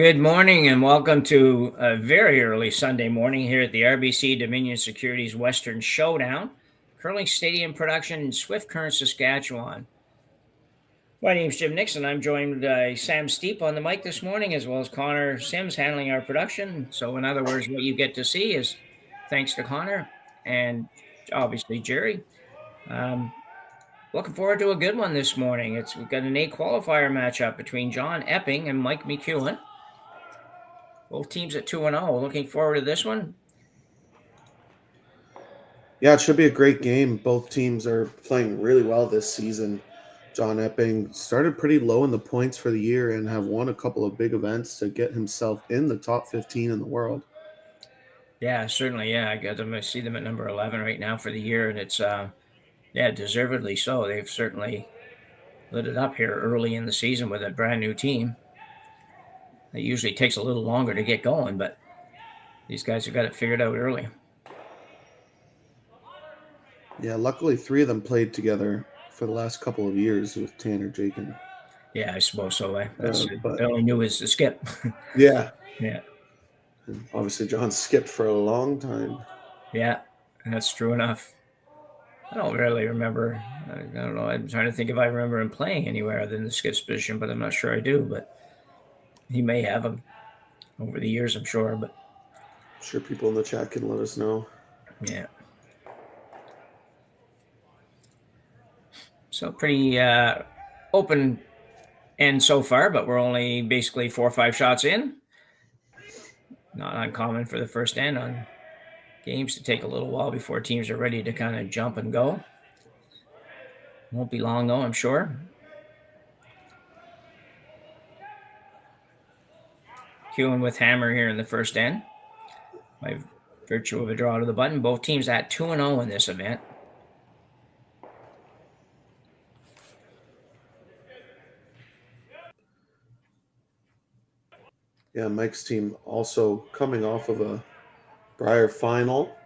Good morning and welcome to a very early Sunday morning here at the RBC Dominion Securities Western Showdown, curling stadium production in Swift Current, Saskatchewan. My name's Jim Nixon. I'm joined by Sam Steep on the mic this morning, as well as Connor Sims handling our production. So, in other words, what you get to see is thanks to Connor and obviously Jerry. Looking forward to a good one this morning. We've got an A qualifier matchup between John Epping and Mike McEwen. Both teams at 2-0. Looking forward to this one. Yeah, it should be a great game. Both teams are playing really well this season. John Epping started pretty low in the points for the year and have won a couple of big events to get himself in the top 15 in the world. Yeah, certainly. Yeah, I see them at number 11 right now for the year, and it's deservedly so. They've certainly lit it up here early in the season with a brand new team. It usually takes a little longer to get going, but these guys have got it figured out early. Yeah, luckily 3 of them played together for the last couple of years with Tanner Jakin. Yeah, I suppose so. That's But all I knew is the skip. yeah, Yeah, and obviously John skipped for a long time. yeah, that's true enough. I don't really remember. I don't know. I'm trying to think if I remember him playing anywhere other than the skip position, but I'm not sure I do. But he may have him over the years, I'm sure. But I'm sure people in the chat can let us know. yeah. So pretty open end so far, but we're only basically 4 or 5 shots in. Not uncommon for the first end on games to take a little while before teams are ready to kind of jump and go. Won't be long though, I'm sure. McEwen with hammer here in the first end. By virtue of a draw to the button, both teams at 2-0 in this event. Yeah, Mike's team also coming off of a Brier final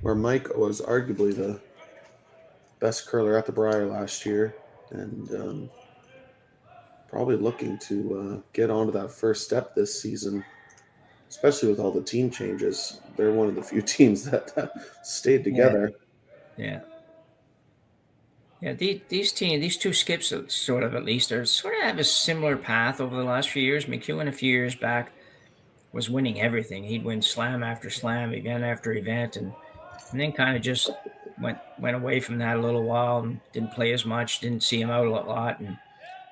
where Mike was arguably the best curler at the Brier last year, and probably looking to get onto that first step this season, especially with all the team changes. They're one of the few teams that stayed together. Yeah. Yeah, these two skips, sort of at least, are sort of have a similar path over the last few years. McEwen a few years back was winning everything. He'd win slam after slam, event after event, and then kind of just went away from that a little while and didn't play as much, didn't see him out a lot, and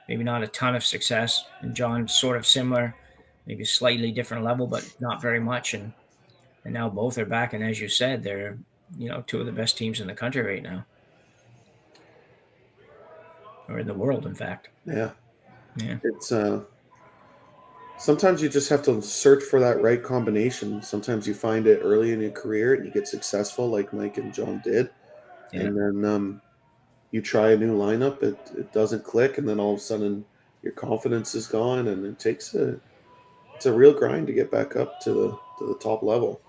maybe not a ton of success. And John's sort of similar, maybe slightly different level, but not very much. And now both are back, and as you said, they're two of the best teams in the country right now. Or in the world, in fact. Yeah. It's sometimes you just have to search for that right combination. Sometimes you find it early in your career and you get successful, like Mike and John did, and then you try a new lineup. It doesn't click, and then all of a sudden your confidence is gone, and it's a real grind to get back up to the top level.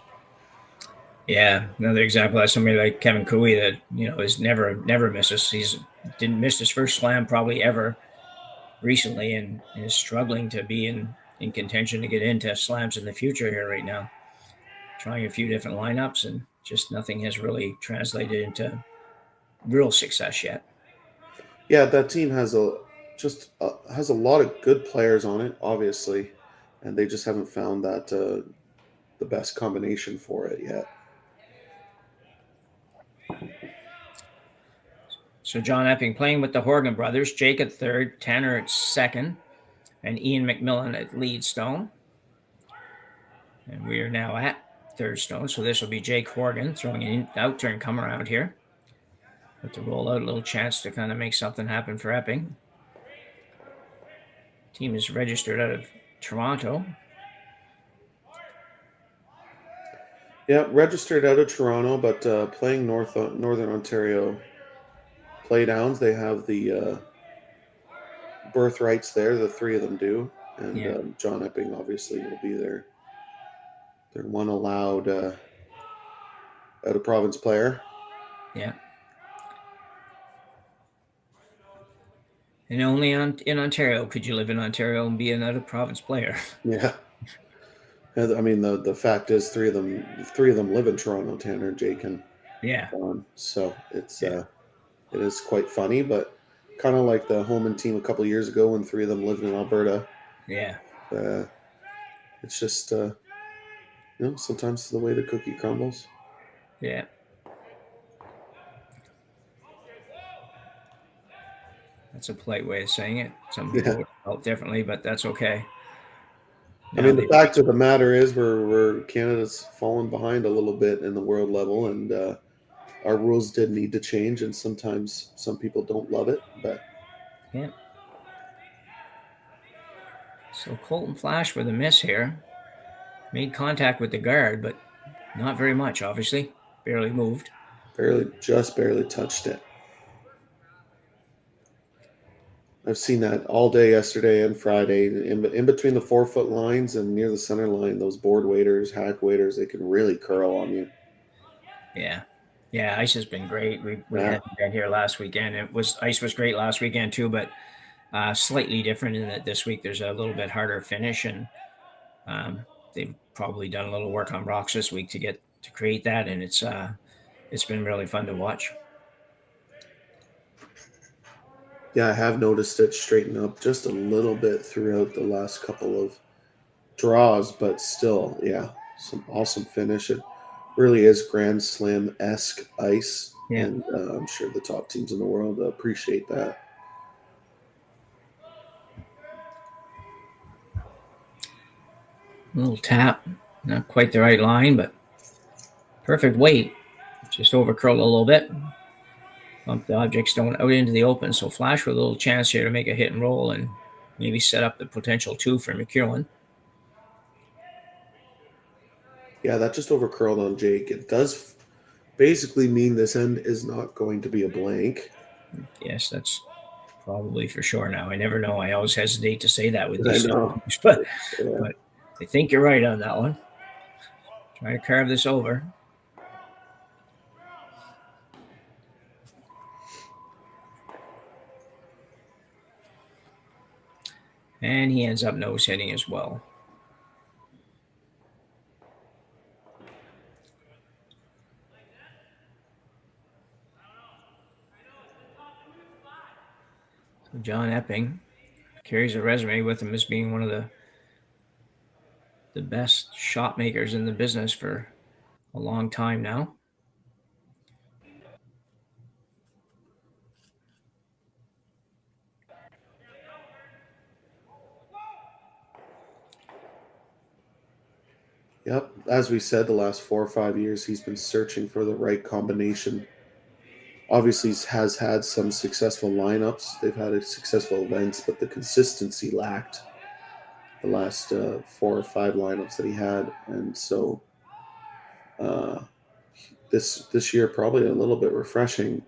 Yeah, another example is somebody like Kevin Cooey that is never misses. He's didn't miss his first slam probably ever recently, and is struggling to be in contention to get into slams in the future here right now. Trying a few different lineups, and just nothing has really translated into real success yet. Yeah, that team has a lot of good players on it, obviously, and they just haven't found that the best combination for it yet. So John Epping playing with the Horgan brothers, Jake at third, Tanner at second, and Ian McMillan at lead stone. And we are now at third stone, so this will be Jake Horgan throwing an out-turn come around here. But to roll out a little chance to kind of make something happen for Epping. Team is registered out of Toronto. Yeah, registered out of Toronto, but playing Northern Ontario playdowns. They have the birthrights there. The 3 of them do, and John Epping obviously will be their one allowed out of province player. Yeah. And only in Ontario could you live in Ontario and be an out of province player. Yeah. And, I mean, the fact is, three of them live in Toronto. Tanner, Jake, and Yeah, John. So yeah, it is quite funny, but kind of like the Holman team a couple years ago when three of them lived in Alberta. yeah, Uh, it's just sometimes the way the cookie crumbles. yeah. That's a polite way of saying it. Some people Yeah. would have felt differently, but that's okay. I Now mean, the they, fact of the matter is, we're Canada's fallen behind a little bit in the world level, and our rules did need to change. And sometimes some people don't love it, but yeah. So Colton Flash with a miss here. Made contact with the guard, but not very much, obviously. Barely moved. barely touched it. I've seen that all day yesterday and Friday. In between the 4 foot lines and near the center line, those board waiters, hack waiters, they can really curl on you. Yeah. Yeah, ice has been great. We Yeah, had an event here last weekend. Ice was great last weekend too, but slightly different in that this week there's a little bit harder finish, and they've probably done a little work on rocks this week to create that, and it's been really fun to watch. yeah, I have noticed it straighten up just a little bit throughout the last couple of draws, but still, yeah, some awesome finish. It really is Grand Slam esque ice, Yeah, and I'm sure the top teams in the world appreciate that. a little tap, not quite the right line, but perfect weight. Just over curled a little bit. Bump the object stone out into the open. So Flash with a little chance here to make a hit and roll and maybe set up the potential two for McEwen. Yeah, that just over curled on Jake. It does basically mean this end is not going to be a blank. Yes, that's probably for sure now. I never know. I always hesitate to say that with I these know. systems, Yeah. but I think you're right on that one. Try to carve this over. And he ends up nose hitting as well. So John Epping carries a resume with him as being one of the best shot makers in the business for a long time now. Yep. As we said, the last 4 or 5 years, he's been searching for the right combination. Obviously, he has had some successful lineups. They've had successful events, but the consistency lacked the last 4 or 5 lineups that he had, and so uh, this year probably a little bit refreshing.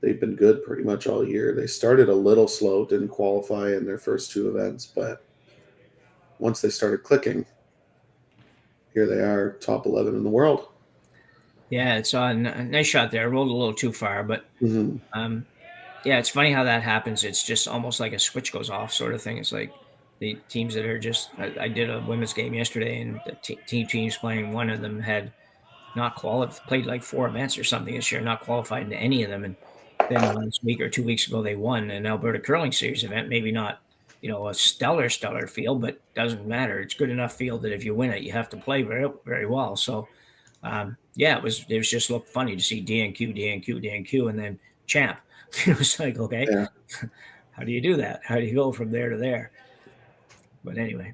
They've been good pretty much all year. They started a little slow, didn't qualify in their first 2 events, but once they started clicking, here they are, top 11 in the world. Yeah, it's a nice shot there. Rolled a little too far, but Mm-hmm. um, yeah, it's funny how that happens. It's just almost like a switch goes off, sort of thing. It's like the teams that are just. I did a women's game yesterday, and the teams playing. One of them had not qualified, played like 4 events or something this year, not qualified into any of them. And then last week or 2 weeks ago, they won an Alberta Curling Series event. Maybe not, a stellar field, but doesn't matter. It's good enough field that if you win it, you have to play very, very well. So, yeah, it was just looked funny to see DNQ, DNQ, DNQ, and then champ. It was like, okay, Yeah, how do you do that? How do you go from there to there? But anyway,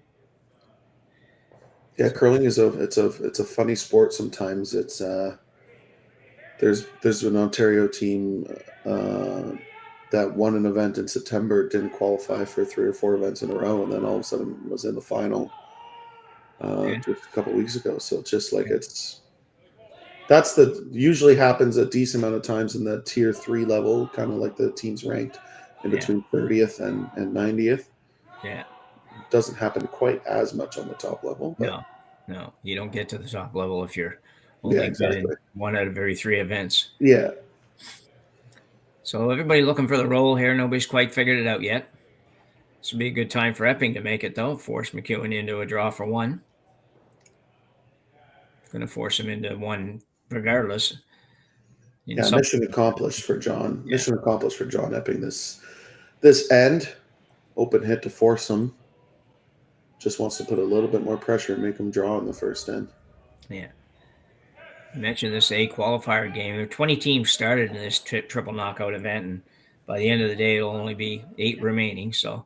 yeah. so Curling is it's a funny sport. Sometimes there's an Ontario team that won an event in September, didn't qualify for 3 or 4 events in a row, and then all of a sudden was in the final yeah, just a couple weeks ago. So it's just like yeah, that's the usually happens a decent amount of times in the tier 3 level, kind of like the teams ranked in yeah, between 30th and 90th. yeah. Doesn't happen quite as much on the top level, but No, no, you don't get to the top level if you're yeah, only good in exactly. one out of every 3 events. Yeah, So everybody looking for the role here. Nobody's quite figured it out yet. This would be a good time for Epping to make it, though. Force McEwen into a draw for one. going to force him into one regardless. Yeah, mission accomplished for John. Yeah. Mission accomplished for John Epping. This end, open hit to force him. Just wants to put a little bit more pressure and make him draw in the first end. Yeah. You mentioned this A qualifier game. There are 20 teams started in this triple knockout event, and by the end of the day, it'll only be 8 remaining. So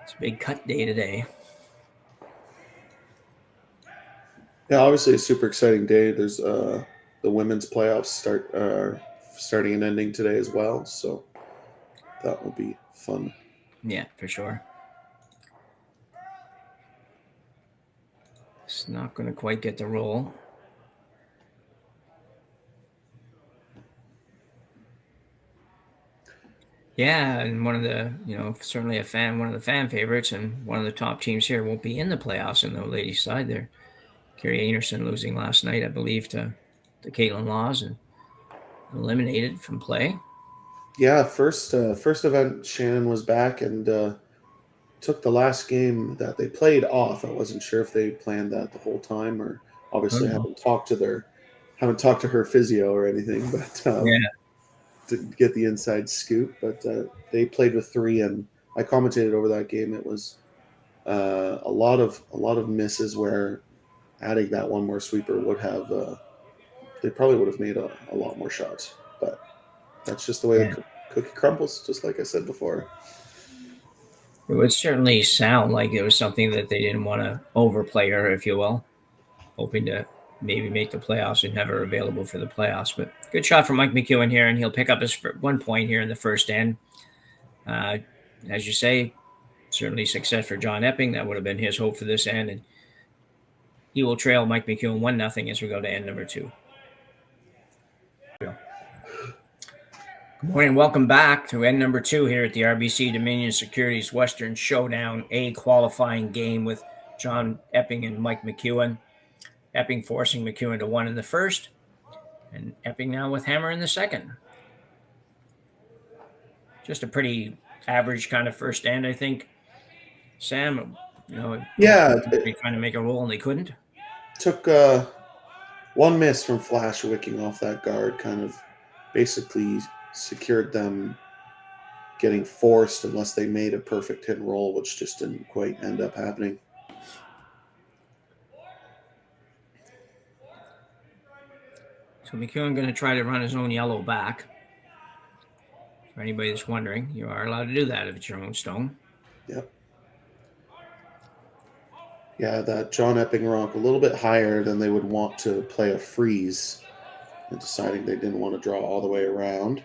it's a big cut day today. Yeah, obviously a super exciting day. There's the women's playoffs starting and ending today as well, so that will be fun. Yeah, for sure. It's not going to quite get the roll. Yeah, and one of the, certainly one of the fan favorites, and one of the top teams here won't be in the playoffs in the ladies' side there. Carrie Anderson losing last night, I believe, to Caitlin Laws and eliminated from play. Yeah, first event, Shannon was back and took the last game that they played off. I wasn't sure if they planned that the whole time, or obviously haven't talked to her physio or anything, but to get the inside scoop. But they played with 3, and I commentated over that game. It was a lot of misses where adding that one more sweeper would have they probably would have made a lot more shots, but that's just the way the cookie crumbles, just like I said before. It would certainly sound like it was something that they didn't want to overplay her, if you will, hoping to maybe make the playoffs and have her available for the playoffs. But good shot from Mike McEwen here, and he'll pick up his 1 point here in the first end. As you say, certainly success for John Epping. That would have been his hope for this end, and he will trail Mike McEwen 1-0 as we go to end number 2. Good morning. Welcome back to end number 2 here at the RBC Dominion Securities Western Showdown A qualifying game with John Epping and Mike McEwen. Epping forcing McEwen to 1 in the first, and Epping now with hammer in the second. Just a pretty average kind of first end, I think. Sam, they trying to make a roll and they couldn't. Took one miss from Flash wicking off that guard, kind of basically secured them getting forced unless they made a perfect hit and roll, which just didn't quite end up happening. So McEwen going to try to run his own yellow back. For anybody that's wondering, you are allowed to do that if it's your own stone. Yep. Yeah, that John Epping rock a little bit higher than they would want to play a freeze, and deciding they didn't want to draw all the way around.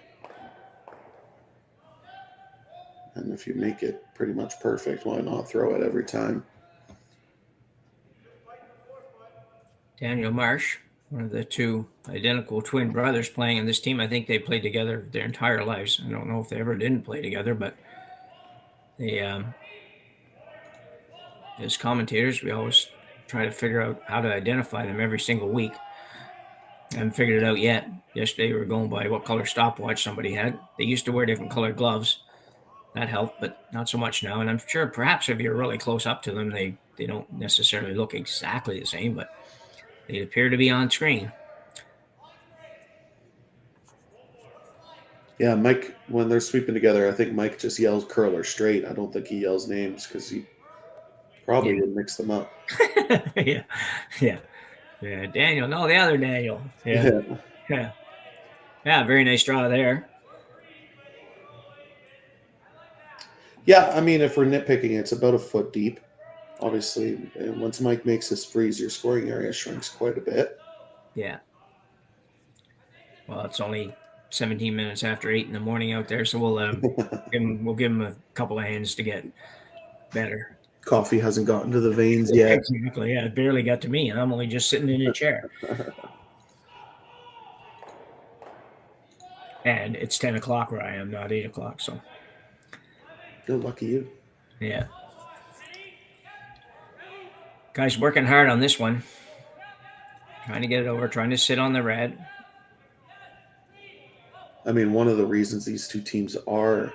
And if you make it pretty much perfect, why not throw it every time? Daniel Marsh, one of the 2 identical twin brothers playing in this team. I think they played together their entire lives. I don't know if they ever didn't play together, but they, as commentators, we always try to figure out how to identify them every single week. I haven't figured it out yet. Yesterday we were going by what color stopwatch somebody had. They used to wear different colored gloves. That helped, but not so much now. And I'm sure perhaps if you're really close up to them, they don't necessarily look exactly the same, but they appear to be on screen. Yeah, Mike, when they're sweeping together, I think Mike just yells curl or straight. I don't think he yells names because he probably would mix them up. Yeah. Daniel. No, the other Daniel. Yeah. Very nice draw there. Yeah, I mean, if we're nitpicking, it's about a foot deep. Obviously, and once Mike makes his freeze, your scoring area shrinks quite a bit. Yeah. Well, it's only 17 minutes after 8 in the morning out there, so we'll give him a couple of hands to get better. Coffee hasn't gotten to the veins yet. Exactly. Yeah, it barely got to me, and I'm only just sitting in a chair. And it's 10 o'clock where I am, not 8 o'clock. So. Good lucky you. Yeah. Guys working hard on this one. Trying to get it over, trying to sit on the red. I mean, one of the reasons these 2 teams are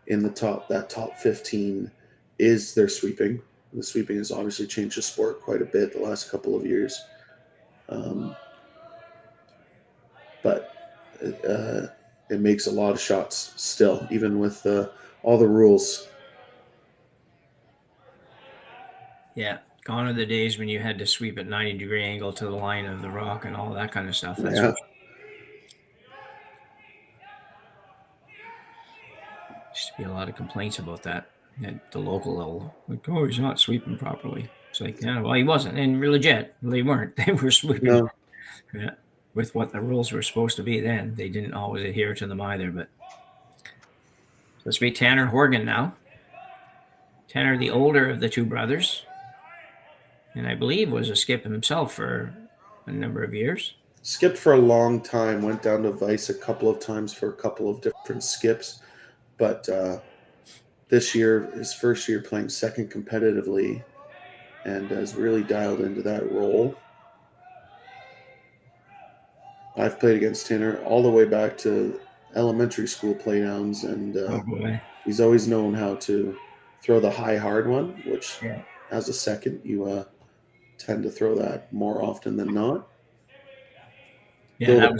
in that top 15 is their sweeping. The sweeping has obviously changed the sport quite a bit the last couple of years. But it makes a lot of shots still, even with all the rules. Yeah, gone are the days when you had to sweep at 90-degree angle to the line of the rock and all that kind of stuff. That's Yeah. for sure. Used to be a lot of complaints about that at the local level. Like, oh, he's not sweeping properly. It's like, yeah, well, he wasn't. And legit, they weren't. They were sweeping No. with what the rules were supposed to be then. They didn't always adhere to them either. But let's meet Tanner Horgan now. Tanner, the older of the two brothers, and I believe was a skip himself for a number of years. Skipped for a long time, went down to Vice a couple of times for a couple of different skips. But this year, his first year playing second competitively, and has really dialed into that role. I've played against Tanner all the way back to elementary school playdowns, and he's always known how to throw the high hard one, which as a second, you tend to throw that more often than not. Yeah,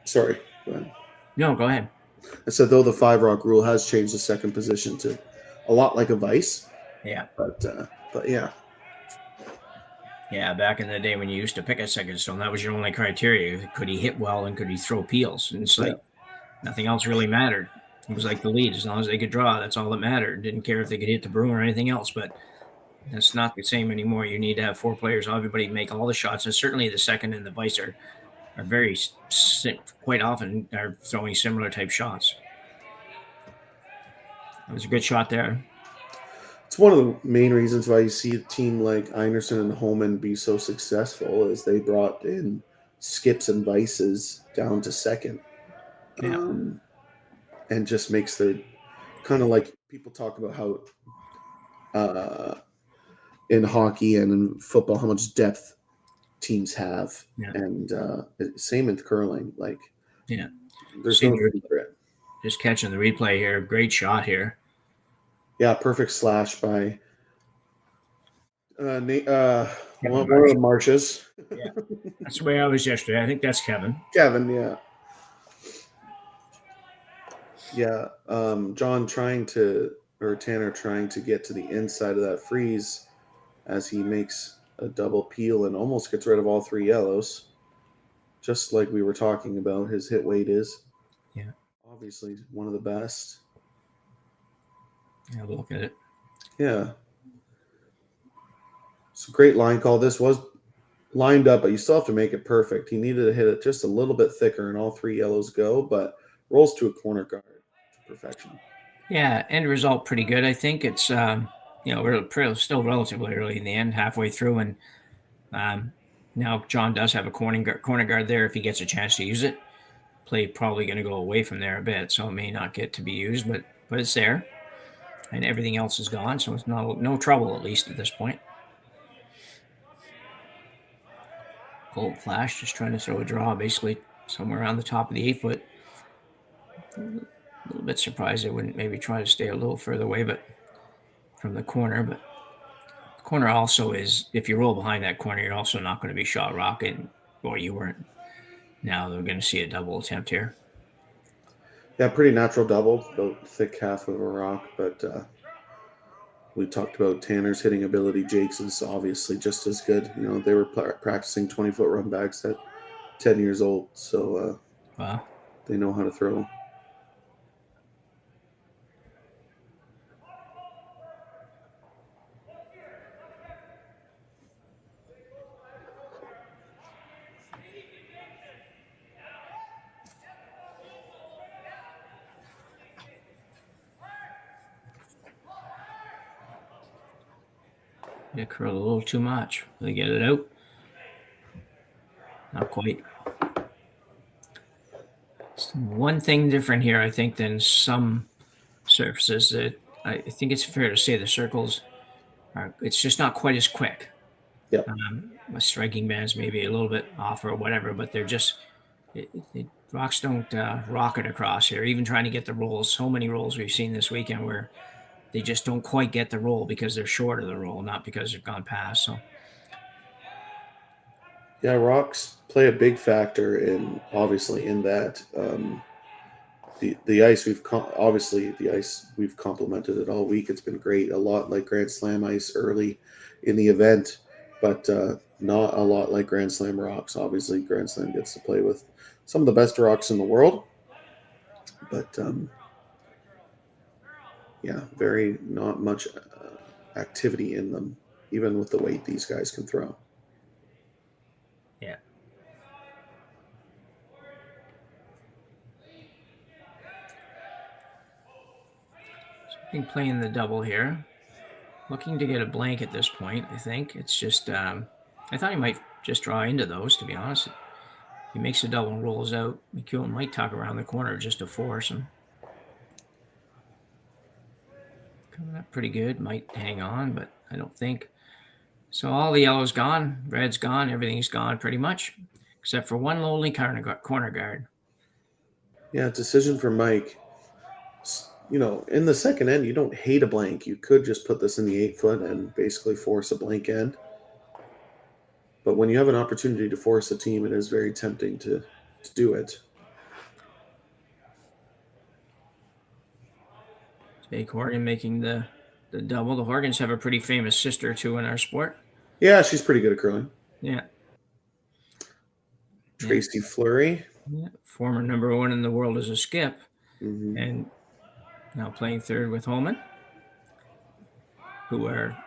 Sorry, go ahead. No, go ahead. I said, though the 5-rock rule has changed the second position to a lot like a vice. Yeah. But yeah. Yeah, back in the day when you used to pick a second stone, that was your only criteria. Could he hit well and could he throw peels? And it's like nothing else really mattered. It was like the lead. As long as they could draw, that's all that mattered. Didn't care if they could hit the broom or anything else. But that's not the same anymore. You need to have 4 players, everybody make all the shots. And certainly the second and the vice are very, quite often are throwing similar type shots. It was a good shot there. It's one of the main reasons why you see a team like Einerson and Holman be so successful is they brought in skips and vices down to second. And just makes their kind of like people talk about how in hockey and in football, how much depth teams have. And same in curling. Like, there's no secret. Just catching the replay here. Great shot here. Yeah, perfect slash by one of the Marches. Yeah, that's the way I was yesterday. I think that's Kevin. Kevin, yeah. Yeah, Tanner trying to get to the inside of that freeze as he makes a double peel and almost gets rid of all 3 yellows. Just like we were talking about, his hit weight is. Yeah. Obviously one of the best. Yeah, look at it. Yeah. It's a great line call. This was lined up, but you still have to make it perfect. He needed to hit it just a little bit thicker and all 3 yellows go, but rolls to a corner guard to perfection. Yeah, end result pretty good. I think it's we're still relatively early in the end, halfway through, and now John does have a corner guard there if he gets a chance to use it. Play probably going to go away from there a bit, so it may not get to be used, but it's there, and everything else is gone, so it's no trouble at least at this point. Gold Flash just trying to throw a draw, basically somewhere around the top of the 8-foot. A little bit surprised they wouldn't maybe try to stay a little further away, but from the corner. But the corner also is, if you roll behind that corner, you're also not going to be shot rocket. Or you weren't. Now they're going to see a double attempt here. Yeah, pretty natural double, about thick half of a rock. But we talked about Tanner's hitting ability. Jake's is obviously just as good. You know, they were practicing 20-foot run backs at 10 years old, so wow. They know how to throw. They curl a little too much. They get it out. Not quite. It's one thing different here, I think, than some surfaces. That I think it's fair to say the circles are. It's just not quite as quick. Yeah. My striking bands maybe a little bit off or whatever, but they're just rocks don't rocket across here. Even trying to get the rolls. So many rolls we've seen this weekend where they just don't quite get the roll because they're short of the roll, not because they've gone past. So Yeah, rocks play a big factor in obviously in that. The ice obviously the ice we've complimented it all week. It's been great, a lot like Grand Slam ice early in the event, but not a lot like Grand Slam rocks. Obviously, Grand Slam gets to play with some of the best rocks in the world, but yeah, very not much activity in them, even with the weight these guys can throw. yeah. Been playing the double here. Looking to get a blank at this point, I think. It's just, I thought he might just draw into those, to be honest. He makes a double and rolls out. McEwen might tuck around the corner just to force him. Coming up pretty good. Might hang on, but I don't think. So all the yellow's gone. Red's gone. Everything's gone pretty much, except for one lonely corner guard. Yeah, decision for Mike. You know, in the second end, you don't hate a blank. You could just put this in the 8 foot and basically force a blank end. But when you have an opportunity to force a team, it is very tempting to do it. Jake Horgan making the double. The Horgans have a pretty famous sister, too, in our sport. Yeah, she's pretty good at curling. Yeah. Tracy Fleury. Yeah. Former number 1 in the world as a skip. Mm-hmm. And now playing third with Holman, who are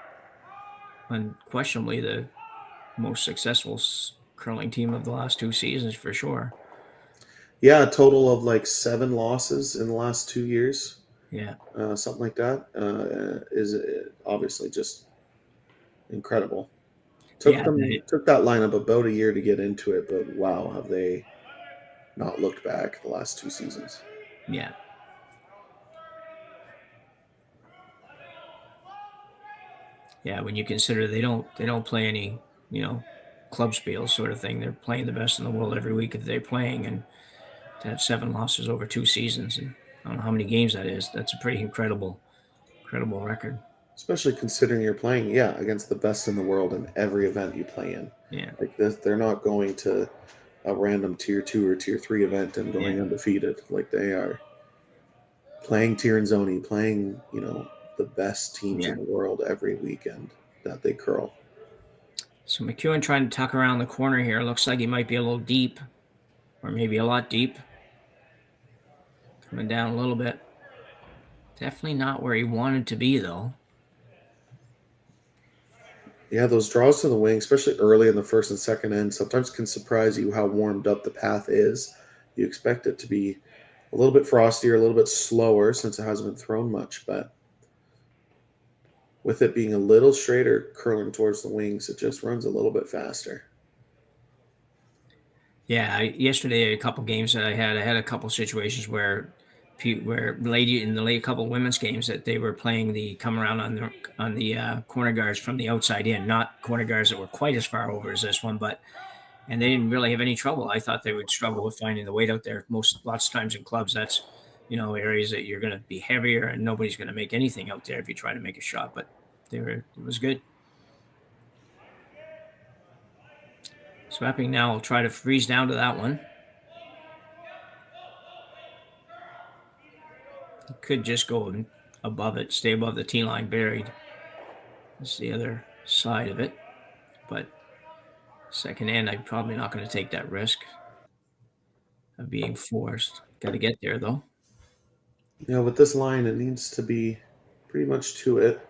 unquestionably the most successful curling team of the last 2 seasons for sure. Yeah, a total of like 7 losses in the last 2 years. Yeah. Something like that is obviously just incredible. Took that lineup about a year to get into it, but wow, have they not looked back the last 2 seasons. Yeah. Yeah, when you consider they don't play any, club spiels sort of thing. They're playing the best in the world every week that they're playing, and to have 7 losses over 2 seasons, and I don't know how many games that is. That's a pretty incredible record. Especially considering you're playing, against the best in the world in every event you play in. Yeah. Like this, they're not going to a random tier 2 or tier 3 event and going undefeated. Like they are playing Tirinzoni, playing, the best teams in the world every weekend that they curl. So McEwen trying to tuck around the corner here. Looks like he might be a little deep, or maybe a lot deep. Coming down a little bit. Definitely not where he wanted to be, though. Yeah, those draws to the wing, especially early in the first and second end, sometimes can surprise you how warmed up the path is. You expect it to be a little bit frostier, a little bit slower since it hasn't been thrown much, but with it being a little straighter curling towards the wings, it just runs a little bit faster. Yeah, yesterday a couple games that I had a couple situations where lady in the late couple women's games that they were playing the come around on the corner guards from the outside in, not corner guards that were quite as far over as this one, and they didn't really have any trouble. I thought they would struggle with finding the weight out there. Lots of times in clubs, that's areas that you're going to be heavier and nobody's going to make anything out there if you try to make a shot. But it was good. So Epping now will try to freeze down to that one. He could just go above it, stay above the tee line buried. That's the other side of it. But second end, I'm probably not going to take that risk of being forced. Got to get there, though. With this line, it needs to be pretty much to it.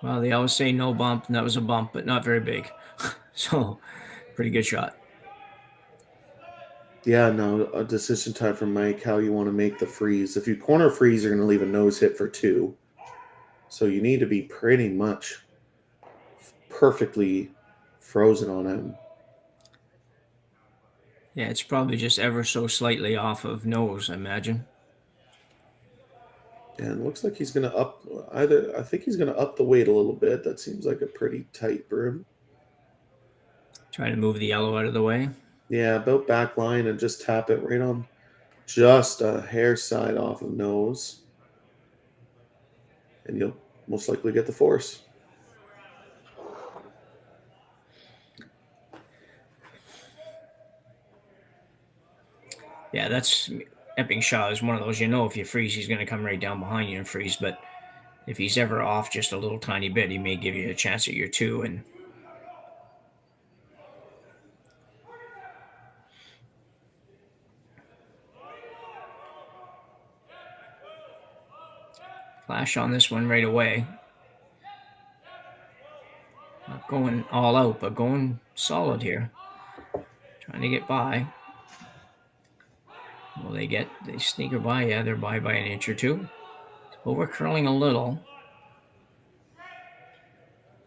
Well, they always say no bump, and that was a bump, but not very big. So, pretty good shot. Yeah, no, a decision time from Mike, how you want to make the freeze. If you corner freeze, you're going to leave a nose hit for 2. So you need to be pretty much perfectly frozen on him. Yeah, it's probably just ever so slightly off of nose, I imagine. And it looks like he's going to I think he's going to up the weight a little bit. That seems like a pretty tight broom. Trying to move the yellow out of the way. Yeah, about back line and just tap it right on just a hair side off of nose. And you'll most likely get the force. Yeah, that's Epping shot is one of those, if you freeze, he's going to come right down behind you and freeze. But if he's ever off just a little tiny bit, he may give you a chance at your 2. And flash on this one right away. Not going all out, but going solid here. Trying to get by. Will they sneak her by? Yeah, they're by an inch or 2. Over curling a little.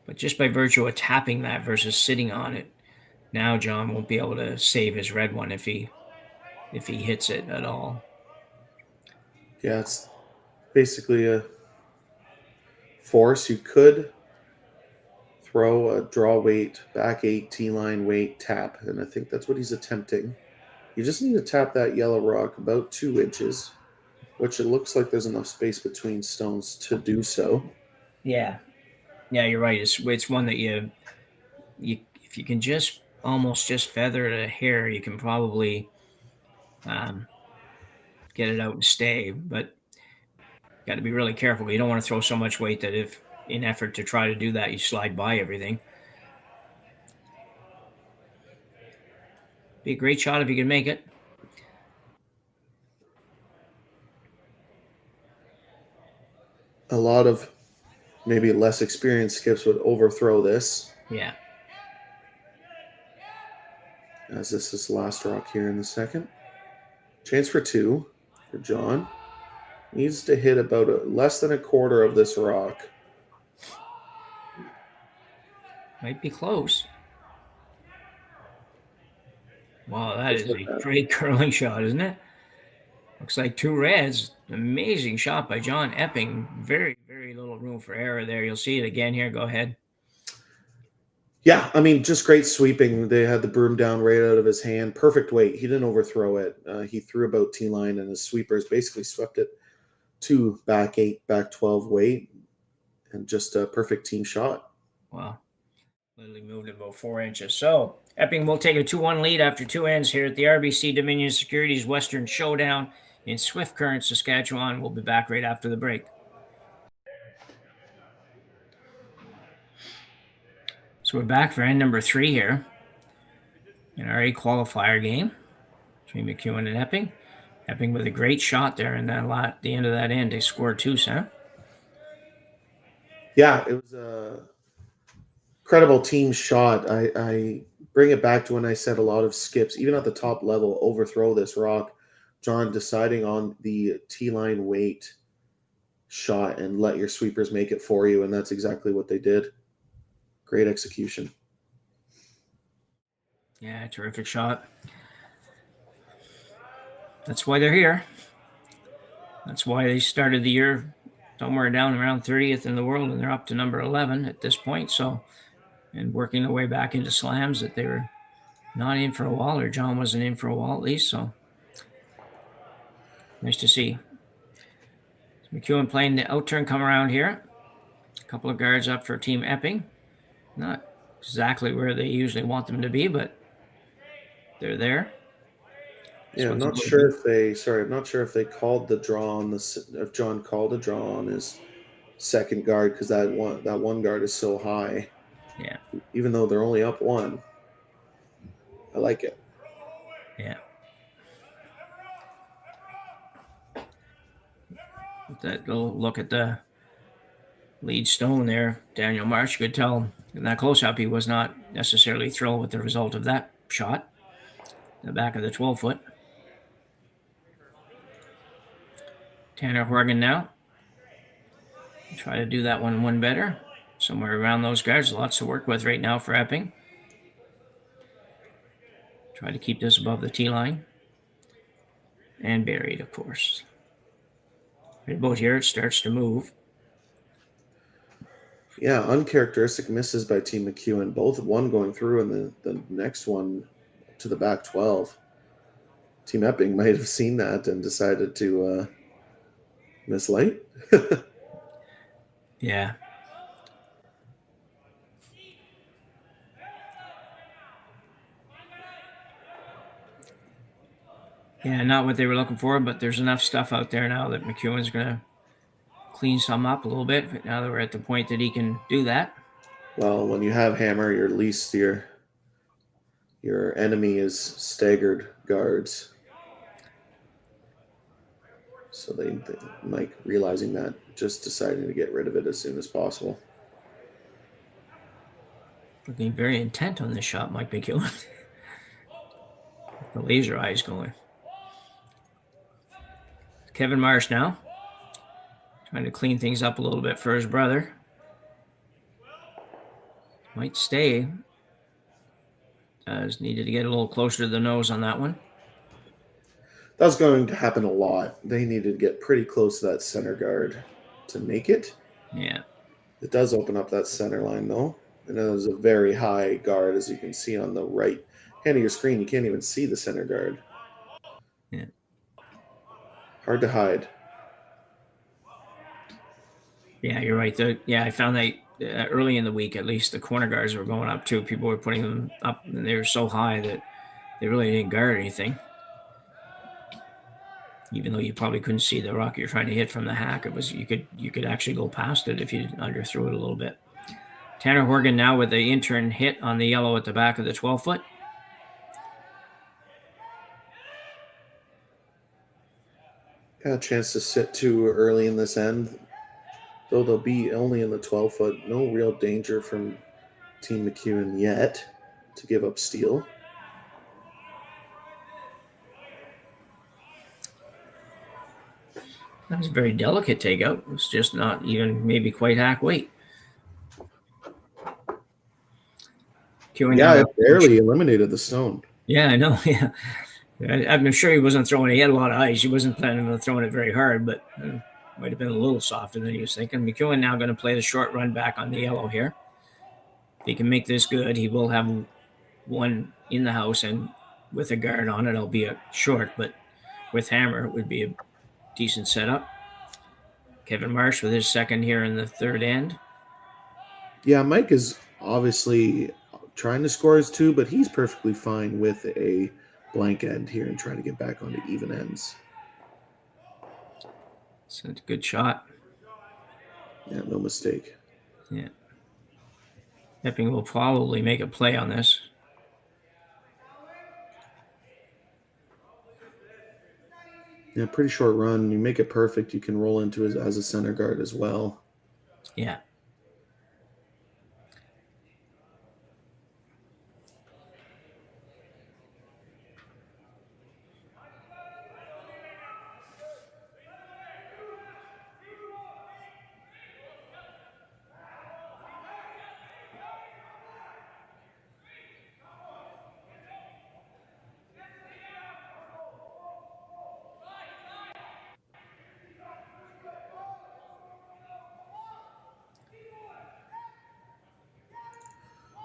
But just by virtue of tapping that versus sitting on it, now John won't be able to save his red one if he hits it at all. Yeah, it's basically a force. You could throw a draw weight, back 8, T-line weight, tap, and I think that's what he's attempting. You just need to tap that yellow rock about 2 inches, which it looks like there's enough space between stones to do so. Yeah, you're right. It's one that you if you can just almost just feather the hair, you can probably get it out and stay. But got to be really careful. You don't want to throw so much weight that if in effort to try to do that, you slide by everything. Be a great shot if you can make it. A lot of maybe less experienced skips would overthrow this. Yeah. As this is last rock here in the second. Chance for 2 for John. Needs to hit about less than a quarter of this rock. Might be close. Wow, that is a great curling shot, isn't it? Looks like 2 reds. Amazing shot by John Epping. Very, very little room for error there. You'll see it again here. Go ahead. Yeah, I mean, just great sweeping. They had the broom down right out of his hand. Perfect weight. He didn't overthrow it. He threw about T-line, and his sweepers basically swept it to back 8, back 12 weight, and just a perfect team shot. Wow. Literally moved about 4 inches. So Epping will take a 2-1 lead after 2 ends here at the RBC Dominion Securities Western Showdown in Swift Current, Saskatchewan. We'll be back right after the break. So we're back for end number 3 here in our qualifier game between McEwen and Epping. Epping with a great shot there in that lot, the end of that end. They scored 2, Sam. Yeah, it was a incredible team shot. I bring it back to when I said a lot of skips, even at the top level, overthrow this rock. John deciding on the T-line weight shot and let your sweepers make it for you, and that's exactly what they did. Great execution. Yeah, terrific shot. That's why they're here. That's why they started the year somewhere down around 30th in the world, and they're up to number 11 at this point. So, and working their way back into slams that they were not in for a while, or John wasn't in for a while at least. So, nice to see. McEwen playing the outturn come around here. A couple of guards up for Team Epping. Not exactly where they usually want them to be, but they're there. Yeah, I'm not sure if they called the draw on if John called a draw on his second guard because that one guard is so high. Yeah. Even though they're only up 1. I like it. Yeah. That little look at the lead stone there, Daniel Marsh could tell in that close-up he was not necessarily thrilled with the result of that shot. The back of the 12-foot. Tanner Horgan now. Try to do that one better. Somewhere around those guards. Lots to work with right now for Epping. Try to keep this above the T-line. And buried, of course. Right about here, it starts to move. Yeah, uncharacteristic misses by Team McEwen. Both one going through and the next one to the back 12. Team Epping might have seen that and decided to miss light. Yeah. Yeah, not what they were looking for, but there's enough stuff out there now that McEwen's going to clean some up a little bit. But now that we're at the point that he can do that. Well, when you have hammer, at least your enemy is staggered guards. So they Mike, realizing that, just deciding to get rid of it as soon as possible. Looking very intent on this shot, Mike McEwen. The laser eyes going. Kevin Marsh now. Trying to clean things up a little bit for his brother. Might stay. Does needed to get a little closer to the nose on that one. That's going to happen a lot. They needed to get pretty close to that center guard to make it. Yeah. It does open up that center line, though. And it is a very high guard, as you can see on the right hand of your screen. You can't even see the center guard. Yeah. Hard to hide. Yeah, you're right. I found that early in the week, at least, the corner guards were going up too. People were putting them up, and they were so high that they really didn't guard anything. Even though you probably couldn't see the rock you're trying to hit from the hack, it was you could actually go past it if you underthrew it a little bit. Tanner Horgan now with the intern hit on the yellow at the back of the 12-foot. Got a chance to sit too early in this end, though they'll be only in the 12-foot. No real danger from Team McEwen yet to give up steal. That was a very delicate takeout. It was just not even maybe quite hack weight. Yeah, it barely eliminated the stone. Yeah, I know. Yeah, I'm sure he wasn't throwing it. He had a lot of ice. He wasn't planning on throwing it very hard, but might have been a little softer than he was thinking. McEwen now going to play the short run back on the yellow here. If he can make this good, he will have one in the house and with a guard on it, albeit short, but with hammer, it would be a decent setup. Kevin Marsh with his second here in the third end. Yeah, Mike is obviously trying to score his two, but he's perfectly fine with a blank end here and trying to get back onto even ends. It's a good shot. Yeah, no mistake. Yeah. Epping will probably make a play on this. Yeah, pretty short run. You make it perfect. You can roll into it as a center guard as well. Yeah.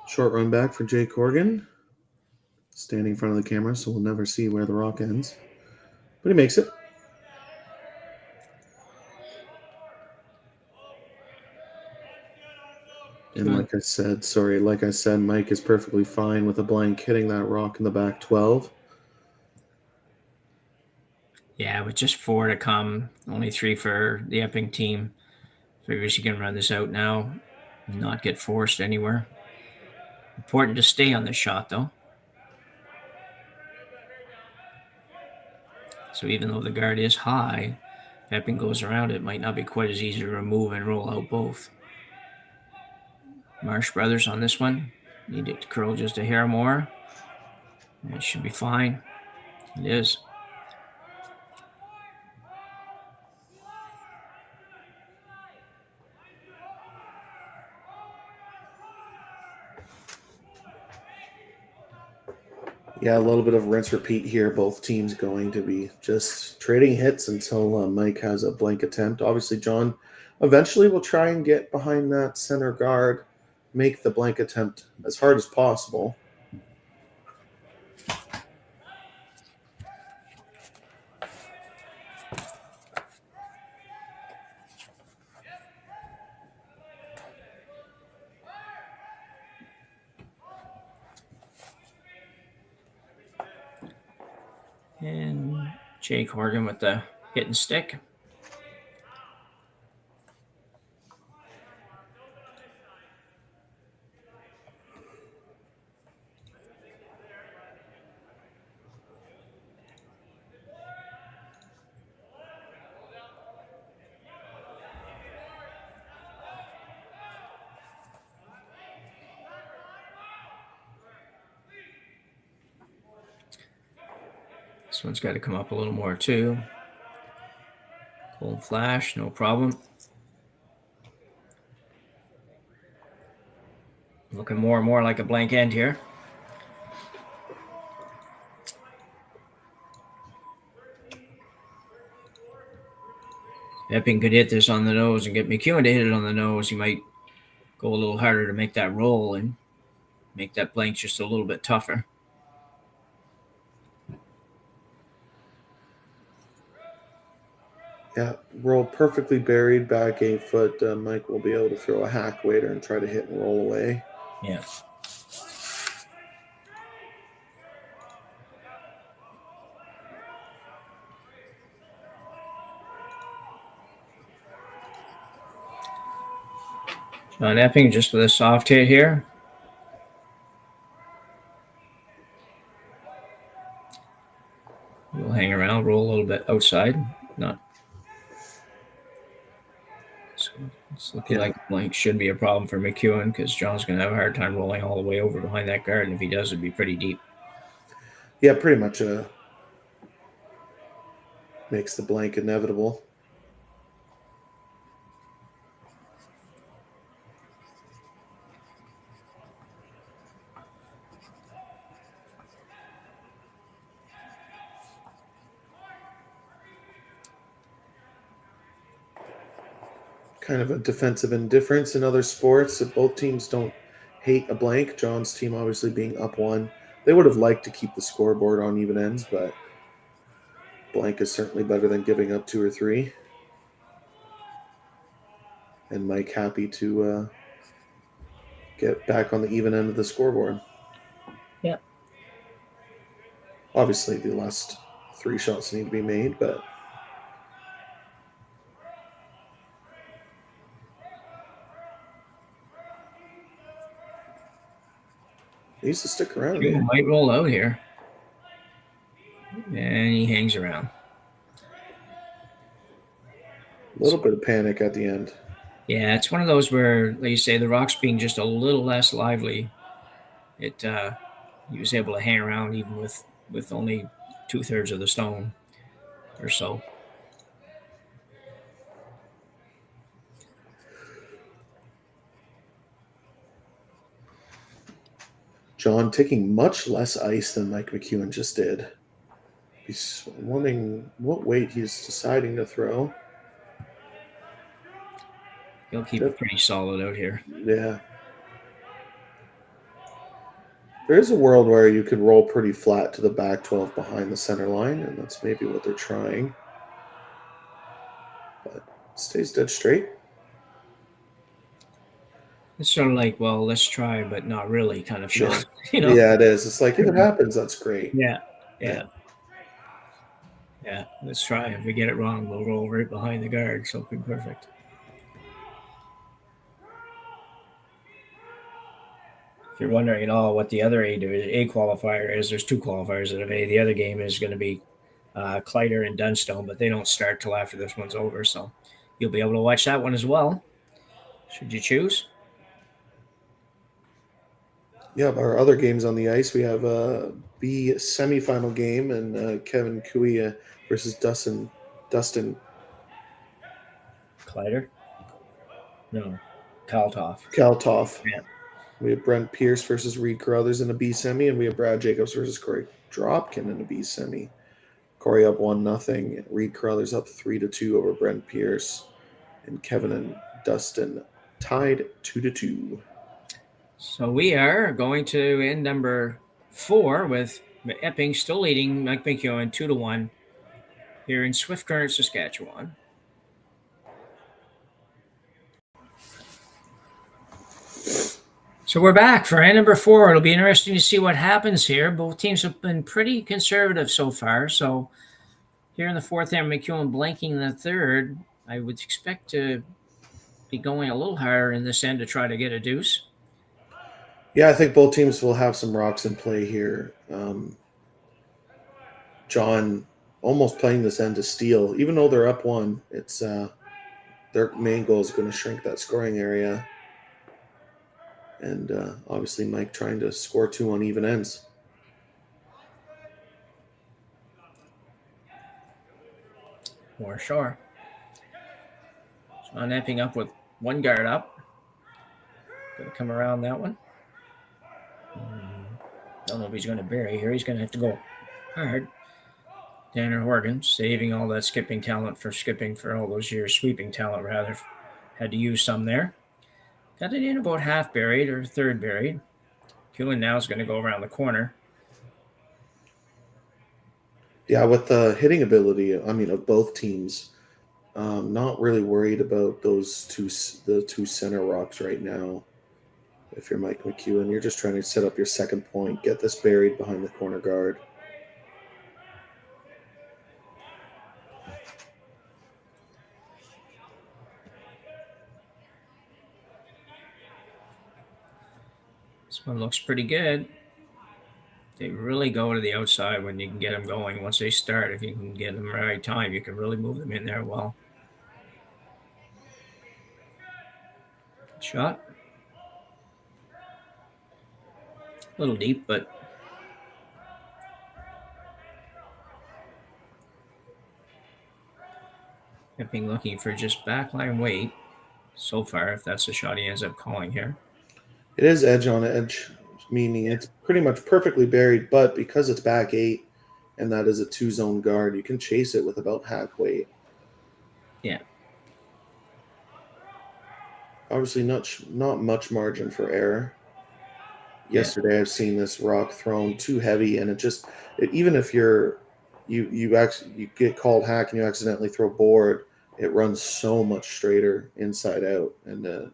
Short run back for Jake Horgan. Standing in front of the camera, so we'll never see where the rock ends. But he makes it. And like I said, Mike is perfectly fine with a blank hitting that rock in the back 12. Yeah, with just 4 to come, only 3 for the Epping team. Figures you can run this out now, not get forced anywhere. Important to stay on the shot, though. So even though the guard is high, if Epping goes around, it might not be quite as easy to remove and roll out both. Marsh brothers on this one. Need it to curl just a hair more. It should be fine. It is. Yeah, a little bit of rinse repeat here. Both teams going to be just trading hits until Mike has a blank attempt. Obviously, John eventually will try and get behind that center guard, make the blank attempt as hard as possible. And Jake Horgan with the hit and stick. This one's got to come up a little more too. Cold flash, no problem. Looking more and more like a blank end here. Epping could hit this on the nose and get McEwen to hit it on the nose. He might go a little harder to make that roll and make that blank just a little bit tougher. Yeah, roll perfectly buried back 8 foot. Mike will be able to throw a hack waiter and try to hit and roll away. Yeah. John Epping just with a soft hit here. We'll hang around, roll a little bit outside. Not. So it's looking like blank should be a problem for McEwen because John's going to have a hard time rolling all the way over behind that guard. And if he does, it'd be pretty deep. Yeah, pretty much makes the blank inevitable. Kind of a defensive indifference in other sports. If both teams don't hate a blank, John's team obviously being up 1, they would have liked to keep the scoreboard on even ends, but blank is certainly better than giving up 2 or 3. And Mike happy to get back on the even end of the scoreboard. Yeah. Obviously, the last 3 shots need to be made, but he needs to stick around. He might roll out here. And he hangs around. A little bit of panic at the end. Yeah, it's one of those where, like you say, the rocks being just a little less lively, he was able to hang around even with only 2/3 of the stone or so. John taking much less ice than Mike McEwen just did. He's wondering what weight he's deciding to throw. He'll keep it pretty solid out here. Yeah. There is a world where you could roll pretty flat to the back 12 behind the center line, and that's maybe what they're trying. But stays dead straight. It's sort of like, well, let's try, but not really kind of shot. Yeah, yeah, it is. It's like, if it happens, that's great. Yeah. Let's try. If we get it wrong, we'll roll right behind the guard. Something perfect. If you're wondering at all what the other A qualifier is, there's 2 qualifiers out of A. The other game is going to be Clyder and Dunstone, but they don't start till after this one's over. So you'll be able to watch that one as well, should you choose. Yeah, our other games on the ice, we have a B semifinal game, and Kevin Kuia versus Dustin Clyder? No, Kaltoff. Yeah. We have Brent Pierce versus Reed Carruthers in a B semi, and we have Brad Jacobs versus Corey Dropkin in a B semi. Corey up 1-0. Reed Carruthers up 3-2 over Brent Pierce, and Kevin and Dustin tied 2-2. So we are going to end number 4 with Epping still leading Mike McEwen 2-1 here in Swift Current, Saskatchewan. So we're back for end number 4. It'll be interesting to see what happens here. Both teams have been pretty conservative so far. So here in the 4th end, McEwen blanking the 3rd. I would expect to be going a little higher in this end to try to get a deuce. Yeah, I think both teams will have some rocks in play here. John almost playing this end to steal, even though they're up 1. It's their main goal is going to shrink that scoring area, and obviously Mike trying to score 2 on even ends. For sure. John Epping up with 1 guard up. Going to come around that one. Don't know if he's going to bury here. He's going to have to go hard. Tanner Horgan saving all that skipping talent for skipping for all those years, sweeping talent rather. Had to use some there. Got it in about half buried or 3rd buried. McEwen now is going to go around the corner. Yeah, with the hitting ability, of both teams, not really worried about the two center rocks right now. If you're Mike McEwen, you're just trying to set up your second point, get this buried behind the corner guard. This one looks pretty good. They really go to the outside when you can get them going. Once they start, if you can get them right time, you can really move them in there well. Shot. A little deep, but Epping looking for just backline weight so far, if that's the shot he ends up calling here. It is edge on edge, meaning it's pretty much perfectly buried, but because it's back 8 and that is a 2-zone guard, you can chase it with about half weight. Yeah. Obviously, not much margin for error. Yesterday, I've seen this rock thrown too heavy, and even if you get called hack and you accidentally throw board, it runs so much straighter inside out, and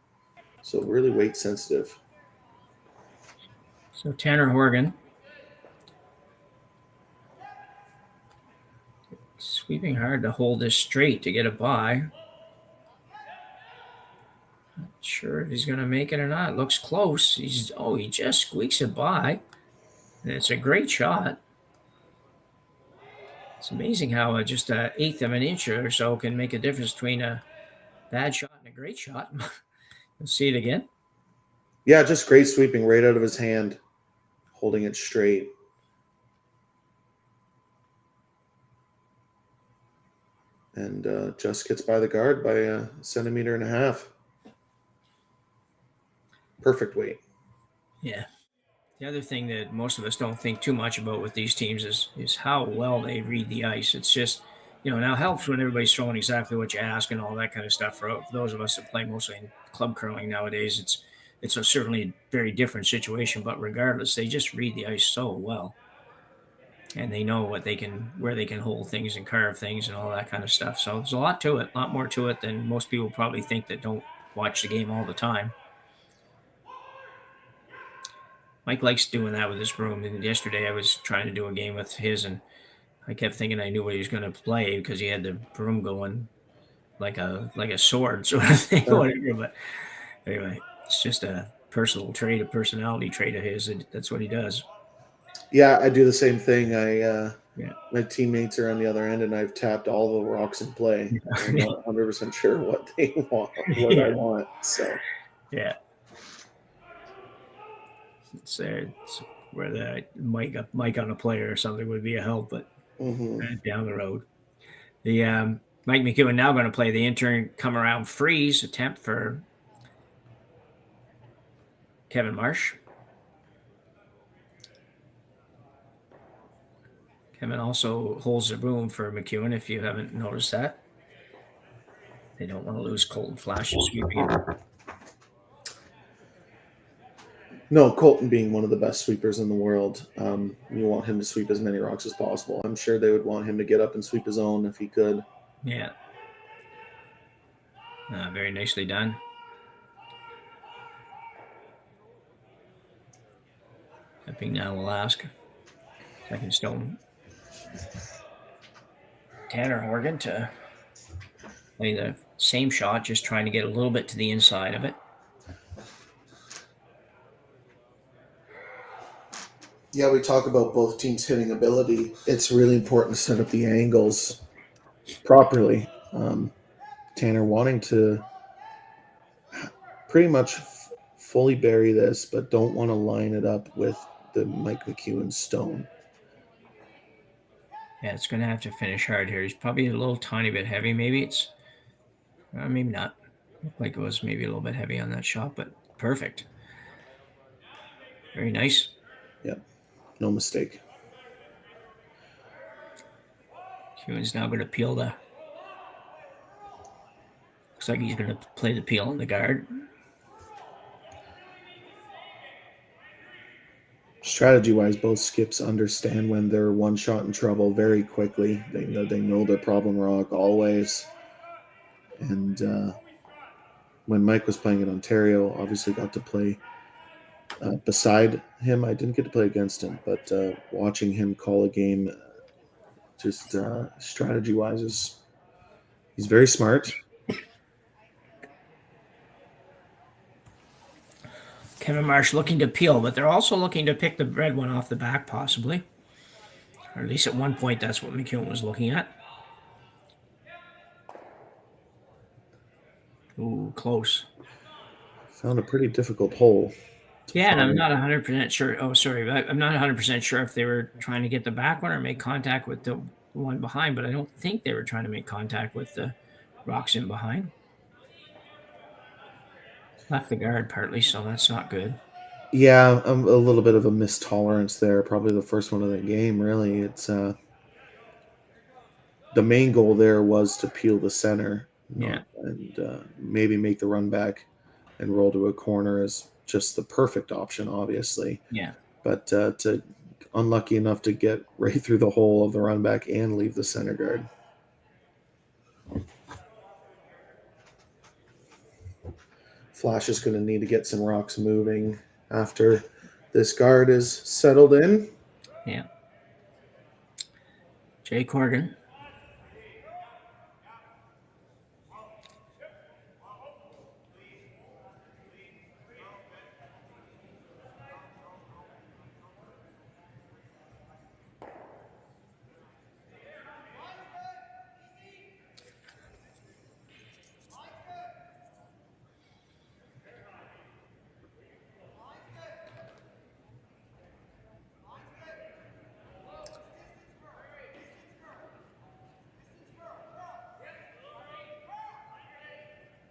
so really weight sensitive. So Tanner Horgan sweeping hard to hold this straight to get a buy. Not sure if he's going to make it or not. Looks close. He just squeaks it by. And it's a great shot. It's amazing how just an eighth of an inch or so can make a difference between a bad shot and a great shot. You'll see it again. Yeah, just great sweeping right out of his hand, holding it straight. And just gets by the guard by 1.5 centimeters. Perfect weight. Yeah. The other thing that most of us don't think too much about with these teams is how well they read the ice. It's just, now it helps when everybody's throwing exactly what you ask and all that kind of stuff. For those of us that play mostly in club curling nowadays, it's certainly a very different situation. But regardless, they just read the ice so well, and they know where they can hold things and carve things and all that kind of stuff. So there's a lot to it, a lot more to it than most people probably think that don't watch the game all the time. Mike likes doing that with his broom. And yesterday I was trying to do a game with his, and I kept thinking I knew what he was going to play because he had the broom going like a sword sort of thing. Whatever. But anyway, it's just a personality trait of his. And that's what he does. Yeah, I do the same thing. My teammates are on the other end, and I've tapped all the rocks in play. I'm not 100% sure what they want, what I want. So yeah. It's where the mic on a player or something would be a help, but down the road. The Mike McEwen now going to play the intern come around freeze attempt for Kevin Marsh. Kevin also holds the broom for McEwen, if you haven't noticed that. They don't want to lose Colton Flash sweeping it. No, Colton being one of the best sweepers in the world, you want him to sweep as many rocks as possible. I'm sure they would want him to get up and sweep his own if he could. Yeah. Very nicely done. Epping now will ask. Second stone. Tanner Horgan to play the same shot, just trying to get a little bit to the inside of it. Yeah, we talk about both teams hitting ability. It's really important to set up the angles properly. Tanner wanting to pretty much fully bury this, but don't want to line it up with the Mike McEwen stone. Yeah, it's going to have to finish hard here. He's probably a little tiny bit heavy. Maybe it's, maybe not. Looked like it was maybe a little bit heavy on that shot, but perfect. Very nice. Yep, no mistake. McEwen's now going to peel the. Looks like he's going to play the peel on the guard. Strategy-wise, both skips understand when they're one shot in trouble very quickly. They know their problem rock always. And when Mike was playing in Ontario, obviously got to play beside him. I didn't get to play against him, but watching him call a game, just strategy-wise, he's very smart. Kevin Marsh looking to peel, but they're also looking to pick the red one off the back, possibly. Or at least at one point, that's what McEwen was looking at. Ooh, close. Found a pretty difficult hole. Yeah, and I'm not 100% sure. Oh, sorry. I'm not 100% sure if they were trying to get the back one or make contact with the one behind, but I don't think they were trying to make contact with the rocks in behind. Left the guard partly, so that's not good. Yeah, a little bit of a mistolerance there. Probably the first one of the game, really. It's the main goal there was to peel the center, and maybe make the run back and roll to a corner is just the perfect option, obviously. Yeah. But to unlucky enough to get right through the hole of the run back and leave the center guard. Flash is going to need to get some rocks moving after this guard is settled in. Yeah. Jay Corgan.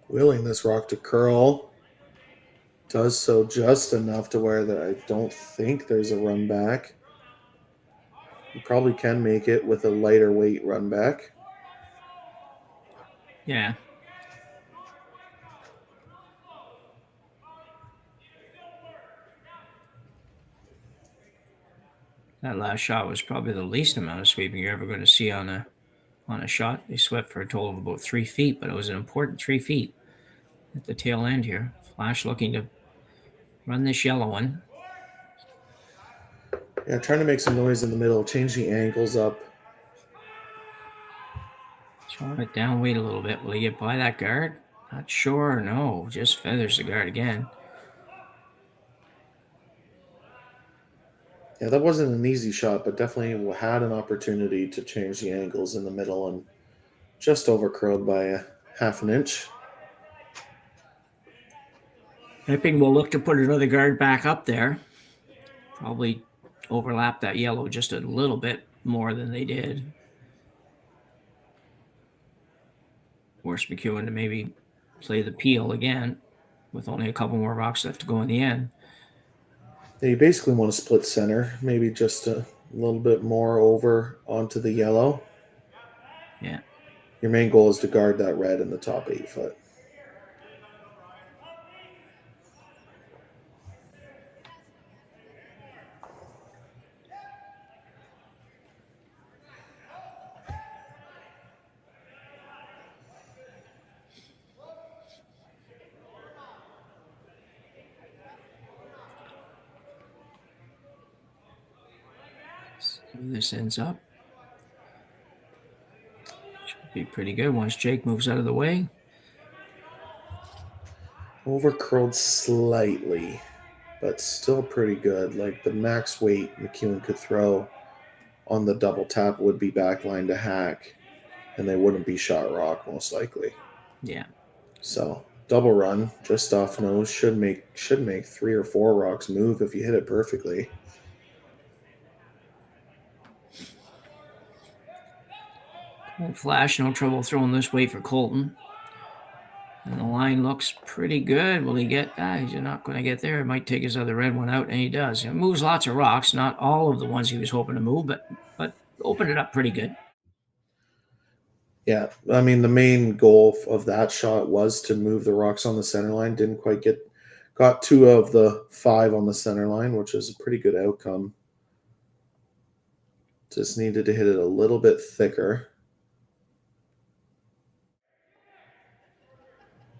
Willing this rock to curl. Does so just enough to where that I don't think there's a run back. You probably can make it with a lighter weight run back. Yeah. That last shot was probably the least amount of sweeping you're ever going to see on a shot. They swept for a total of about 3 feet, but it was an important 3 feet at the tail end here. Flash looking to run this yellow one. Yeah, trying to make some noise in the middle, change the angles up. Throwing it down, wait a little bit. Will he get by that guard? Not sure. No, just feathers the guard again. Yeah, that wasn't an easy shot, but definitely had an opportunity to change the angles in the middle and just overcurled by a half an inch. Epping will look to put another guard back up there. Probably overlap that yellow just a little bit more than they did. Force McEwen to maybe play the peel again with only a couple more rocks left to go in the end. Yeah, you basically want to split center, maybe just a little bit more over onto the yellow. Yeah. Your main goal is to guard that red in the top 8 foot. where this ends up. Should be pretty good once Jake moves out of the way. Overcurled slightly, but still pretty good. Like the max weight McEwen could throw on the double tap would be backline to hack, and they wouldn't be shot rock most likely. Yeah. So double run just off nose should make 3 or 4 rocks move if you hit it perfectly. Cold Flash, no trouble throwing this weight for Colton. And the line looks pretty good. Will he get? He's not going to get there. It might take his other red one out, and he does. He moves lots of rocks, not all of the ones he was hoping to move, but opened it up pretty good. Yeah, I mean the main goal of that shot was to move the rocks on the center line. Didn't quite got 2 of the 5 on the center line, which is a pretty good outcome. Just needed to hit it a little bit thicker.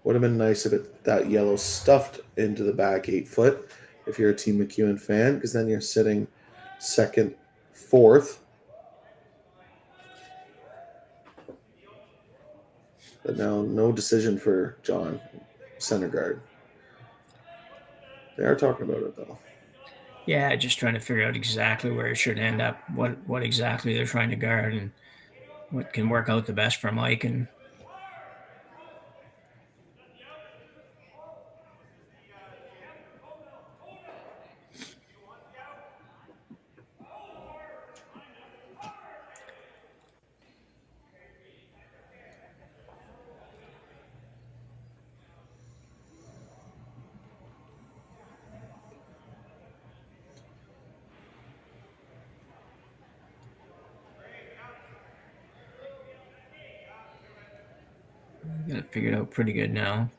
Would have been nice if that yellow stuffed into the back 8 foot if you're a Team McEwen fan, because then you're sitting second, fourth. But now no decision for John, center guard. They are talking about it though. Yeah, just trying to figure out exactly where it should end up, what exactly they're trying to guard, and what can work out the best for Mike. And got it figured out pretty good now.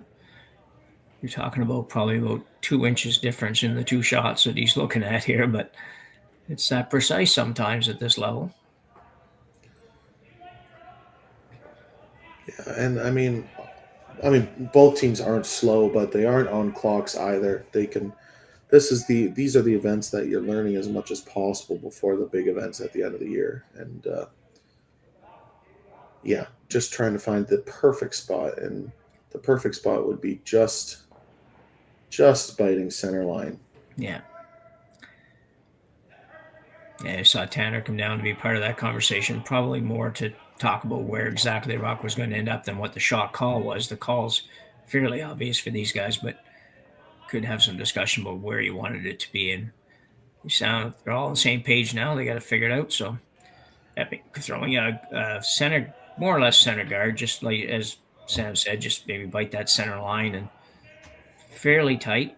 You're talking about probably about 2 inches difference in the 2 shots that he's looking at here, but it's that precise sometimes at this level. Yeah, and I mean both teams aren't slow, but they aren't on clocks either. They can. These are the events that you're learning as much as possible before the big events at the end of the year, and yeah, just trying to find the perfect spot, and the perfect spot would be just biting center line. Yeah. Yeah, I saw Tanner come down to be part of that conversation, probably more to talk about where exactly the rock was going to end up than what the shot call was. The call's fairly obvious for these guys, but could have some discussion about where you wanted it to be. And they're all on the same page now. They got to figure it out. So Epping throwing a center, more or less center guard, just like as Sam said, just maybe bite that center line and fairly tight,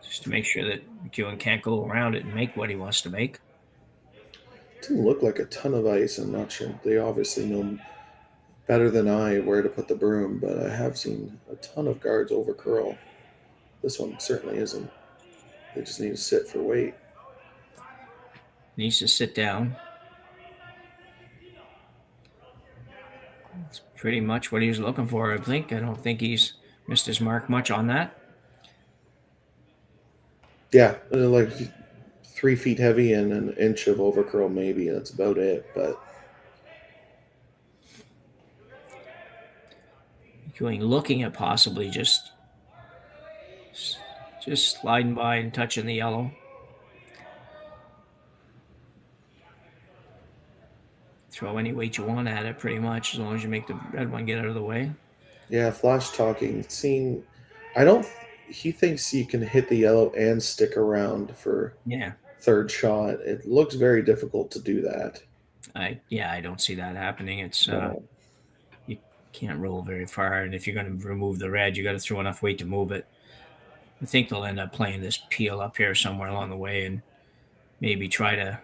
just to make sure that McEwen can't go around it and make what he wants to make. Didn't look like a ton of ice. I'm not sure. They obviously know better than I where to put the broom, but I have seen a ton of guards over curl. This one certainly isn't. They just need to sit for weight. Needs to sit down. That's pretty much what he was looking for, I think. I don't think he's missed his mark much on that. Yeah, like 3 feet heavy and an inch of overcurl maybe. That's about it. But looking at possibly just sliding by and touching the yellow. Throw any weight you want at it, pretty much, as long as you make the red one get out of the way. yeah, Flash talking. I don't. He thinks you can hit the yellow and stick around for third shot. It looks very difficult to do that. I don't see that happening. It's No. You can't roll very far, and if you're going to remove the red, you got to throw enough weight to move it. I think they'll end up playing this peel up here somewhere along the way, and maybe try to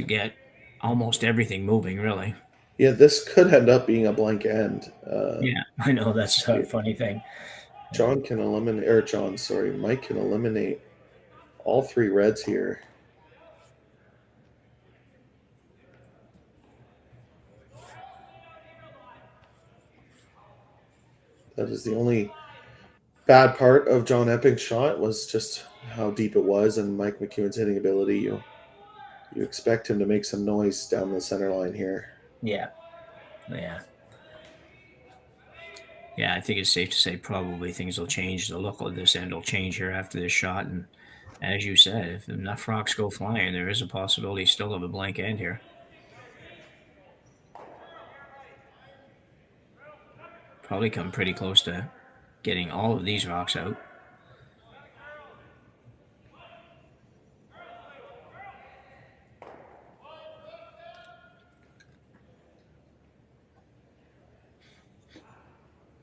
get almost everything moving, really. Yeah, this could end up being a blank end. Yeah, I know, that's a funny thing. Mike can eliminate all 3 reds here. That is the only bad part of John Epping's shot, was just how deep it was, and Mike McEwen's hitting ability. You expect him to make some noise down the center line here. Yeah. Yeah. Yeah, I think it's safe to say probably things will change. The look of this end will change here after this shot. And as you said, if enough rocks go flying, there is a possibility still of a blank end here. Probably come pretty close to getting all of these rocks out.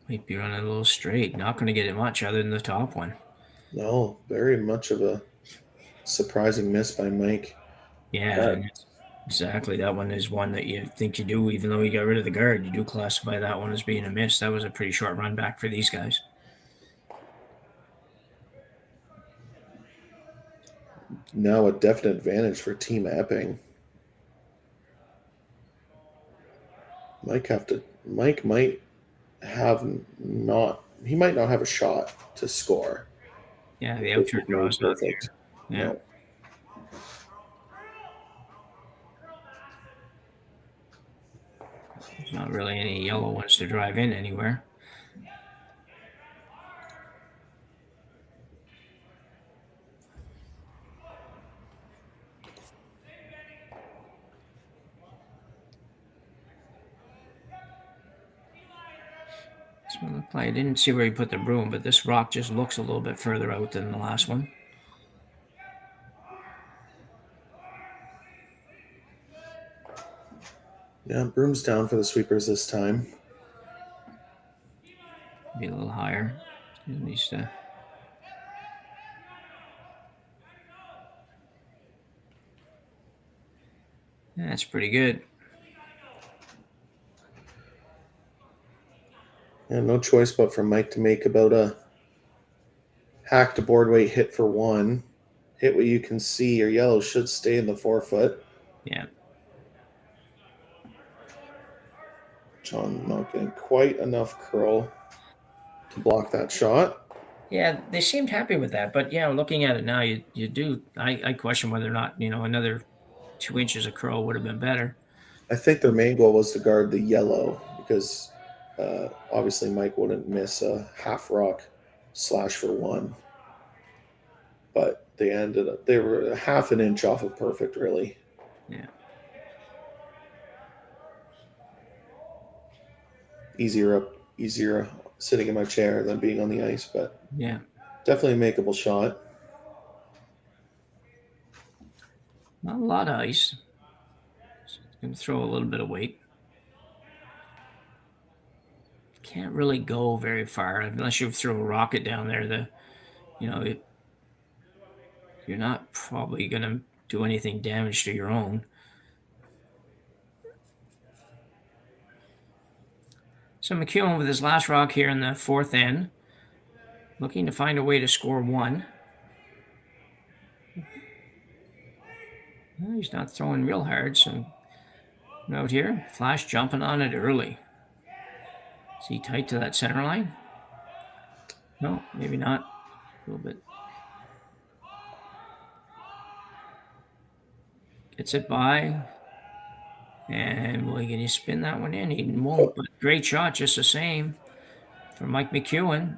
Might be running a little straight. Not going to get it much other than the top one. No, very much of a surprising miss by Mike. Yeah, exactly. That one is one that you think you do, even though you got rid of the guard, you do classify that one as being a miss. That was a pretty short run back for these guys. Now a definite advantage for Team Epping. Mike might have not. He might not have a shot to score. Yeah, the outturn draw is not perfect. There. Yeah. No. There's not really any yellow ones to drive in anywhere. This one looked like I didn't see where he put the broom, but this rock just looks a little bit further out than the last one. Yeah, broom's down for the sweepers this time. Be a little higher. At least that's pretty good. Yeah, no choice but for Mike to make about a hack to board weight hit for one. Hit what you can see. Your yellow should stay in the 4-foot. Yeah. John not getting quite enough curl to block that shot. Yeah, they seemed happy with that, but yeah, looking at it now, you do. I question whether or not another 2 inches of curl would have been better. I think their main goal was to guard the yellow because obviously Mike wouldn't miss a half rock slash for one. But they were a half an inch off of perfect, really. Yeah. Easier sitting in my chair than being on the ice, but yeah, definitely a makeable shot. Not a lot of ice. Just gonna throw a little bit of weight. Can't really go very far unless you throw a rocket down there. You're not probably gonna do anything damage to your own. So McEwen with his last rock here in the fourth end, looking to find a way to score one. Well, he's not throwing real hard, so note here, Flash jumping on it early. Is he tight to that center line? No, maybe not. A little bit. Gets it by. And boy, can you spin that one in? He won't, but great shot just the same for Mike McEwen.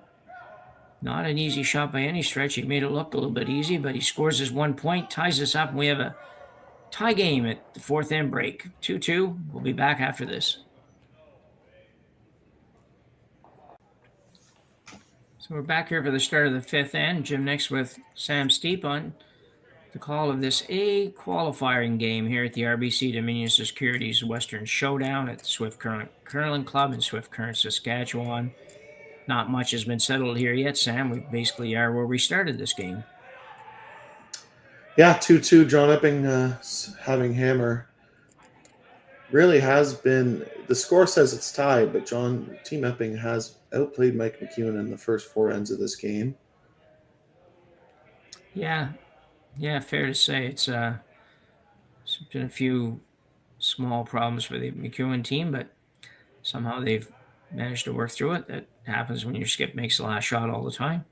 Not an easy shot by any stretch. He made it look a little bit easy, but he scores his 1 point, ties us up, and we have a tie game at the fourth end break. 2-2. We'll be back after this. So we're back here for the start of the fifth end. Jim Nix with Sam Steep on the call of this A qualifying game here at the RBC Dominion Securities Western Showdown at the Swift Current Curling Club in Swift Current, Saskatchewan. Not much has been settled here yet, Sam. We basically are where we started this game. Yeah, 2-2. John Epping having hammer. Really has been. The score says it's tied, but Team Epping has outplayed Mike McEwen in the first four ends of this game. Yeah, fair to say. It's been a few small problems for the McEwen team, but somehow they've managed to work through it. That happens when your skip makes the last shot all the time.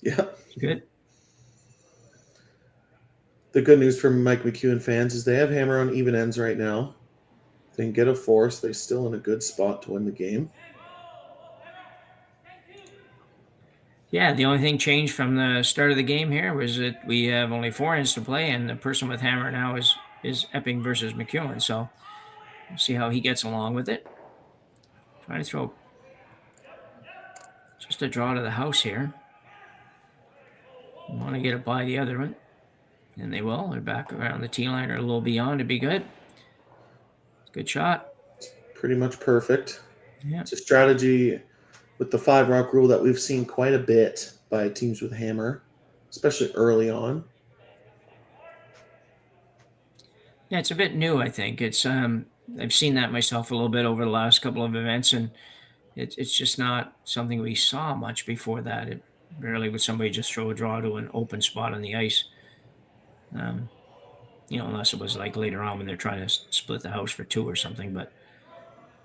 Yeah. Good. The good news for Mike McEwen fans is they have hammer on even ends right now. If they can get a force, they're still in a good spot to win the game. Yeah, the only thing changed from the start of the game here was that we have only 4 ends to play, and the person with hammer now is Epping versus McEwen. So we'll see how he gets along with it. Trying to throw just a draw to the house here. Want to get it by the other one, and they will. They're back around the tee line or a little beyond to be good. Good shot. Pretty much perfect. Yeah. It's a strategy with the 5 rock rule that we've seen quite a bit by teams with hammer, especially early on. Yeah, it's a bit new, I think. It's I've seen that myself a little bit over the last couple of events, and it's just not something we saw much before that. It rarely would somebody just throw a draw to an open spot on the ice. Unless it was like later on when they're trying to split the house for 2 or something, but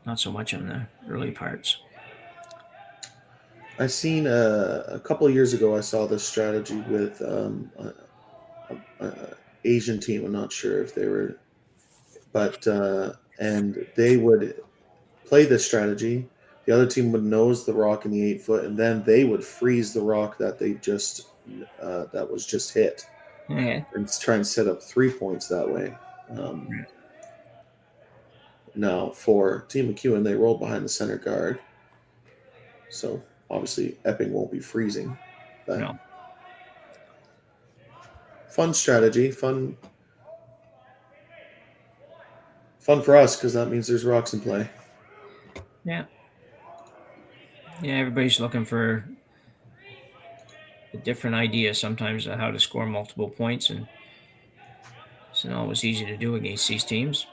not so much on the early parts. I seen a couple of years ago. I saw this strategy with a Asian team. I'm not sure if they were, but and they would play this strategy. The other team would nose the rock in the 8 foot, and then they would freeze the rock that they just that was just hit, Okay. and try and set up 3 points that way. Now for Team McEwen, they rolled behind the center guard, so obviously Epping won't be freezing. But No. fun strategy, fun for us because that means there's rocks in play. Yeah. Yeah, everybody's looking for a different idea sometimes of how to score multiple points, and it's not always easy to do against these teams.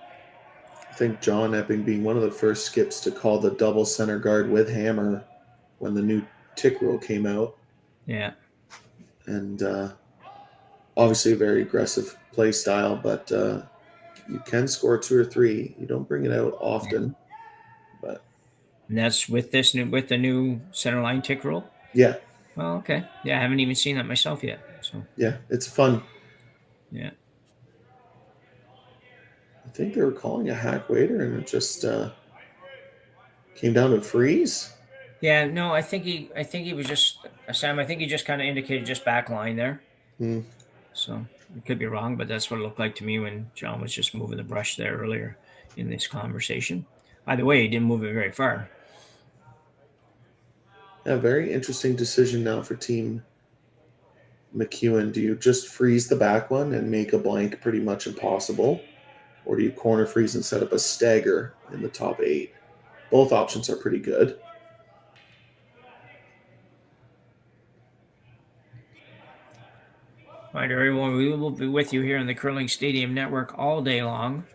I think John Epping being one of the first skips to call the double center guard with hammer when the new tick rule came out. Yeah. And obviously a very aggressive play style, but you can score 2 or 3. You don't bring it out often, but And that's with the new center line tick rule. yeah. Oh, okay. Yeah, I haven't even seen that myself yet. So Yeah, it's fun. yeah. I think they were calling a hack waiter, and it just came down to freeze. Yeah, no, I think he was just Sam. I think he just kind of indicated just back line there. So it could be wrong, but that's what it looked like to me when John was just moving the brush there earlier in this conversation. Either way, he didn't move it very far. Yeah, very interesting decision now for Team McEwen. Do you just freeze the back one and make a blank pretty much impossible? Or do you corner freeze and set up a stagger in the top 8? Both options are pretty good. All right, everyone, we will be with you here on the Curling Stadium Network all day long,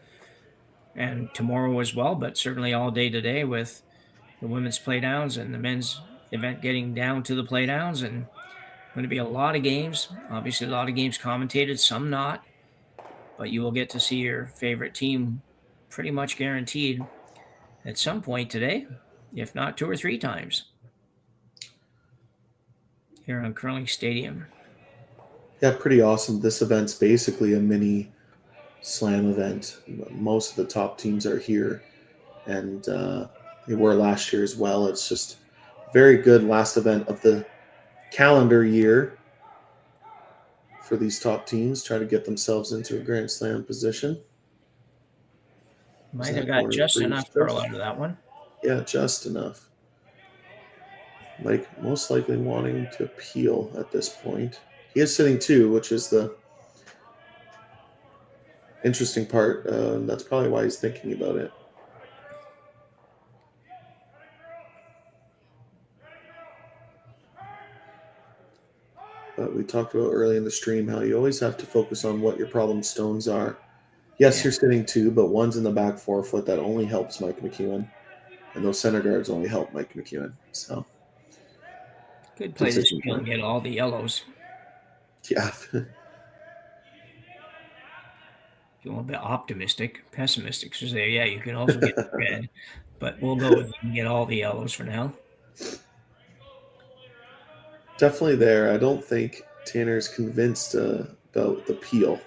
and tomorrow as well, but certainly all day today with the women's playdowns and the men's event getting down to the playdowns, and going to be a lot of games. Obviously, a lot of games commentated, some not, but you will get to see your favorite team pretty much guaranteed at some point today, if not 2 or 3 times here on Curling Stadium. Yeah, pretty awesome. This event's basically a mini slam event. Most of the top teams are here, and they were last year as well. It's just very good last event of the calendar year for these top teams. Try to get themselves into a Grand Slam position. Might have got just enough curl out of that one. Yeah, just enough. Mike most likely wanting to peel at this point. He is sitting 2, which is the interesting part. That's probably why he's thinking about it. But we talked about early in the stream how you always have to focus on what your problem stones are. Yes, You're sitting 2, but one's in the back 4 foot. That only helps Mike McEwen. And those center guards only help Mike McEwen. So good play this field and get all the yellows. Yeah. If you want a bit optimistic, pessimistic, so say, yeah, you can also get the red, but we'll go with you can get all the yellows for now. Definitely there. I don't think Tanner's convinced about the peel.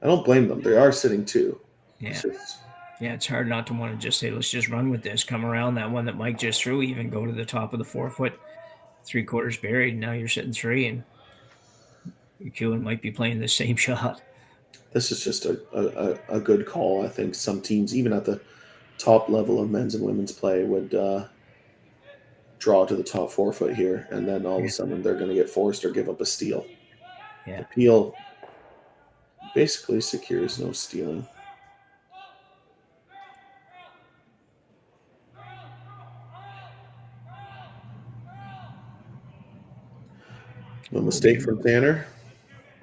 I don't blame them. They are sitting 2. Yeah. It's just, Yeah, it's hard not to want to just say, let's just run with this. Come around that one that Mike just threw, even go to the top of the 4-foot, 3/4 buried. Now you're sitting 3, and McEwen might be playing the same shot. this is just a good call. I think some teams, even at the top level of men's and women's play, would draw to the top 4-foot here, and then all of a sudden they're going to get forced or give up a steal. Yeah. The peel basically secures no stealing. No mistake from Tanner.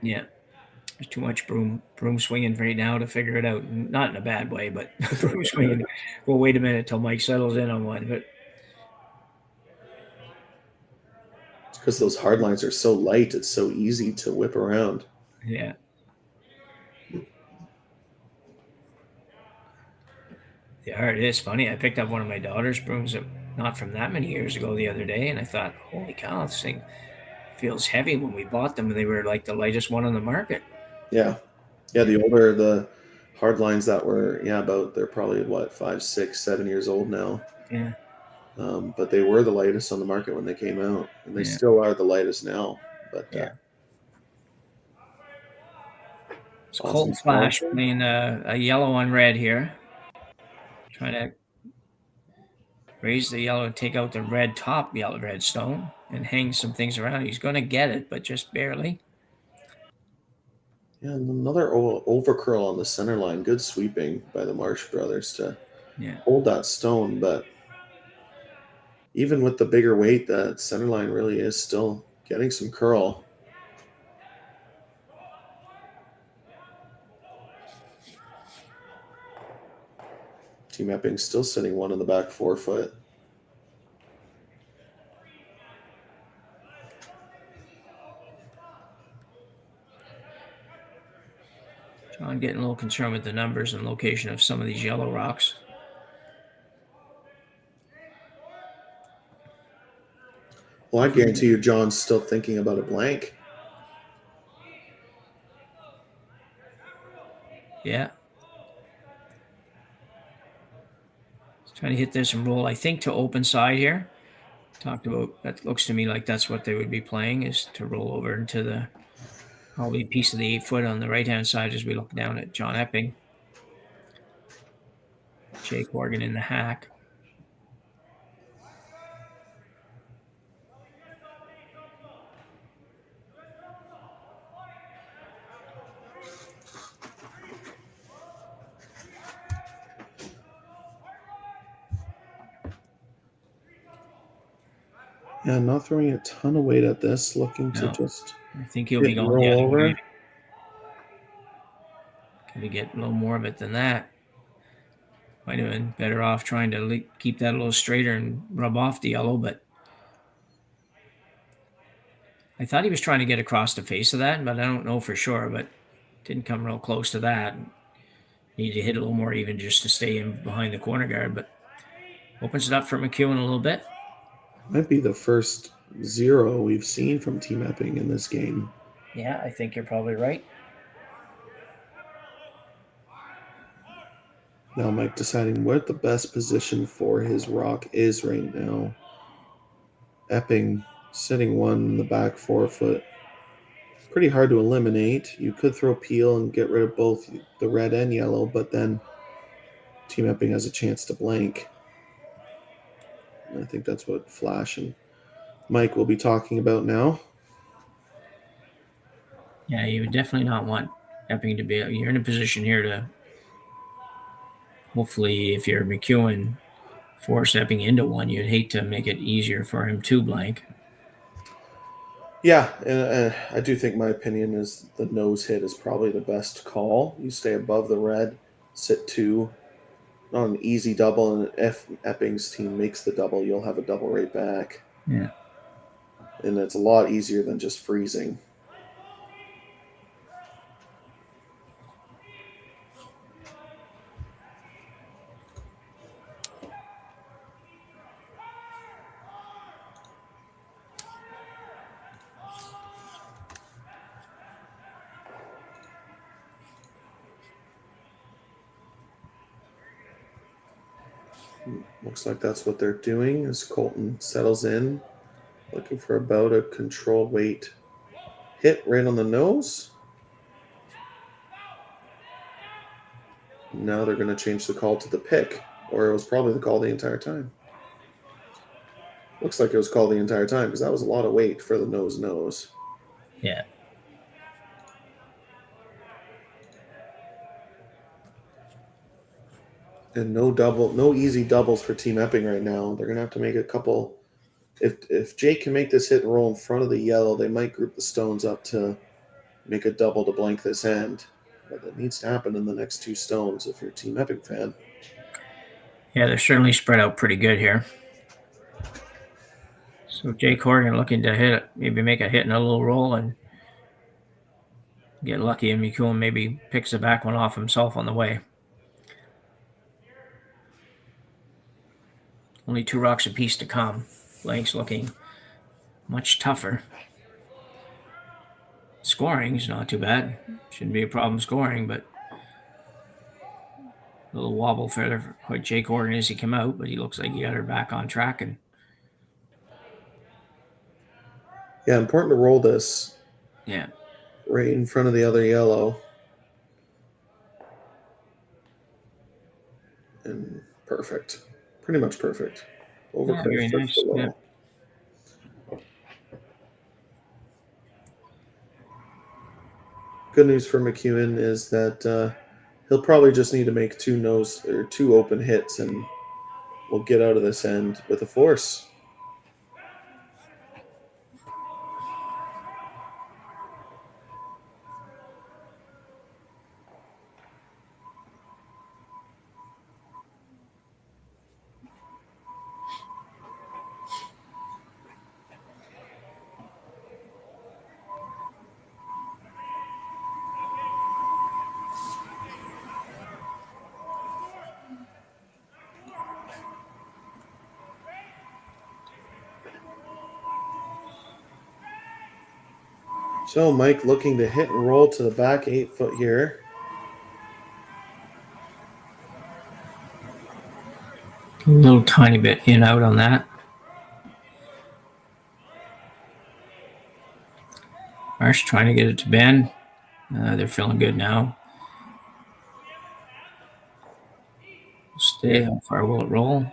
Yeah. There's too much broom swinging right now to figure it out. Not in a bad way, but broom swinging. Well, wait a minute till Mike settles in on one. But It's because those hard lines are so light, it's so easy to whip around. yeah. Yeah, it is funny. I picked up one of my daughter's brooms not from that many years ago the other day, and I thought, holy cow, this thing feels heavy. When we bought them, they were like the lightest one on the market. Yeah. Yeah, the older the hard lines that were, they're probably what, 5, 6, 7 years old now. Yeah. But they were the lightest on the market when they came out, and they still are the lightest now. But it's Austin Cold Flash Swanson. playing a yellow on red here, trying to raise the yellow and take out the red stone and hang some things around. He's going to get it, but just barely. Yeah, another overcurl on the center line. Good sweeping by the Marsh brothers to hold that stone, but even with the bigger weight, that center line really is still getting some curl. Team Epping still sitting 1 in the back 4-foot. John getting a little concerned with the numbers and location of some of these yellow rocks. Well, I guarantee you John's still thinking about a blank. Yeah. He's trying to hit this and roll, I think, to open side here. Talked about, that looks to me like that's what they would be playing, is to roll over into the probably piece of the 8-foot on the right-hand side as we look down at John Epping. Jake Morgan in the hack. Yeah, not throwing a ton of weight at this, looking to just I think he'll be going the other way. Can we get a little more of it than that? Might have been better off trying to keep that a little straighter and rub off the yellow, but I thought he was trying to get across the face of that, but I don't know for sure, but didn't come real close to that. Need to hit a little more even just to stay in behind the corner guard, but opens it up for McEwen a little bit. Might be the first 0 we've seen from Team Epping in this game. Yeah, I think you're probably right. Now Mike deciding what the best position for his rock is right now. Epping sitting 1 in the back 4-foot. Pretty hard to eliminate. You could throw peel and get rid of both the red and yellow, but then Team Epping has a chance to blank. And I think that's what Flash and Mike will be talking about now. Yeah, you would definitely not want Epping to be. You're in a position here to hopefully, if you're McEwen, force Epping into one. You'd hate to make it easier for him to blank. Yeah, and I do think my opinion is the nose hit is probably the best call. You stay above the red, sit 2, not an easy double, and if Epping's team makes the double, you'll have a double right back. Yeah. And it's a lot easier than just freezing. Looks like that's what they're doing as Colton settles in, looking for about a controlled weight hit right on the nose. Now they're going to change the call to the pick, or it was probably the call the entire time. Looks like it was called the entire time because that was a lot of weight for the nose. Yeah. And no easy doubles for Team Epping right now. They're going to have to make a couple. If Jake can make this hit and roll in front of the yellow, they might group the stones up to make a double to blank this end. But that needs to happen in the next two stones if you're a Team Epping fan. Yeah, they're certainly spread out pretty good here. So Jake Horgan looking to hit it, maybe make a hit and a little roll and get lucky, and McEwen maybe picks the back one off himself on the way. Only 2 rocks apiece to come. Blank's looking much tougher. Scoring's not too bad. Shouldn't be a problem scoring, but a little wobble for what Jake Horgan as he came out, but he looks like he got her back on track. And yeah, important to roll this. Yeah. Right in front of the other yellow. And perfect. Pretty much perfect. Overcurve very nice. Yeah. Good news for McEwen is that he'll probably just need to make two open hits, and we'll get out of this end with a force. So Mike looking to hit and roll to the back 8 foot here. A little tiny bit in out on that. Marsh trying to get it to bend. They're feeling good now. Stay. How far will it roll?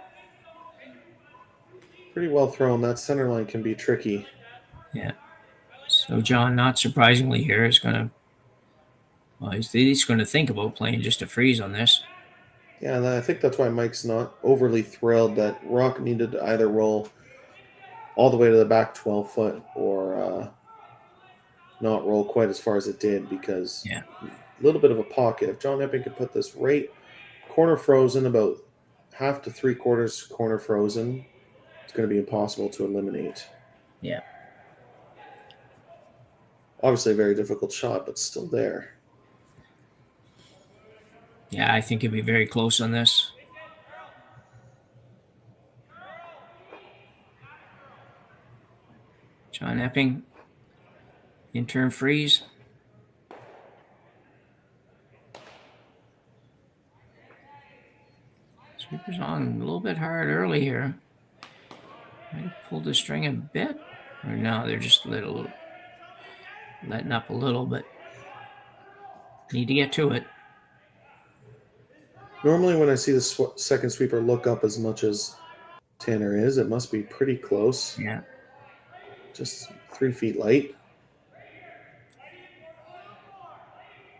Pretty well thrown. That center line can be tricky. Yeah. So John, not surprisingly here, is going to. Well, he's going to think about playing just a freeze on this. Yeah, and I think that's why Mike's not overly thrilled that Rock needed to either roll all the way to the back 12 foot or not roll quite as far as it did, because a little bit of a pocket. If John Epping could put this right corner frozen, about half to 3/4 corner frozen, it's going to be impossible to eliminate. Yeah. Obviously a very difficult shot, but still there. Yeah, I think he'll be very close on this. John Epping, in-turn freeze. Sweeper's on a little bit hard early here. Might have pulled the string a bit. Or no, they're just letting up a little, but need to get to it. Normally when I see the second sweeper look up as much as Tanner is, it must be pretty close. Yeah. Just 3 feet light.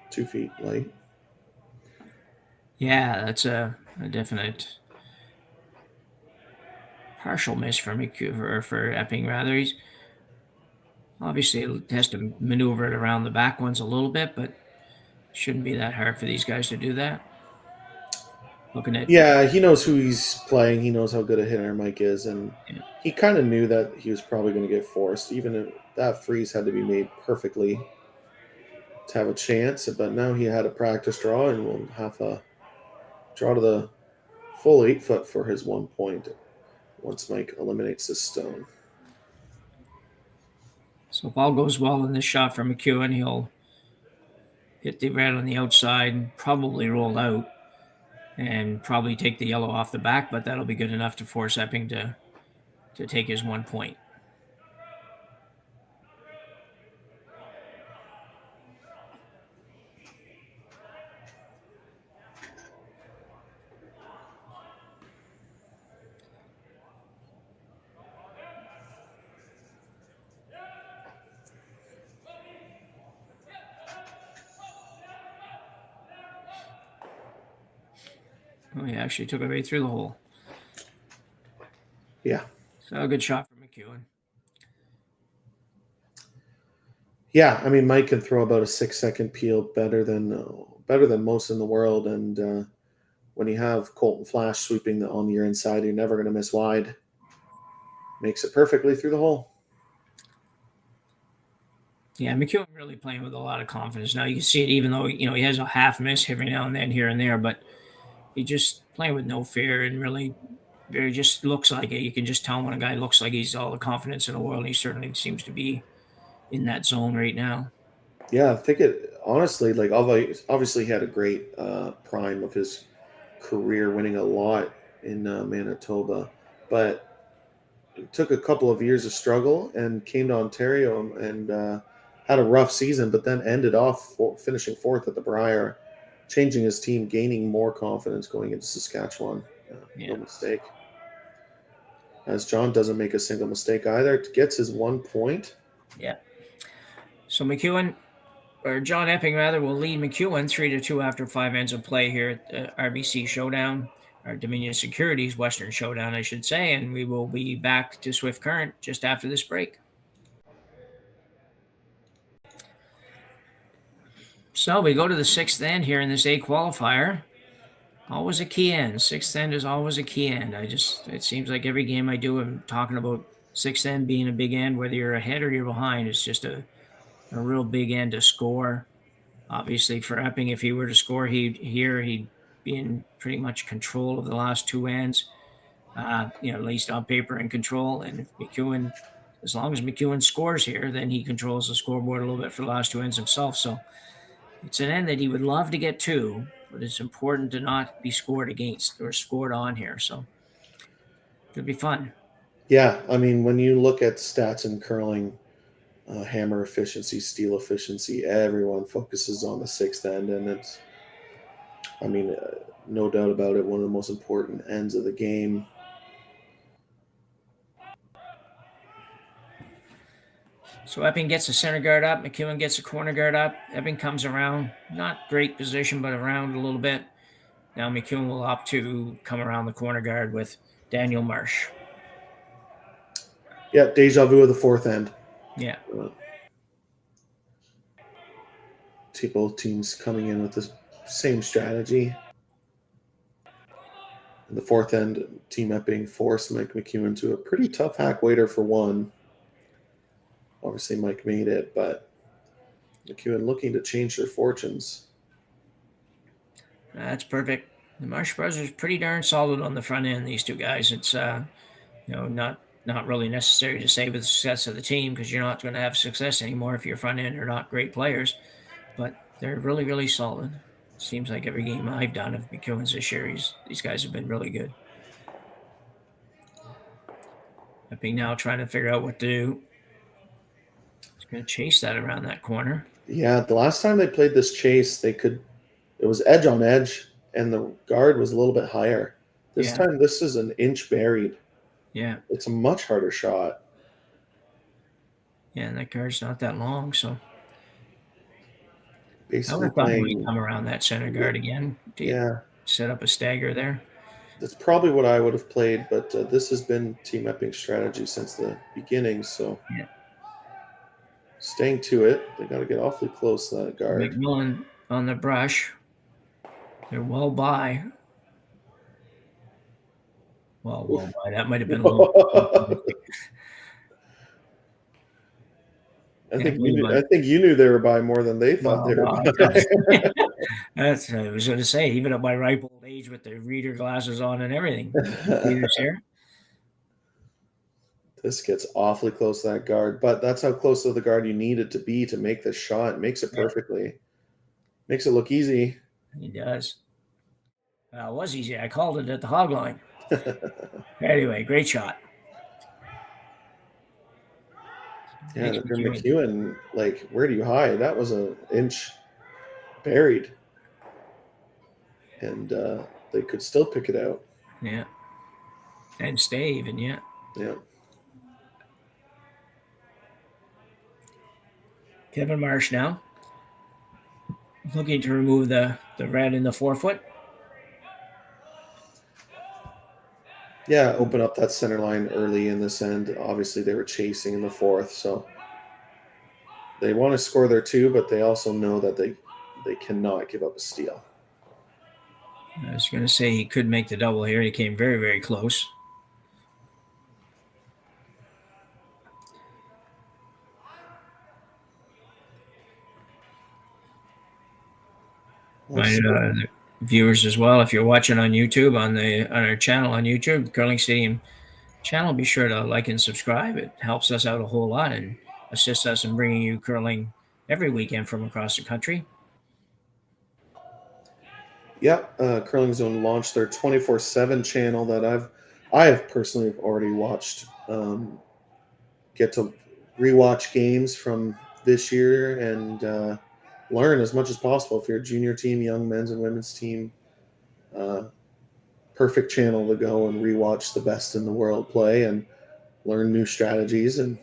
2 feet light. Yeah, that's a definite partial miss for McEwen, for Epping, rather. He's obviously has to maneuver it around the back ones a little bit, but shouldn't be that hard for these guys to do that. Looking at he knows who he's playing. He knows how good a hitter Mike is, and he kind of knew that he was probably going to get forced. Even if that freeze had to be made perfectly to have a chance, but now he had a practice draw and will have a draw to the full 8 foot for his 1 point once Mike eliminates this stone. So if all goes well in this shot for McEwen, he'll hit the red on the outside and probably roll out. and probably take the yellow off the back, but that'll be good enough to force Epping to take his 1 point. Oh, he actually took it right through the hole. Yeah. So a good shot from McEwen. Yeah, I mean, Mike can throw about a 6-second peel better than most in the world, and when you have Colton Flash sweeping on your inside, you're never going to miss wide. Makes it perfectly through the hole. Yeah, McEwen really playing with a lot of confidence now. You can see it, even though he has a half miss every now and then here and there, but he just playing with no fear and really, very just looks like it. You can just tell when a guy looks like he's all the confidence in the world. And he certainly seems to be in that zone right now. Yeah, I think it honestly, like, obviously he had a great prime of his career, winning a lot in Manitoba, but it took a couple of years of struggle and came to Ontario and had a rough season, but then ended off finishing fourth at the Brier, changing his team, gaining more confidence going into Saskatchewan. Yeah. No mistake. As John doesn't make a single mistake either, gets his 1 point. Yeah. So McEwen, or John Epping rather, will lead McEwen 3-2 after 5 ends of play here at the RBC Showdown, or Dominion Securities Western Showdown, I should say, and we will be back to Swift Current just after this break. So we go to the 6th end here in this A qualifier. Always a key end. 6th end is always a key end. It seems like every game I do, I'm talking about 6th end being a big end, whether you're ahead or you're behind. It's just a real big end to score. Obviously, for Epping, if he were to score, he'd be in pretty much control of the last 2 ends. At least on paper in control. And if McEwen, as long as McEwen scores here, then he controls the scoreboard a little bit for the last 2 ends himself. So it's an end that he would love to get to, but it's important to not be scored against or scored on here. So it'll be fun. Yeah, I mean, when you look at stats in curling, hammer efficiency, steel efficiency, everyone focuses on the 6th end, and it's, I mean, no doubt about it, one of the most important ends of the game. So Epping gets a center guard up. McEwen gets a corner guard up. Epping comes around. Not great position, but around a little bit. Now McEwen will opt to come around the corner guard with Daniel Marsh. Yeah, deja vu of the 4th end. Yeah. Both teams coming in with the same strategy. In the 4th end, Team Epping forced Mike McEwen to a pretty tough hack waiter for one. Obviously, Mike made it, but McEwen looking to change their fortunes. That's perfect. The Marsh brothers pretty darn solid on the front end. These two guys. It's not really necessary to say with the success of the team, because you're not going to have success anymore if your front end are not great players. But they're really, really solid. Seems like every game I've done of McEwen's this year, these guys have been really good. Epping now trying to figure out what to do. He's going to chase that around that corner. Yeah, the last time they played this chase, it was edge on edge, and the guard was a little bit higher. This time, this is an inch buried. Yeah. It's a much harder shot. Yeah, and that guard's not that long, so. Basically I would probably come around that center guard again to set up a stagger there. That's probably what I would have played, but this has been Team Epping's strategy since the beginning, so staying to it. They got to get awfully close to that guard. McMillan on the brush. They're well by. Well by. That might have been a little. I think you knew they were by more than they thought they were by. That's I was going to say, even at my ripe old age with the reader glasses on and everything. This gets awfully close to that guard, but that's how close to the guard you need it to be to make the shot. It makes it perfectly. Makes it look easy. He does. It was easy. I called it at the hog line. Anyway, great shot. Yeah, Nice and if you're McEwen. McEwen, like, where do you hide? That was an inch buried, and they could still pick it out. Yeah. And stay even, yeah. Yeah. Kevin Marsh now looking to remove the red in the forefoot. Yeah, open up that center line early in this end. Obviously, they were chasing in the fourth, so they want to score there too, but they also know that they cannot give up a steal. I was going to say he could make the double here. He came very, very close. My viewers as well, if you're watching on YouTube on our channel on YouTube, the Curling Stadium channel, be sure to like and subscribe. It helps us out a whole lot and assists us in bringing you curling every weekend from across the country. Yep, Curling Zone launched their 24/7 channel that I have personally already watched. Get to rewatch games from this year and learn as much as possible. If you're a junior team, young men's and women's team, perfect channel to go and rewatch the best in the world play and learn new strategies and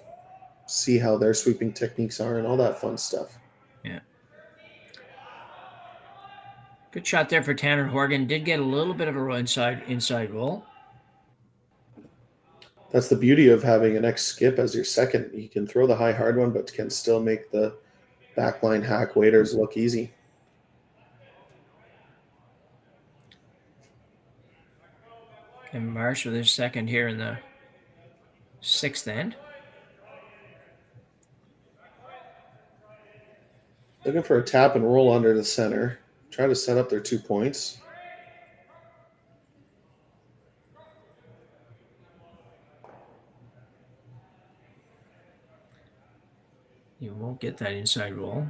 see how their sweeping techniques are and all that fun stuff. Yeah. Good shot there for Tanner Horgan. Did get a little bit of a inside roll. That's the beauty of having an X skip as your second. You can throw the high hard one, but can still make the backline hack waiters look easy. And Marsh with his second here in the sixth end. Looking for a tap and roll under the center. Try to set up their 2 points. You won't get that inside roll.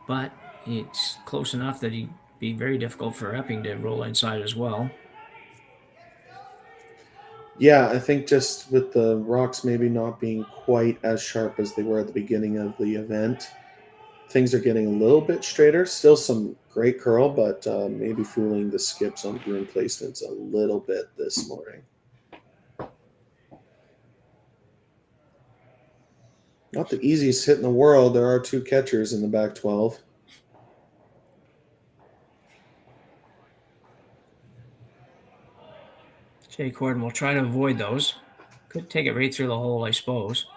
But it's close enough that he'd be very difficult for Epping to roll inside as well. Yeah, I think just with the rocks maybe not being quite as sharp as they were at the beginning of the event, things are getting a little bit straighter. Still some great curl, but maybe fooling the skips on groom placements a little bit this morning. Not the easiest hit in the world. There are 2 catchers in the back 12. Jay Corden will try to avoid those. Could take it right through the hole, I suppose.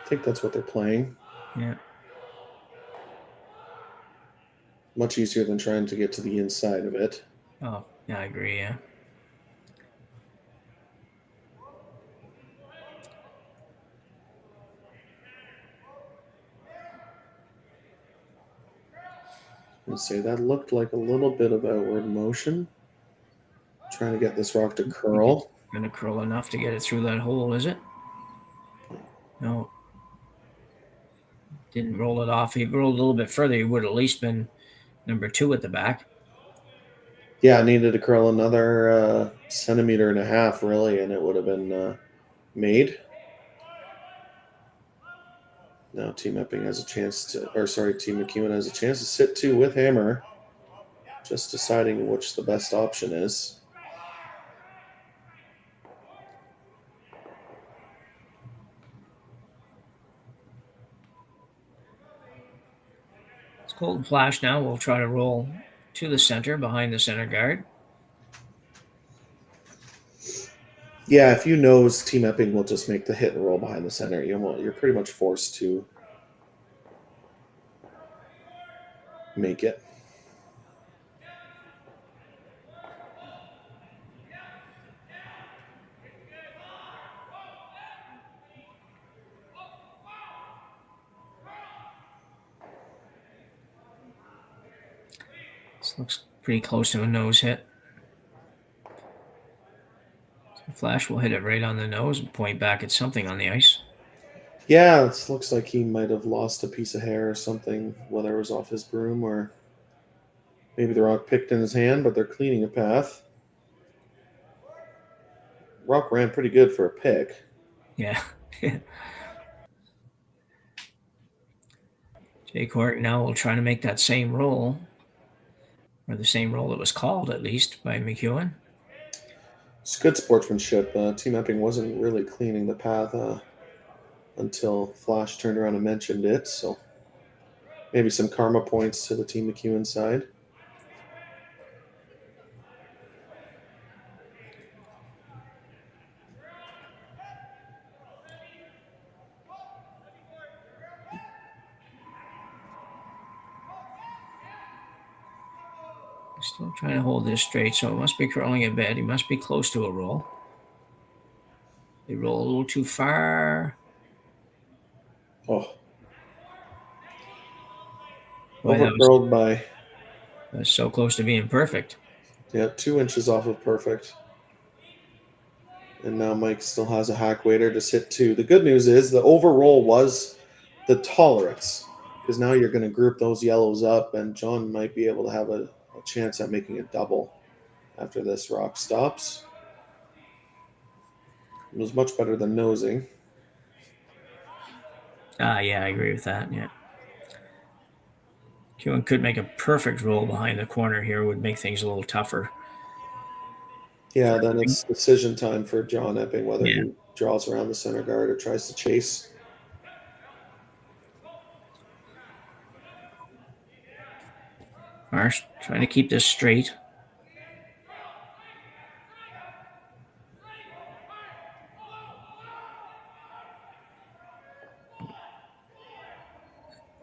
I think that's what they're playing. Yeah. Much easier than trying to get to the inside of it. Oh, yeah, I agree, yeah. Let's say that looked like a little bit of outward motion. Trying to get this rock to curl. Going to curl enough to get it through that hole, is it? No. Didn't roll it off. He rolled a little bit further. He would have at least been number 2 at the back. Yeah, needed to curl another 1.5 centimeters, really, and it would have been made. Now Team Epping has a chance to, or sorry, Team McEwen has a chance to sit 2 with hammer. Just deciding which the best option is. It's Colton Flash now. We'll try to roll to the center behind the center guard. Yeah, if you nose, Team Epping will just make the hit and roll behind the center. You're pretty much forced to make it. This looks pretty close to a nose hit. So Flash will hit it right on the nose and point back at something on the ice. Yeah, it looks like he might have lost a piece of hair or something, whether it was off his broom or Maybe the rock picked in his hand, but they're cleaning a path. Rock ran pretty good for a pick. Yeah. Jay Court now will try to make that same roll, or the same roll that was called at least by McEwen. It's good sportsmanship. Team Epping wasn't really cleaning the path until Flash turned around and mentioned it. So maybe some karma points to the Team McEwen side. Still trying to hold this straight, so it must be curling a bit. He must be close to a roll. They roll a little too far. Oh. Boy, Overcurled by. that was so close to being perfect. Yeah, 2 inches off of perfect. And now Mike still has a hack waiter to sit to. The good news is the overroll was the tolerance, because now you're going to group those yellows up, and John might be able to have a chance at making a double after this rock stops. It was much better than nosing. Yeah, I agree with that. Yeah. McEwen could make a perfect roll behind the corner here, would make things a little tougher. Yeah, then it's decision time for John Epping, whether Yeah. he draws around the center guard or tries to chase. Marsh trying to keep this straight.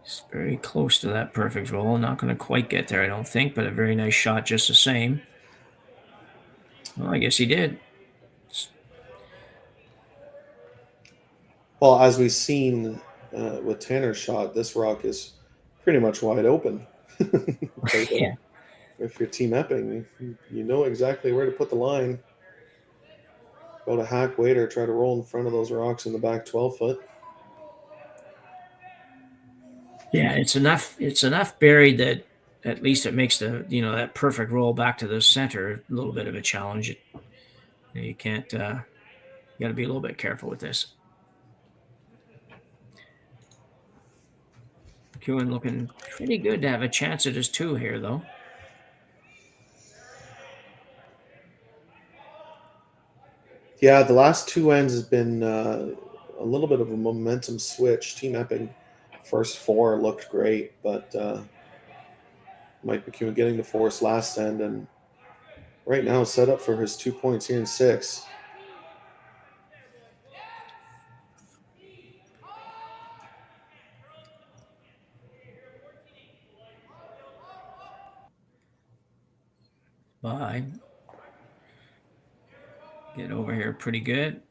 It's very close to that perfect roll. Not going to quite get there, I don't think, but a very nice shot just the same. Well, I guess he did. Well, as we've seen with Tanner's shot, this rock is pretty much wide open. But, Yeah. if you're Team Epping, you know exactly where to put the line. Go to hack waiter, try to roll in front of those rocks in the back 12 foot. Yeah, it's enough. It's enough buried that at least it makes that perfect roll back to the center a little bit of a challenge. You can't. You got to be a little bit careful with this. McEwen looking pretty good to have a chance at his 2 here, though. Yeah, the last 2 ends has been a little bit of a momentum switch. Team Epping first 4 looked great, but Mike McEwen getting the force last end, and right now set up for his 2 points here in 6. Bye. Get over here pretty good.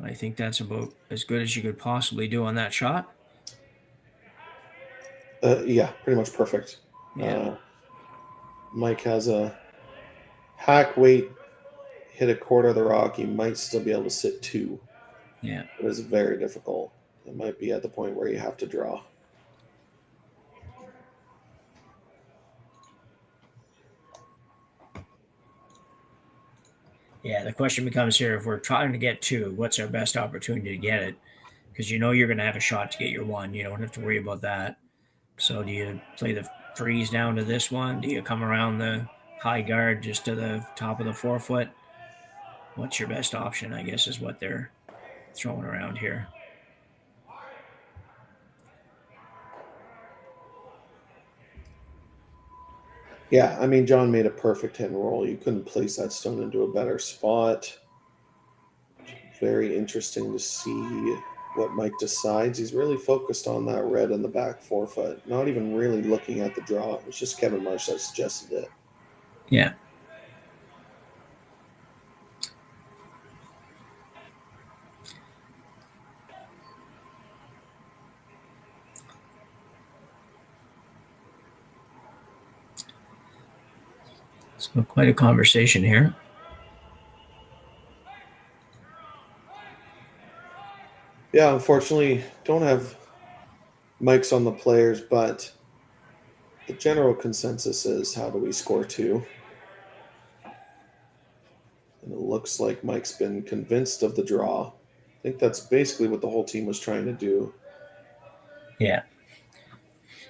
I think that's about as good as you could possibly do on that shot. Yeah, pretty much perfect. Yeah. Mike has a hack weight, hit a quarter of the rock. He might still be able to sit 2. Yeah. It is very difficult. It might be at the point where you have to draw. Yeah, the question becomes here, if we're trying to get 2, what's our best opportunity to get it? Because you're going to have a shot to get your 1. You don't have to worry about that. So do you play the freeze down to this one? Do you come around the high guard just to the top of the 4 foot? What's your best option, I guess, is what they're throwing around here. Yeah, I mean, John made a perfect hit and roll. You couldn't place that stone into a better spot. Very interesting to see what Mike decides. He's really focused on that red in the back 4 foot, not even really looking at the draw. It was just Kevin Marsh that suggested it. Yeah. So quite a conversation here. Yeah, unfortunately, don't have mics on the players, but the general consensus is, how do we score 2? And it looks like Mike's been convinced of the draw. I think that's basically what the whole team was trying to do. Yeah.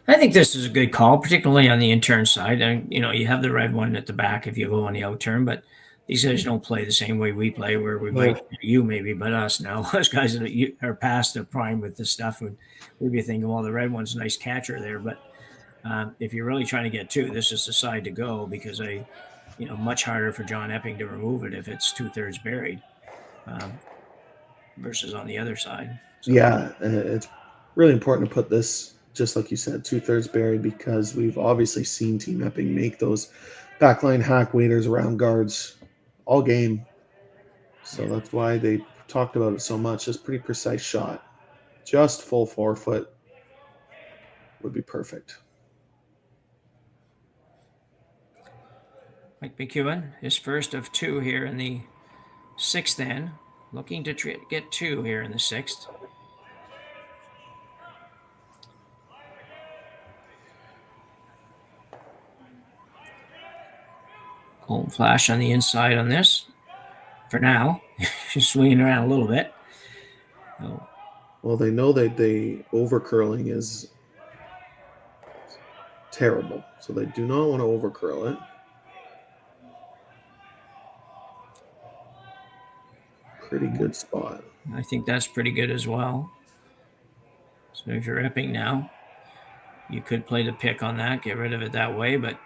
I think this is a good call, particularly on the intern side. And you have the red one at the back if you go on the out turn, but these guys don't play the same way we play, where we might, you maybe, but us now. Those guys are past the prime with this stuff. We'd be thinking, well, the red one's a nice catcher there. But if you're really trying to get 2, this is the side to go, because much harder for John Epping to remove it if it's 2/3 buried versus on the other side. So. Yeah, it's really important to put this, just like you said, 2/3 buried, because we've obviously seen Team Epping make those backline hack waiters around guards all game. So that's why they talked about it so much. It's a pretty precise shot. Just full 4-foot would be perfect. Mike McEwen, his first of 2 here in the 6th end. Looking to get 2 here in the 6th. Cold flash on the inside on this. For now, she's swinging around a little bit. Oh. Well, they know that the over curling is terrible, so they do not want to over curl it. Pretty good spot. I think that's pretty good as well. So if you're Epping now, you could play the pick on that, get rid of it that way, but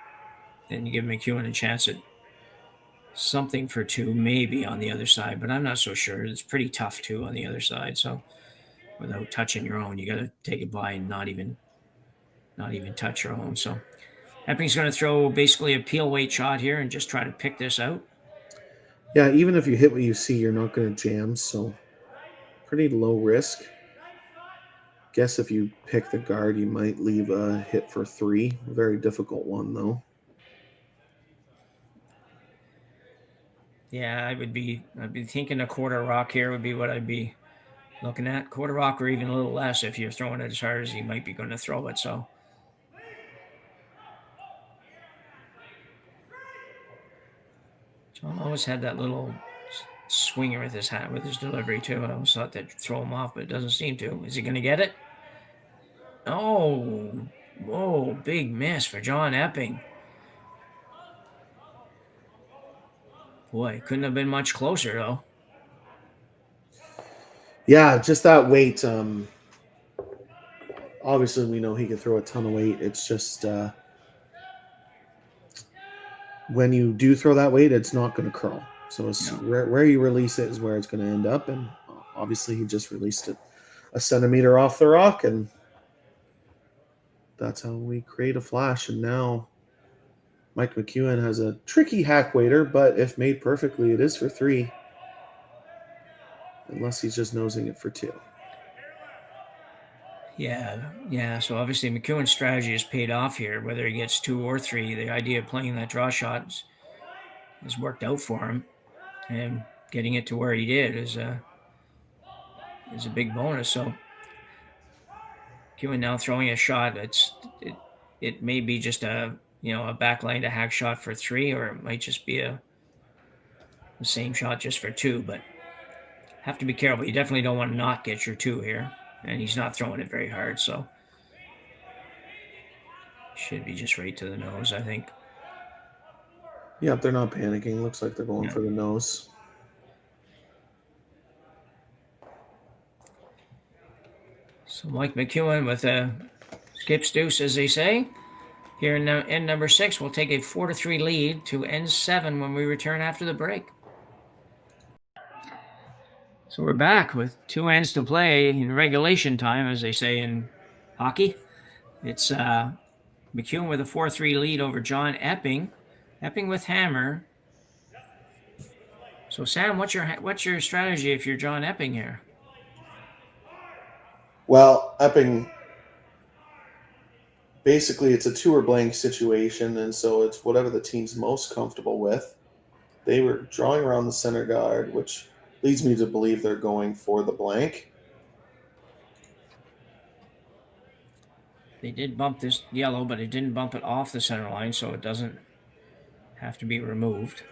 then you give McEwen a chance at something for 2, maybe on the other side, but I'm not so sure. It's pretty tough too on the other side. So without touching your own, you got to take it by and not even touch your own. So Epping's going to throw basically a peel weight shot here and just try to pick this out. Yeah, even if you hit what you see, you're not going to jam, so pretty low risk. Guess if you pick the guard, you might leave a hit for 3. Very difficult one, though. Yeah, I'd be thinking a quarter rock here would be what I'd be looking at. Quarter rock or even a little less if you're throwing it as hard as you might be going to throw it. So John always had that little swinger with his hat, with his delivery too. I always thought that'd throw him off, but it doesn't seem to. Is he going to get it? Oh, whoa, big miss for John Epping. Boy, couldn't have been much closer though. Yeah, just that weight. Obviously, we know he can throw a ton of weight. It's just when you do throw that weight, it's not going to curl. So where you release it is where it's going to end up. And obviously, he just released it a centimeter off the rock, and that's how we create a flash. And now Mike McEwen has a tricky hack waiter, but if made perfectly, it is for 3. Unless he's just nosing it for 2. Yeah. So obviously McEwen's strategy has paid off here. Whether he gets 2 or 3, the idea of playing that draw shot has worked out for him, and getting it to where he did is a big bonus. So McEwen now throwing a shot. It may be just a backline to hack shot for 3, or it might just be the same shot just for 2. But have to be careful. You definitely don't want to not get your 2 here. And he's not throwing it very hard, so should be just right to the nose, I think. Yeah, they're not panicking. Looks like they're going for the nose. So Mike McEwen with a skips deuce, as they say. Here in end number 6, we'll take a 4-3 lead to end 7 when we return after the break. So we're back with 2 ends to play in regulation time, as they say in hockey. It's McEwen with a 4-3 lead over John Epping. Epping with hammer. So Sam, what's your strategy if you're John Epping here? Well, Epping, basically it's a 2 or blank situation, and so it's whatever the team's most comfortable with. They were drawing around the center guard, which leads me to believe they're going for the blank. They did bump this yellow, but it didn't bump it off the center line, so it doesn't have to be removed.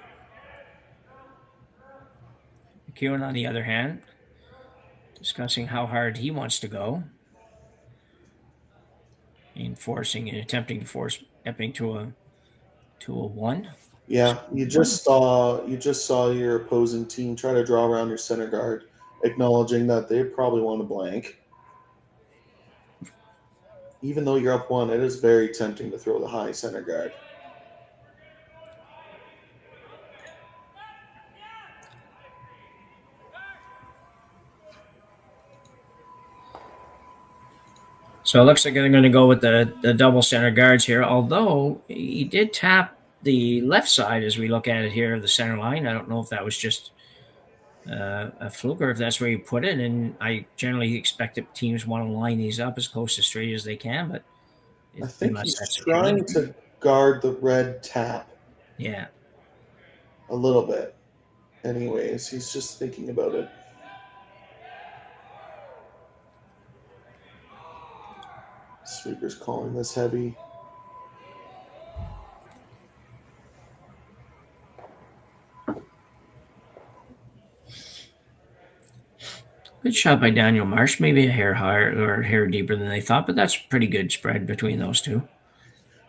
McEwen, on the other hand, discussing how hard he wants to go in attempting to force Epping to a 1. Yeah, you just saw your opposing team try to draw around your center guard, acknowledging that they probably want to blank. Even though you're up 1, it is very tempting to throw the high center guard. So it looks like they're going to go with the double center guards here, although he did tap the left side as we look at it here, the center line. I don't know if that was just a fluke or if that's where you put it. And I generally expect that teams want to line these up as close to straight as they can, but I think unless he's that's trying to guard the red tap. Yeah. A little bit. Anyways, he's just thinking about it. Sweeper's calling this heavy. Good shot by Daniel Marsh. Maybe a hair higher or a hair deeper than they thought, but that's pretty good spread between those two.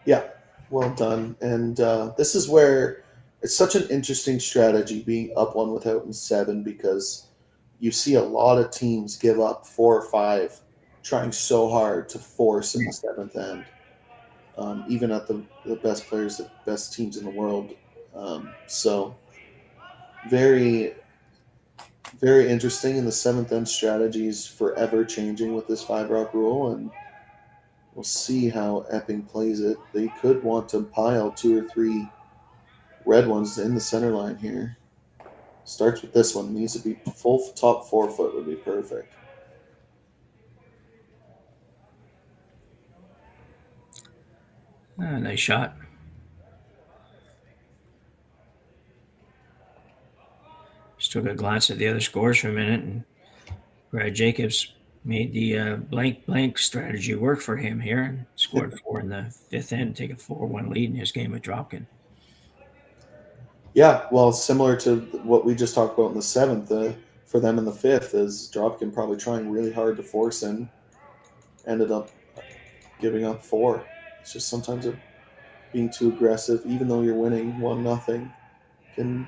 Yeah, well done. And this is where it's such an interesting strategy being up 1 without in 7, because you see a lot of teams give up 4 or 5 trying so hard to force in the 7th end. Even at the best players, the best teams in the world. So very, very interesting. And the 7th end strategy is forever changing with this 5-rock rule, and we'll see how Epping plays it. They could want to pile 2 or 3 red ones in the center line here. Starts with this one. Needs to be full top 4 foot would be perfect. Nice shot. Just took a glance at the other scores for a minute, and Brad Jacobs made the blank strategy work for him here and scored 4 in the 5th end, take a 4-1 lead in his game with Dropkin. Yeah, well, similar to what we just talked about in the 7th, for them in the 5th is Dropkin probably trying really hard to force in, ended up giving up 4. It's just sometimes being too aggressive, even though you're winning 1-0, can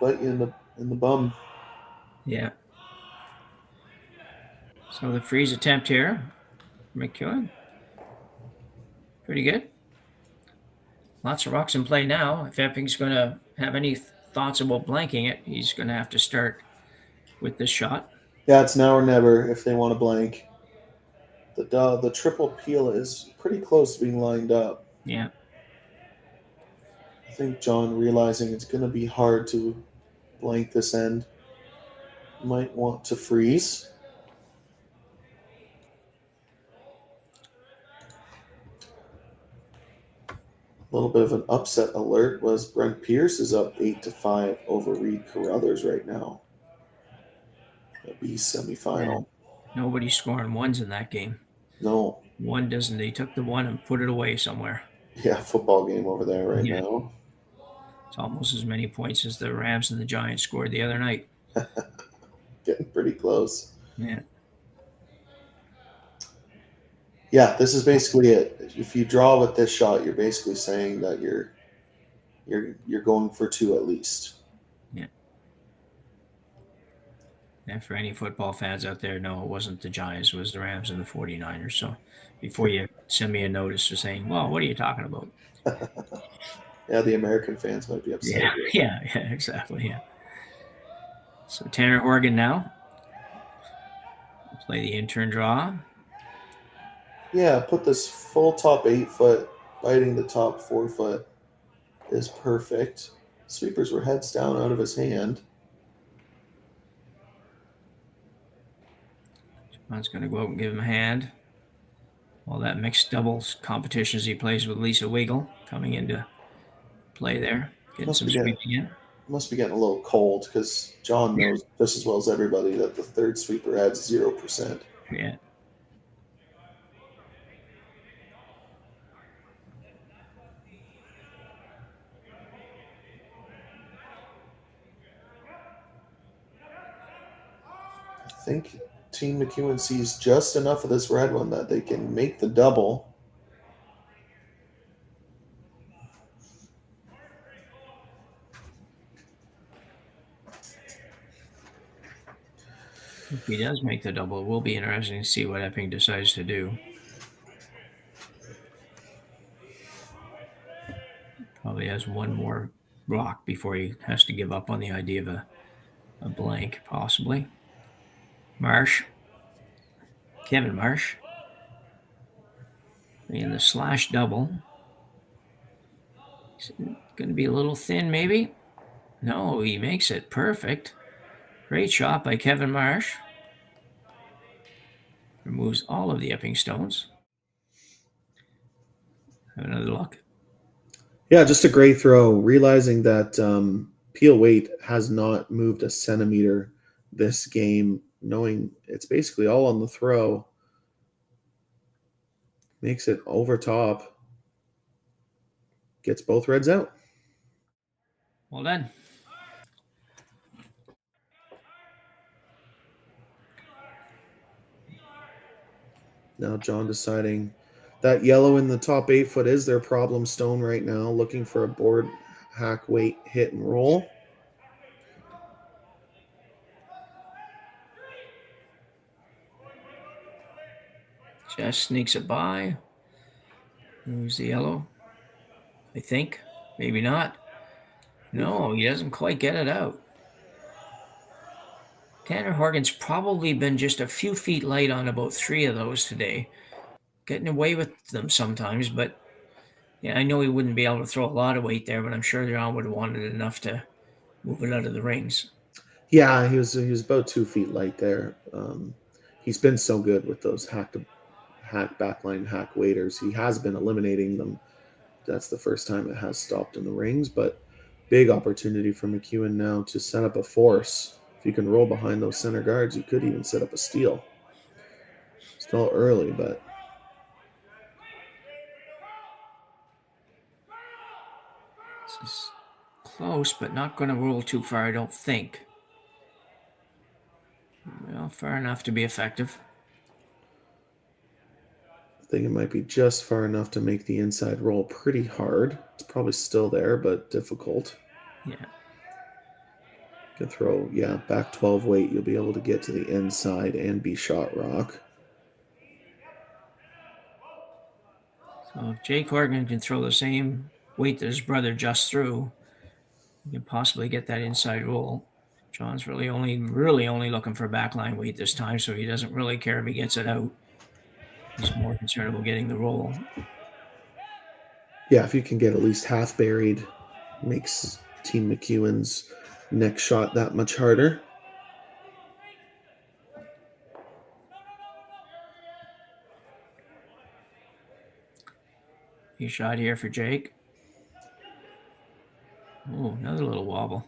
bite you in the bum. Yeah. So the freeze attempt here, McEwen. Pretty good. Lots of rocks in play now. If Epping's going to have any thoughts about blanking it, he's going to have to start with this shot. Yeah, it's now or never if they want to blank. The triple peel is pretty close to being lined up. Yeah. I think John, realizing it's going to be hard to blank this end, might want to freeze. A little bit of an upset alert was Brent Pierce is up 8-5 over Reed Carruthers right now. The B semifinal. Yeah. Nobody's scoring 1s in that game. No. 1 doesn't. They took the 1 and put it away somewhere. Yeah, football game over there right now. It's almost as many points as the Rams and the Giants scored the other night. Getting pretty close. Yeah. Yeah, this is basically it. If you draw with this shot, you're basically saying that you're going for 2 at least. Yeah. And for any football fans out there, no, it wasn't the Giants, it was the Rams and the 49ers. So before you send me a notice for saying, well, what are you talking about? Yeah, the American fans might be upset. Yeah, exactly. Yeah. So Tanner Horgan now. We'll play the intern draw. Yeah, put this full top 8 foot, biting the top 4 foot is perfect. Sweepers were heads down out of his hand. John's going to go out and give him a hand. All that mixed doubles competitions he plays with Lisa Wiggle coming into play there. Getting some sweeping in. Must be getting a little cold because John knows just as well as everybody that the third sweeper adds 0%. Yeah. I think Team McEwen sees just enough of this red one that they can make the double. If he does make the double, it will be interesting to see what Epping decides to do. Probably has one more block before he has to give up on the idea of a blank, possibly. Marsh. Kevin Marsh. In the slash double. It's going to be a little thin, maybe? No, he makes it perfect. Great shot by Kevin Marsh. Removes all of the Epping stones. Have another look. Yeah, just a great throw. Realizing that peel weight has not moved a centimeter this game, knowing it's basically all on the throw, makes it over top. Gets both reds out. Well done. Now John deciding that yellow in the top 8 foot is their problem stone right now, looking for a board hack weight hit and roll. Just sneaks it by. Moves the yellow. I think. Maybe not. No, he doesn't quite get it out. Tanner Horgan's probably been just a few feet light on about 3 of those today. Getting away with them sometimes, but yeah, I know he wouldn't be able to throw a lot of weight there, but I'm sure John would have wanted enough to move it out of the rings. Yeah, he was about 2 feet light there. He's been so good with those hack backline hack waiters. He has been eliminating them. That's the first time it has stopped in the rings, but big opportunity for McEwen now to set up a force. If you can roll behind those center guards, you could even set up a steal. Still early, but This is close, but not going to roll too far, I don't think. Well, far enough to be effective. I think it might be just far enough to make the inside roll pretty hard. It's probably still there, but difficult. Yeah. You can throw, back 12 weight. You'll be able to get to the inside and be shot rock. So if Jake Horgan can throw the same weight that his brother just threw, he can possibly get that inside roll. John's really only looking for backline weight this time, so he doesn't really care if he gets it out. He's more concerned about getting the roll. Yeah, if you can get at least half buried, makes Team McEwen's next shot that much harder. He shot here for Jake. Oh, another little wobble.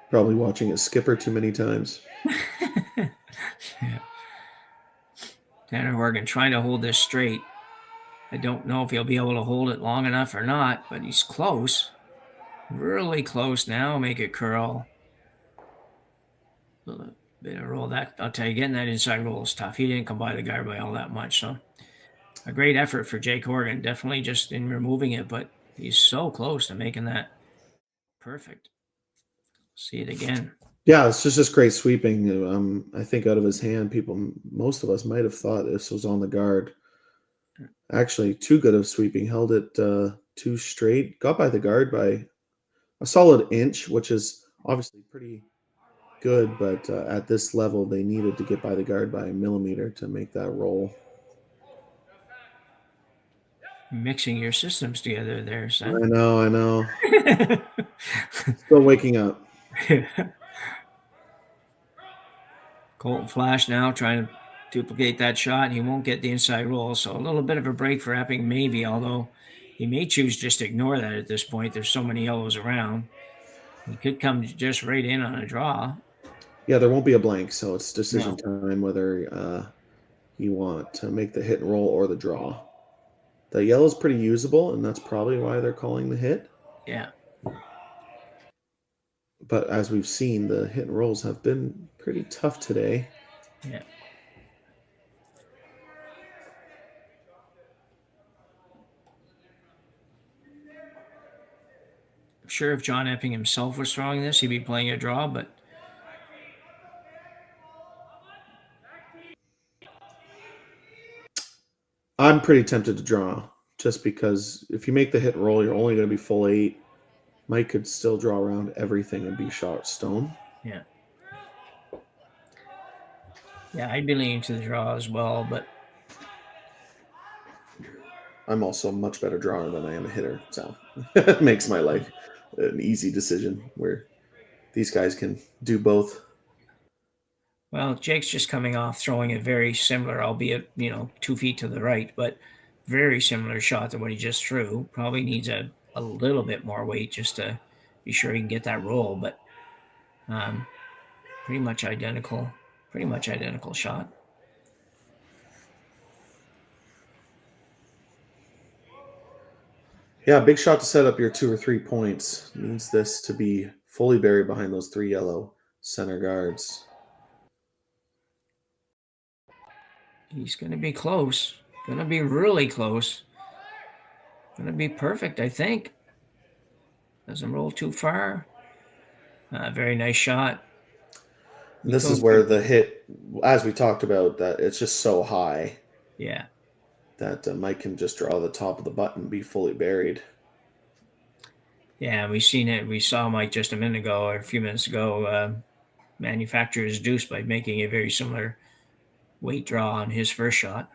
Probably watching his skipper too many times. Yeah. Tanner Horgan trying to hold this straight. I don't know if he'll be able to hold it long enough or not, but he's close. Really close now. Make it curl. A bit of roll. That I'll tell you, getting that inside roll is tough. He didn't come by the guard by all that much, so a great effort for Jake Horgan. Definitely just in removing it, but he's so close to making that perfect. See it again. Yeah, it's just great sweeping. I think out of his hand, most of us might have thought this was on the guard. Actually, too good of sweeping. Held it too straight. Got by the guard by a solid inch, which is obviously pretty good. But at this level, they needed to get by the guard by a millimeter to make that roll. Mixing your systems together there, son. I know. Still waking up. Colton Flash now trying to duplicate that shot, and he won't get the inside roll. So a little bit of a break for Epping, maybe, although he may choose just to ignore that at this point. There's so many yellows around. He could come just right in on a draw. Yeah, there won't be a blank, so it's decision time whether you want to make the hit and roll or the draw. The yellow's pretty usable, and that's probably why they're calling the hit. Yeah. But as we've seen, the hit and rolls have been pretty tough today. Yeah. I'm sure if John Epping himself was throwing this, he'd be playing a draw, but I'm pretty tempted to draw just because if you make the hit and roll, you're only going to be full 8. Mike could still draw around everything and be shot stone. yeah. Yeah, I'd be leaning to the draw as well, but I'm also a much better drawer than I am a hitter, so it makes my life an easy decision where these guys can do both. well, Jake's just coming off throwing a very similar, albeit 2 feet to the right, but very similar shot to what he just threw. Probably needs a little bit more weight just to be sure he can get that roll, but pretty much identical shot. Yeah, big shot to set up your 2 or 3 points. Needs this to be fully buried behind those 3 yellow center guards. He's going to be close. Going to be really close. Going to be perfect, I think. Doesn't roll too far. Very nice shot. This is where the hit, as we talked about, that it's just so high. Yeah. That Mike can just draw the top of the button, be fully buried. Yeah, we've seen it. We saw Mike just a minute ago, or a few minutes ago, manufacture his deuce by making a very similar weight draw on his first shot.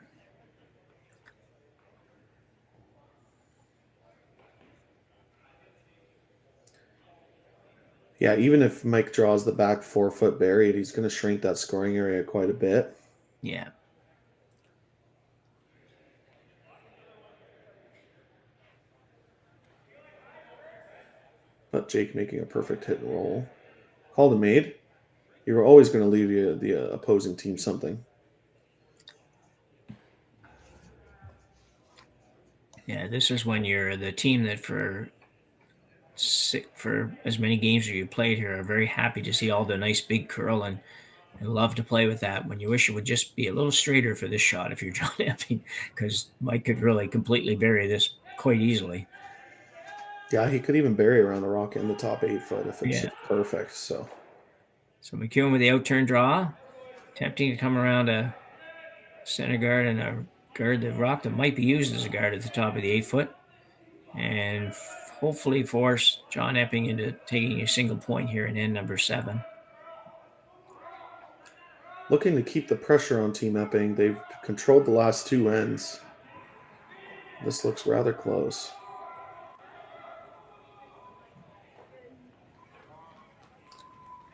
Yeah, even if Mike draws the back 4 foot buried, he's going to shrink that scoring area quite a bit. Yeah. But Jake making a perfect hit and roll. Called and made. You were always going to leave the opposing team something. Yeah, this is when you're the team that for as many games as you played here are very happy to see all the nice big curl and love to play with that, when you wish it would just be a little straighter for this shot if you're John Epping, because Mike could really completely bury this quite easily. Yeah, he could even bury around the rock in the top 8 foot if it's just perfect. So McEwen with the out-turn draw, attempting to come around a center guard and a guard the rock that might be used as a guard at the top of the 8 foot, and hopefully force John Epping into taking a single point here in end number 7. Looking to keep the pressure on Team Epping. They've controlled the last 2 ends. This looks rather close.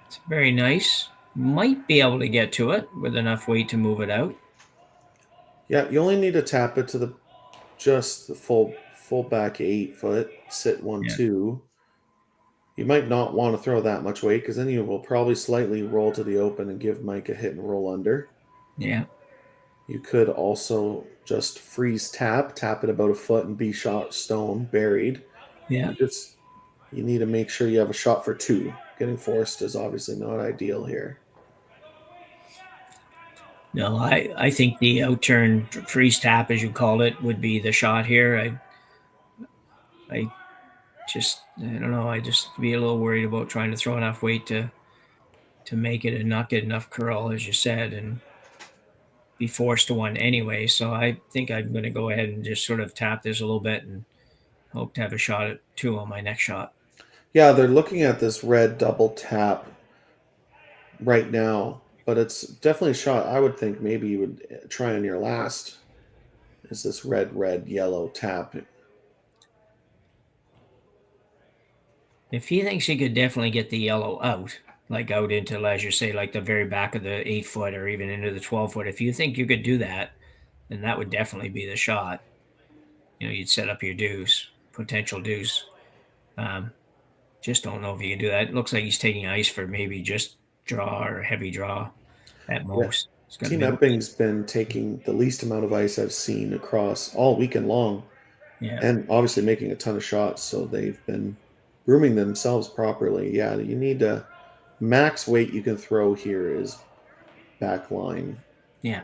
It's very nice. Might be able to get to it with enough weight to move it out. Yeah, you only need to tap it to the full back 8 foot, sit 1-2. You might not want to throw that much weight because then you will probably slightly roll to the open and give Mike a hit and roll under. Yeah. You could also just freeze tap it about a foot and be shot stone buried. Yeah. You need to make sure you have a shot for 2. Getting forced is obviously not ideal here. No, I think the outturn freeze tap, as you called it, would be the shot here. I don't know. I just be a little worried about trying to throw enough weight to make it and not get enough curl, as you said, and be forced to one anyway. So I think I'm going to go ahead and just sort of tap this a little bit and hope to have a shot at 2 on my next shot. Yeah, they're looking at this red double tap right now, but it's definitely a shot I would think maybe you would try on your last. Is this red, yellow tap? If he thinks he could definitely get the yellow out, like out into, as you say, like the very back of the 8 foot or even into the 12 foot, if you think you could do that, then that would definitely be the shot. You'd set up your deuce, potential deuce. Just don't know if you can do that. It looks like he's taking ice for maybe just draw or heavy draw at most. Yeah. Team Epping's been taking the least amount of ice I've seen across all weekend long. Yeah. And obviously making a ton of shots, so they've been grooming themselves properly. Yeah, you need to max weight you can throw here is back line. Yeah.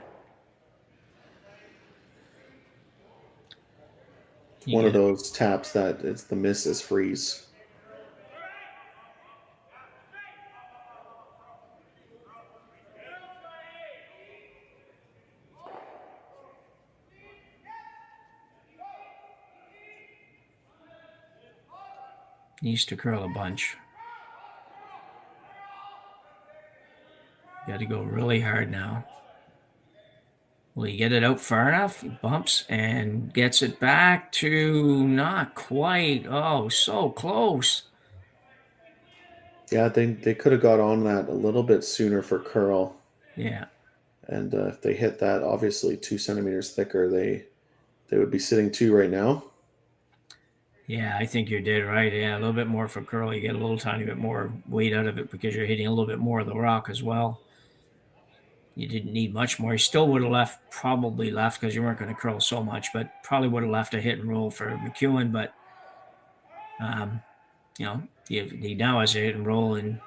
It's You one of get it. those taps that it's the misses freeze. Needs to curl a bunch. Got to go really hard now. Will he get it out far enough? He bumps and gets it back to not quite. Oh, so close. Yeah, they could have got on that a little bit sooner for curl. Yeah. And if they hit that, obviously 2 centimeters thicker, they would be sitting 2 right now. Yeah, I think you did right. Yeah, a little bit more for curl. You get a little tiny bit more weight out of it because you're hitting a little bit more of the rock as well. You didn't need much more. You still would have probably left because you weren't going to curl so much, but probably would have left a hit and roll for McEwen. But, he now has a hit and roll and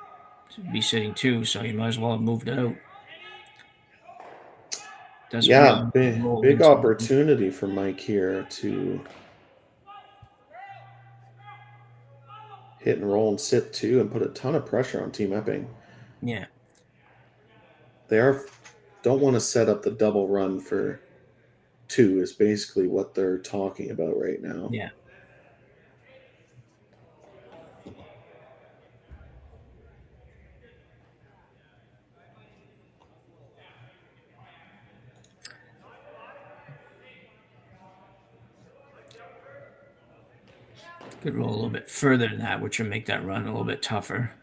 be sitting 2, so you might as well have moved out. Doesn't Yeah, really roll big into. opportunity for Mike here to hit and roll and sit 2 and put a ton of pressure on Team Epping. Yeah. They don't want to set up the double run for 2 is basically what they're talking about right now. Yeah. Could roll a little bit further than that, which would make that run a little bit tougher.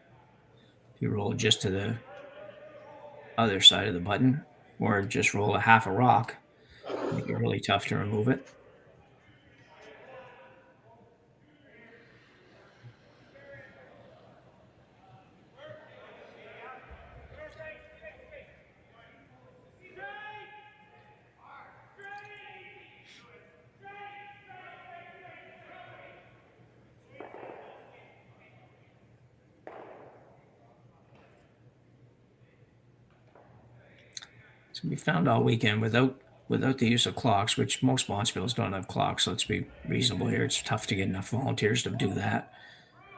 If you roll just to the other side of the button, or just roll a half a rock, make it really tough to remove it. So we found all weekend without the use of clocks, which most bonspiels don't have clocks. So let's be reasonable here. It's tough to get enough volunteers to do that,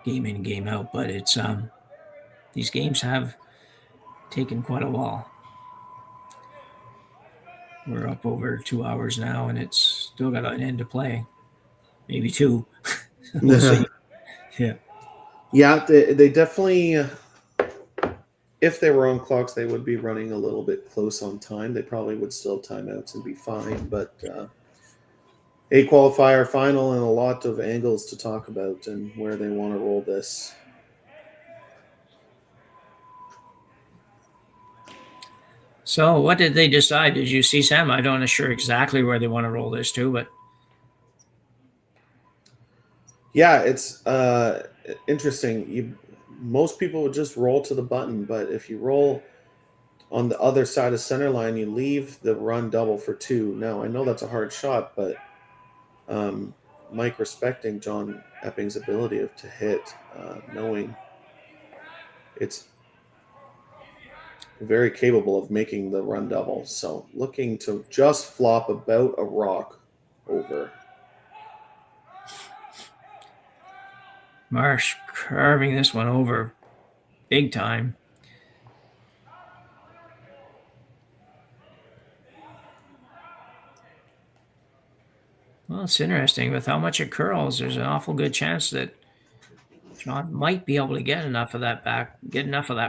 game in, game out. But it's these games have taken quite a while. We're up over 2 hours now, and it's still got an end to play, maybe 2. We'll see. Yeah. Yeah, they definitely. If they were on clocks, they would be running a little bit close on time. They probably would still have timeouts and be fine. But a qualifier final and a lot of angles to talk about and where they want to roll this. So what did they decide? Did you see, Sam? I don't know sure exactly where they want to roll this to, but Yeah, it's interesting. Most people would just roll to the button, but if you roll on the other side of center line, you leave the run double for 2. Now I know that's a hard shot, but Mike respecting John Epping's ability to hit, knowing it's very capable of making the run double. So looking to just flop about a rock over. Marsh carving this one over big time. Well, it's interesting. With how much it curls, there's an awful good chance that John might be able to get enough of that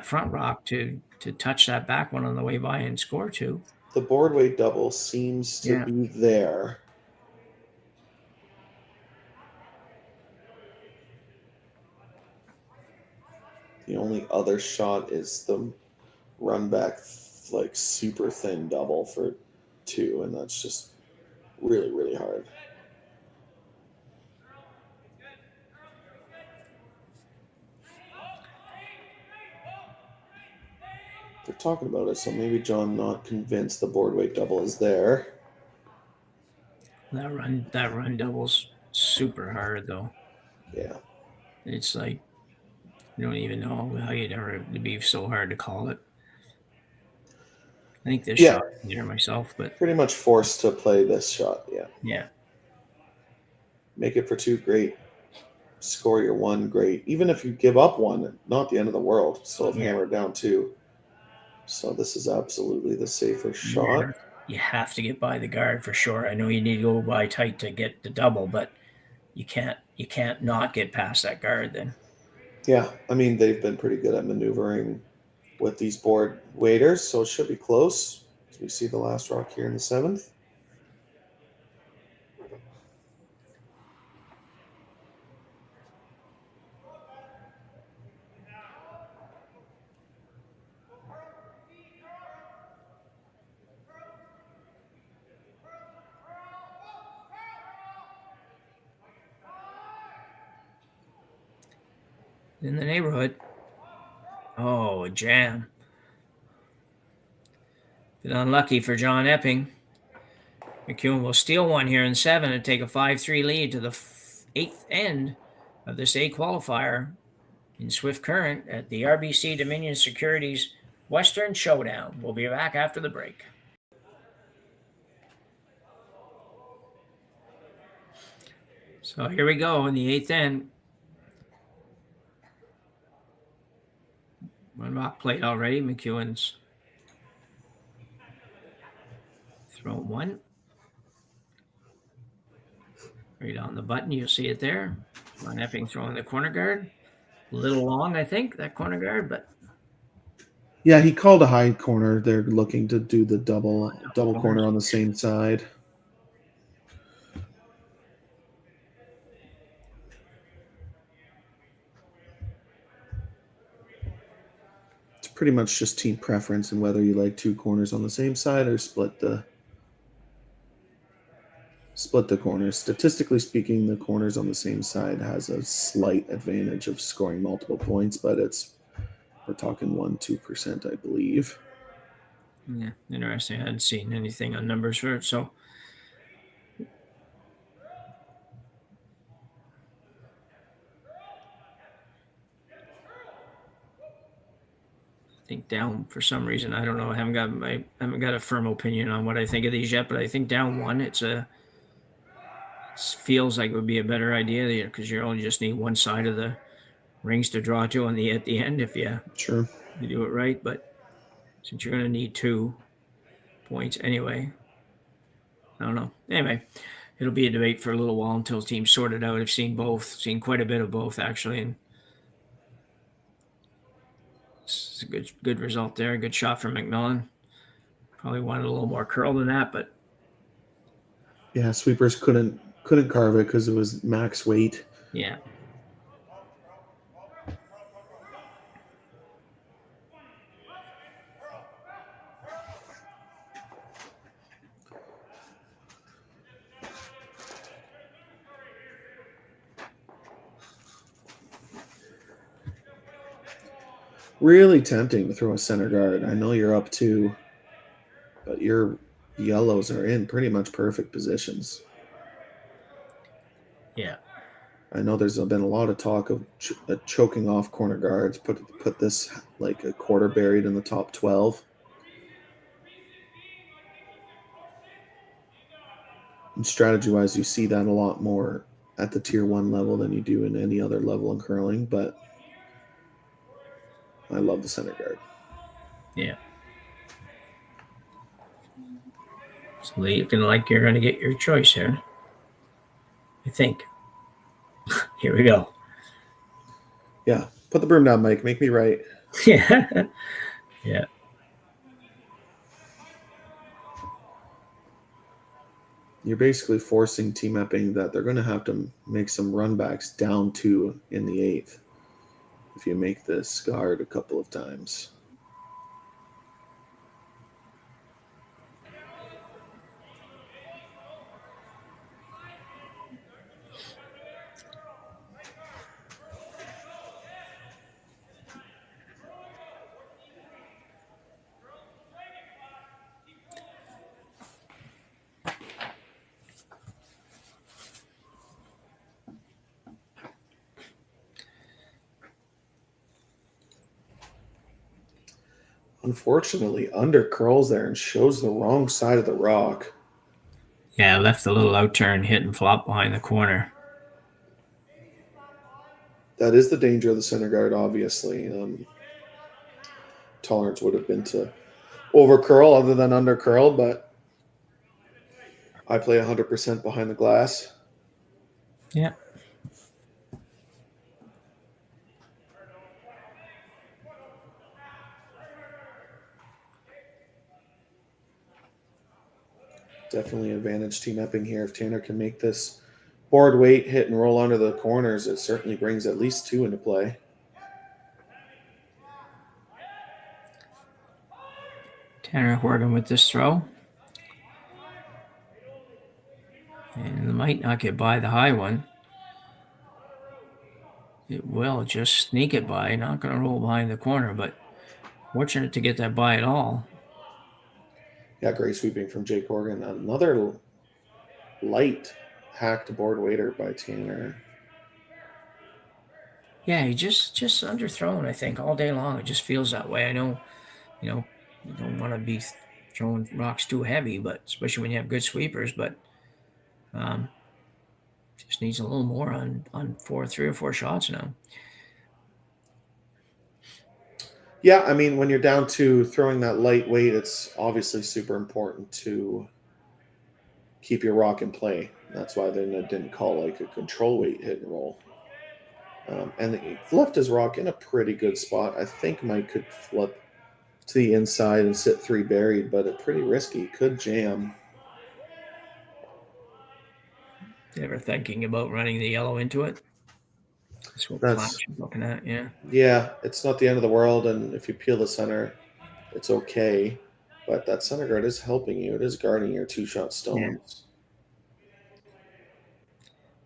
front rock to touch that back one on the way by and score 2. The board weight double seems to Yeah. be there. The only other shot is the run back, like super thin double for 2, and that's just really, really hard. They're talking about it, so maybe John not convinced the board weight double is there. That run double's super hard though. Yeah. It's like you don't even know how you'd ever it'd be so hard to call it. I think this Yeah, shot there myself, but pretty much forced to play this shot. Yeah, yeah, make it for two, great. Score your one, great. Even if you give up one, not the end of the world. Still have yeah, hammered down two. So this is absolutely the safer yeah. shot. You have to get by the guard for sure. I know you need to go by tight to get the double, but you can't not get past that guard then. Yeah, I mean they've been pretty good at maneuvering with these board waiters, so it should be close. As we see the last rock here in the seventh. In the neighborhood. Oh, a jam. Bit unlucky for John Epping. McEwen will steal one here in 7 and take a 5-3 lead to the 8th end of this A qualifier in Swift Current at the RBC Dominion Securities Western Showdown. We'll be back after the break. So here we go in the 8th end. One rock played already. McEwen's thrown one. Right on the button. You'll see it there. John Epping throwing the corner guard. A little long, I think, that corner guard, but Yeah, he called a high corner. They're looking to do the double corner on the same side. It's pretty much just team preference and whether you like two corners on the same side or split the corners. Statistically speaking, the corners on the same side has a slight advantage of scoring multiple points, but we're talking 1-2%, I believe. yeah, interesting. I hadn't seen anything on numbers for it, so I think down for some reason. I don't know. I haven't got a firm opinion on what I think of these yet, but I think down one, it feels like it would be a better idea because you only just need one side of the rings to draw to at the end if you Sure. do it right. But since you're going to need 2 points anyway, I don't know. Anyway, it'll be a debate for a little while until teams sort it out. I've seen seen quite a bit of both actually, and it's a good result there. Good shot from McMillan. Probably wanted a little more curl than that, but Yeah, sweepers couldn't carve it because it was max weight. yeah. Really tempting to throw a center guard. I know you're up 2, but your yellows are in pretty much perfect positions. Yeah. I know there's been a lot of talk of choking off corner guards. Put this like a quarter buried in the top 12. And strategy-wise, you see that a lot more at the tier 1 level than you do in any other level in curling. But I love the center guard. Yeah. So you're going to get your choice here. I think. Here we go. Yeah, put the broom down, Mike. Make me right. Yeah. Yeah. You're basically forcing Team Epping that they're going to have to make some runbacks down 2 in the 8th if you make this guard a couple of times. Unfortunately, under curls there and shows the wrong side of the rock. Yeah, left the little out turn, hit and flop behind the corner. That is the danger of the center guard, obviously. Tolerance would have been to over curl other than under curl, but I play 100% behind the glass. Yeah. Definitely advantage Team Epping here. If Tanner can make this board weight hit and roll under the corners, it certainly brings at least 2 into play. Tanner Horgan with this throw. And might not get by the high one. It will just sneak it by. Not going to roll behind the corner, but fortunate to get that by at all. Yeah, great sweeping from Jake Horgan. Another light hacked board waiter by Tanner. Yeah, he just underthrown, I think, all day long. It just feels that way. I know, you don't want to be throwing rocks too heavy, but especially when you have good sweepers, but just needs a little more on 3 or 4 shots now. Yeah, I mean, when you're down to throwing that light weight, it's obviously super important to keep your rock in play. That's why they didn't call like a control weight hit and roll. And he left his rock in a pretty good spot. I think Mike could flip to the inside and sit 3 buried, but it's pretty risky. Could jam. Ever thinking about running the yellow into it? That's what That's you're looking at, yeah. Yeah, it's not the end of the world, and if you peel the center, it's okay. But that center guard is helping you. It is guarding your 2-shot stones.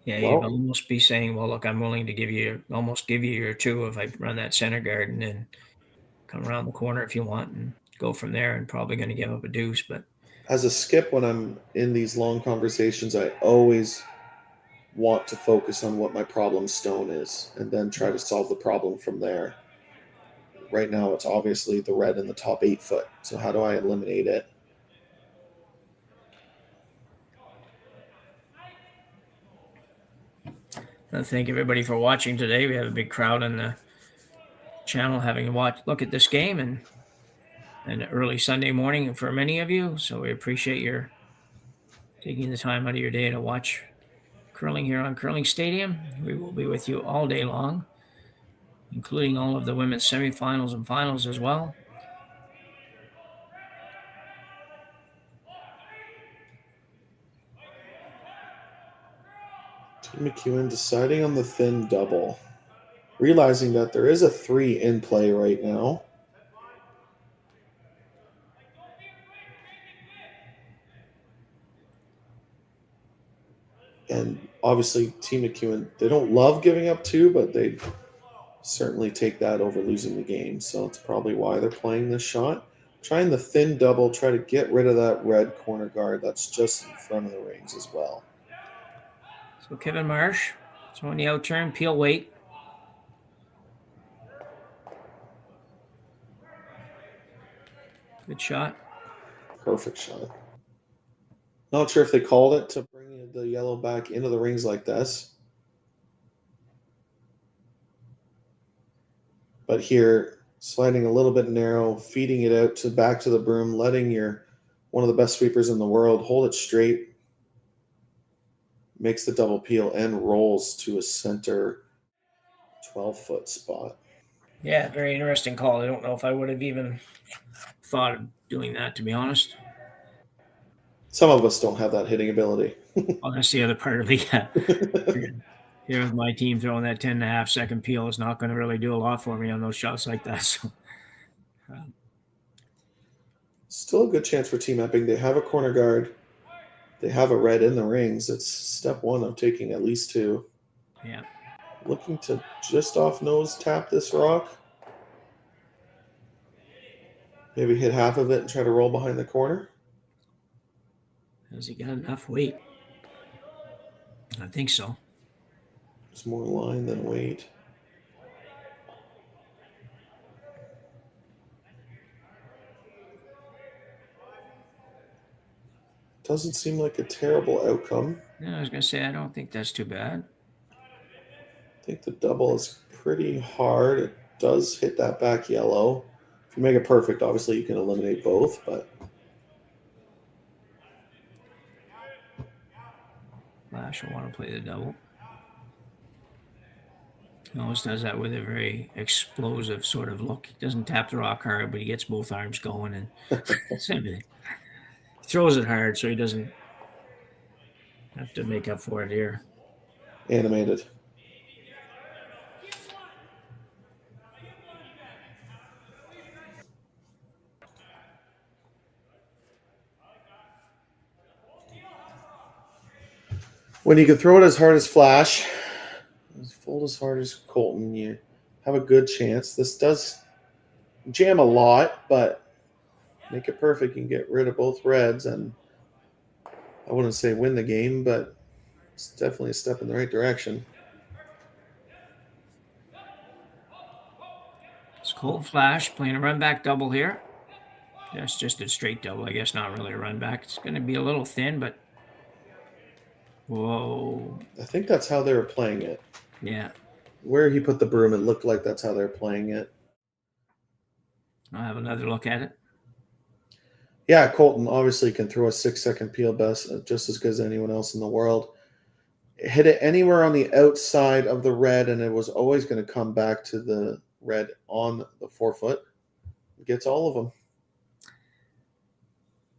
Yeah, you'd Well, almost be saying, well, look, I'm willing to give you your 2 if I run that center guard and then come around the corner if you want and go from there, and probably going to give up a deuce. But as a skip, when I'm in these long conversations, I always want to focus on what my problem stone is and then try to solve the problem from there. Right now, it's obviously the red in the top 8 foot. So, how do I eliminate it? thank everybody for watching today. We have a big crowd on the channel having a look at this game and an early Sunday morning for many of you. So we appreciate your taking the time out of your day to watch curling here on Curling Stadium. We will be with you all day long, including all of the women's semifinals and finals as well. McEwen deciding on the thin double, realizing that there is a 3 in play right now. And obviously, Team McEwen, they don't love giving up 2, but they certainly take that over losing the game. So it's probably why they're playing this shot. Trying the thin double, try to get rid of that red corner guard that's just in front of the rings as well. So Kevin Marsh, throwing the out turn, peel weight. Good shot. Perfect shot. Not sure if they called it to bring the yellow back into the rings like this. But here, sliding a little bit narrow, feeding it out to back to the broom, letting your one of the best sweepers in the world hold it straight, makes the double peel and rolls to a center 12-foot spot. Yeah, very interesting call. I don't know if I would have even thought of doing that, to be honest. Some of us don't have that hitting ability. Oh, that's the other part of it. Yeah. Here with my team throwing that 10.5 second peel is not going to really do a lot for me on those shots like that. So, Still a good chance for Team Epping. They have a corner guard. They have a red in the rings. It's step 1 of taking at least 2. Yeah. Looking to just off nose tap this rock. Maybe hit half of it and try to roll behind the corner. Has he got enough weight? I think so. It's more line than weight. Doesn't seem like a terrible outcome. Yeah, I was going to say, I don't think that's too bad. I think the double is pretty hard. It does hit that back yellow. If you make it perfect, obviously you can eliminate both, but Flash will want to play the double. He always does that with a very explosive sort of look. He doesn't tap the rock hard, but he gets both arms going and everything. He throws it hard so he doesn't have to make up for it here. animated. When you can throw it as hard as Flash, as full as hard as Colton, you have a good chance. This does jam a lot, but make it perfect and get rid of both reds, and I wouldn't say win the game, but it's definitely a step in the right direction. It's Colt Flash playing a run back double here. That's just a straight double, I guess, not really a run back. It's going to be a little thin, but whoa. I think that's how they were playing it. Yeah. Where he put the broom, it looked like that's how they're playing it. I'll have another look at it. Yeah, Colton obviously can throw a 6-second peel best just as good as anyone else in the world. Hit it anywhere on the outside of the red, and it was always going to come back to the red on the forefoot. Gets all of them.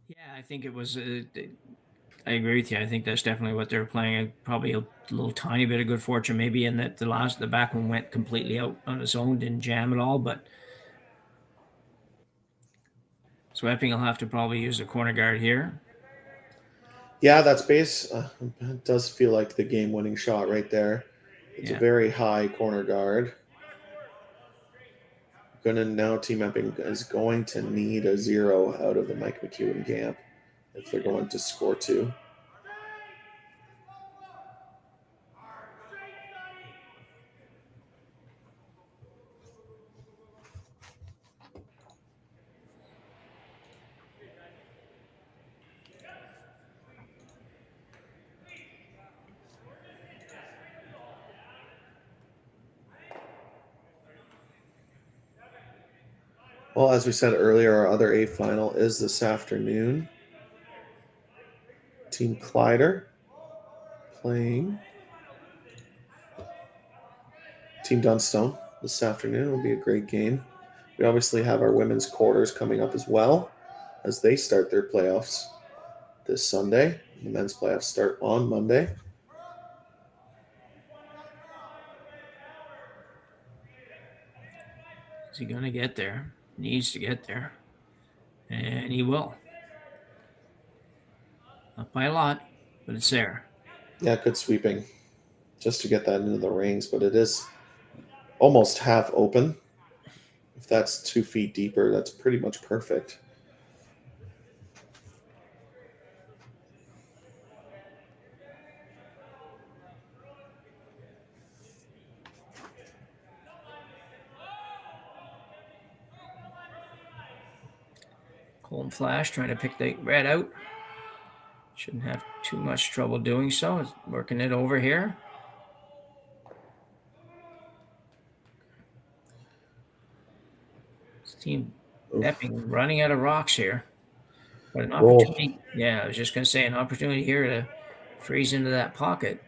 Yeah, I think it was. I agree with you. I think that's definitely what they were playing. Probably a little tiny bit of good fortune, maybe, in that the back one went completely out on its own, didn't jam at all. But so Epping will have to probably use the corner guard here. Yeah, that's base. It does feel like the game-winning shot right there. It's a very high corner guard. Team Epping is going to need a 0 out of the Mike McEwen camp if they're going to score 2. Well, as we said earlier, our other A final is this afternoon. Team Clyder playing Team Dunstone this afternoon. Will be a great game. We obviously have our women's quarters coming up as well as they start their playoffs this Sunday. The men's playoffs start on Monday. Is he going to get there? Needs to get there. And he will. Not by a lot, but it's there. Yeah, good sweeping just to get that into the rings, but it is almost half open. If that's 2 feet deeper, that's pretty much perfect. Colton Flash trying to pick the red out. Shouldn't have too much trouble doing so. It's working it over here. This team Epping running out of rocks here. But an opportunity. Yeah, I was just going to say an opportunity here to freeze into that pocket.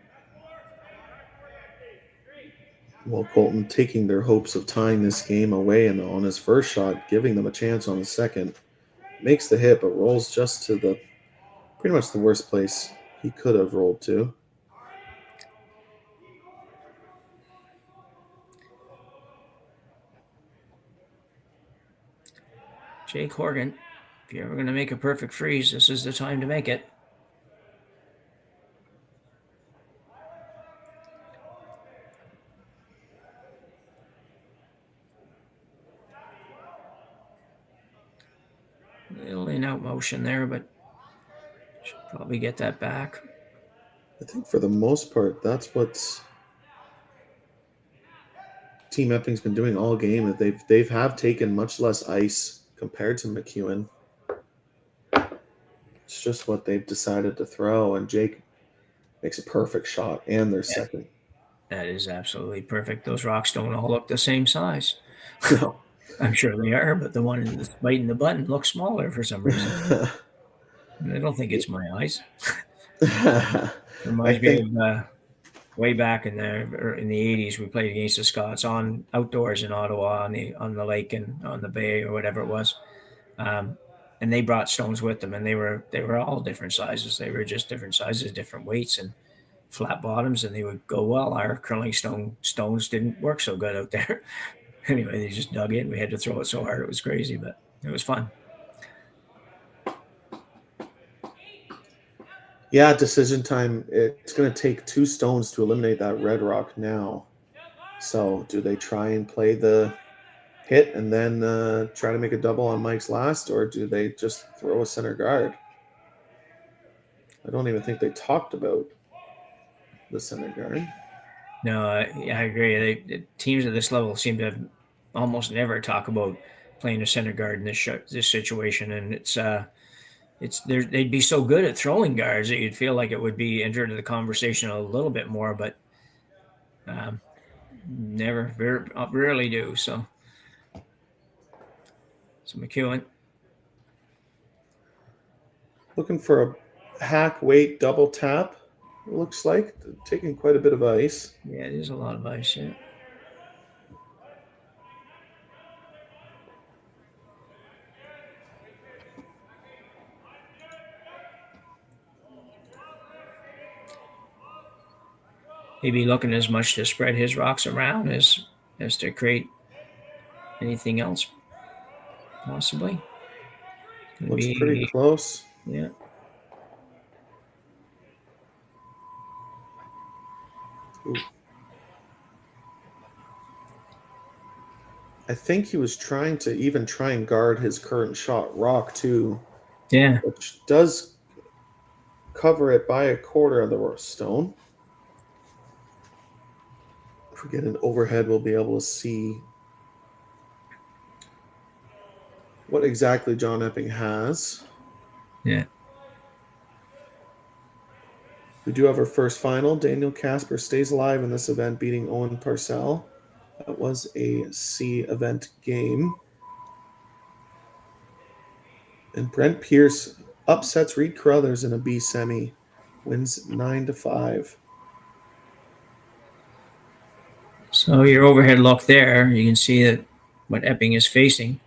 Well, Colton taking their hopes of tying this game away and on his first shot, giving them a chance on the second. Makes the hit, but rolls just to the pretty much the worst place he could have rolled to. Jake Horgan, if you're ever going to make a perfect freeze, this is the time to make it. Little in-out motion there, but should probably get that back. I think for the most part, that's what Team Epping's been doing all game. That they've taken much less ice compared to McEwen. It's just what they've decided to throw, and Jake makes a perfect shot, and they're Yeah, second. that is absolutely perfect. Those rocks don't all look the same size. No. I'm sure they are, but the one that's biting the button looks smaller for some reason. I don't think it's my eyes. I Reminds me think of way back in the 80s. We played against the Scots on outdoors in Ottawa on the lake and on the bay or whatever it was. Um, and they brought stones with them, and they were all different sizes. They were just different sizes, different weights, and flat bottoms, and they would go well. Our curling stones didn't work so good out there. Anyway, they just dug in. We had to throw it so hard it was crazy, but it was fun. yeah, decision time. It's going to take 2 stones to eliminate that red rock now. So, do they try and play the hit and then try to make a double on Mike's last, or do they just throw a center guard? I don't even think they talked about the center guard. No, I agree. The teams at this level seem to almost never talk about playing a center guard in this situation, and they'd be so good at throwing guards that you'd feel like it would be entered into the conversation a little bit more, but um, never, rarely do. So McEwen, Looking for a hack weight double tap. It looks like taking quite a bit of ice. yeah, it is a lot of ice. Yeah. He'd be looking as much to spread his rocks around as to create anything else, possibly. Looks pretty close. Yeah. Ooh. I think he was trying to even try and guard his current shot rock too, Yeah. which does cover it by a quarter of the stone. If we get an overhead, we'll be able to see what exactly John Epping has. Yeah. We do have our first final. Daniel Casper stays alive in this event, beating Owen Parcell. That was a C event game. And Brent Pierce upsets Reed Carruthers in a B semi, wins 9-5. So your overhead look there, you can see that what Epping is facing.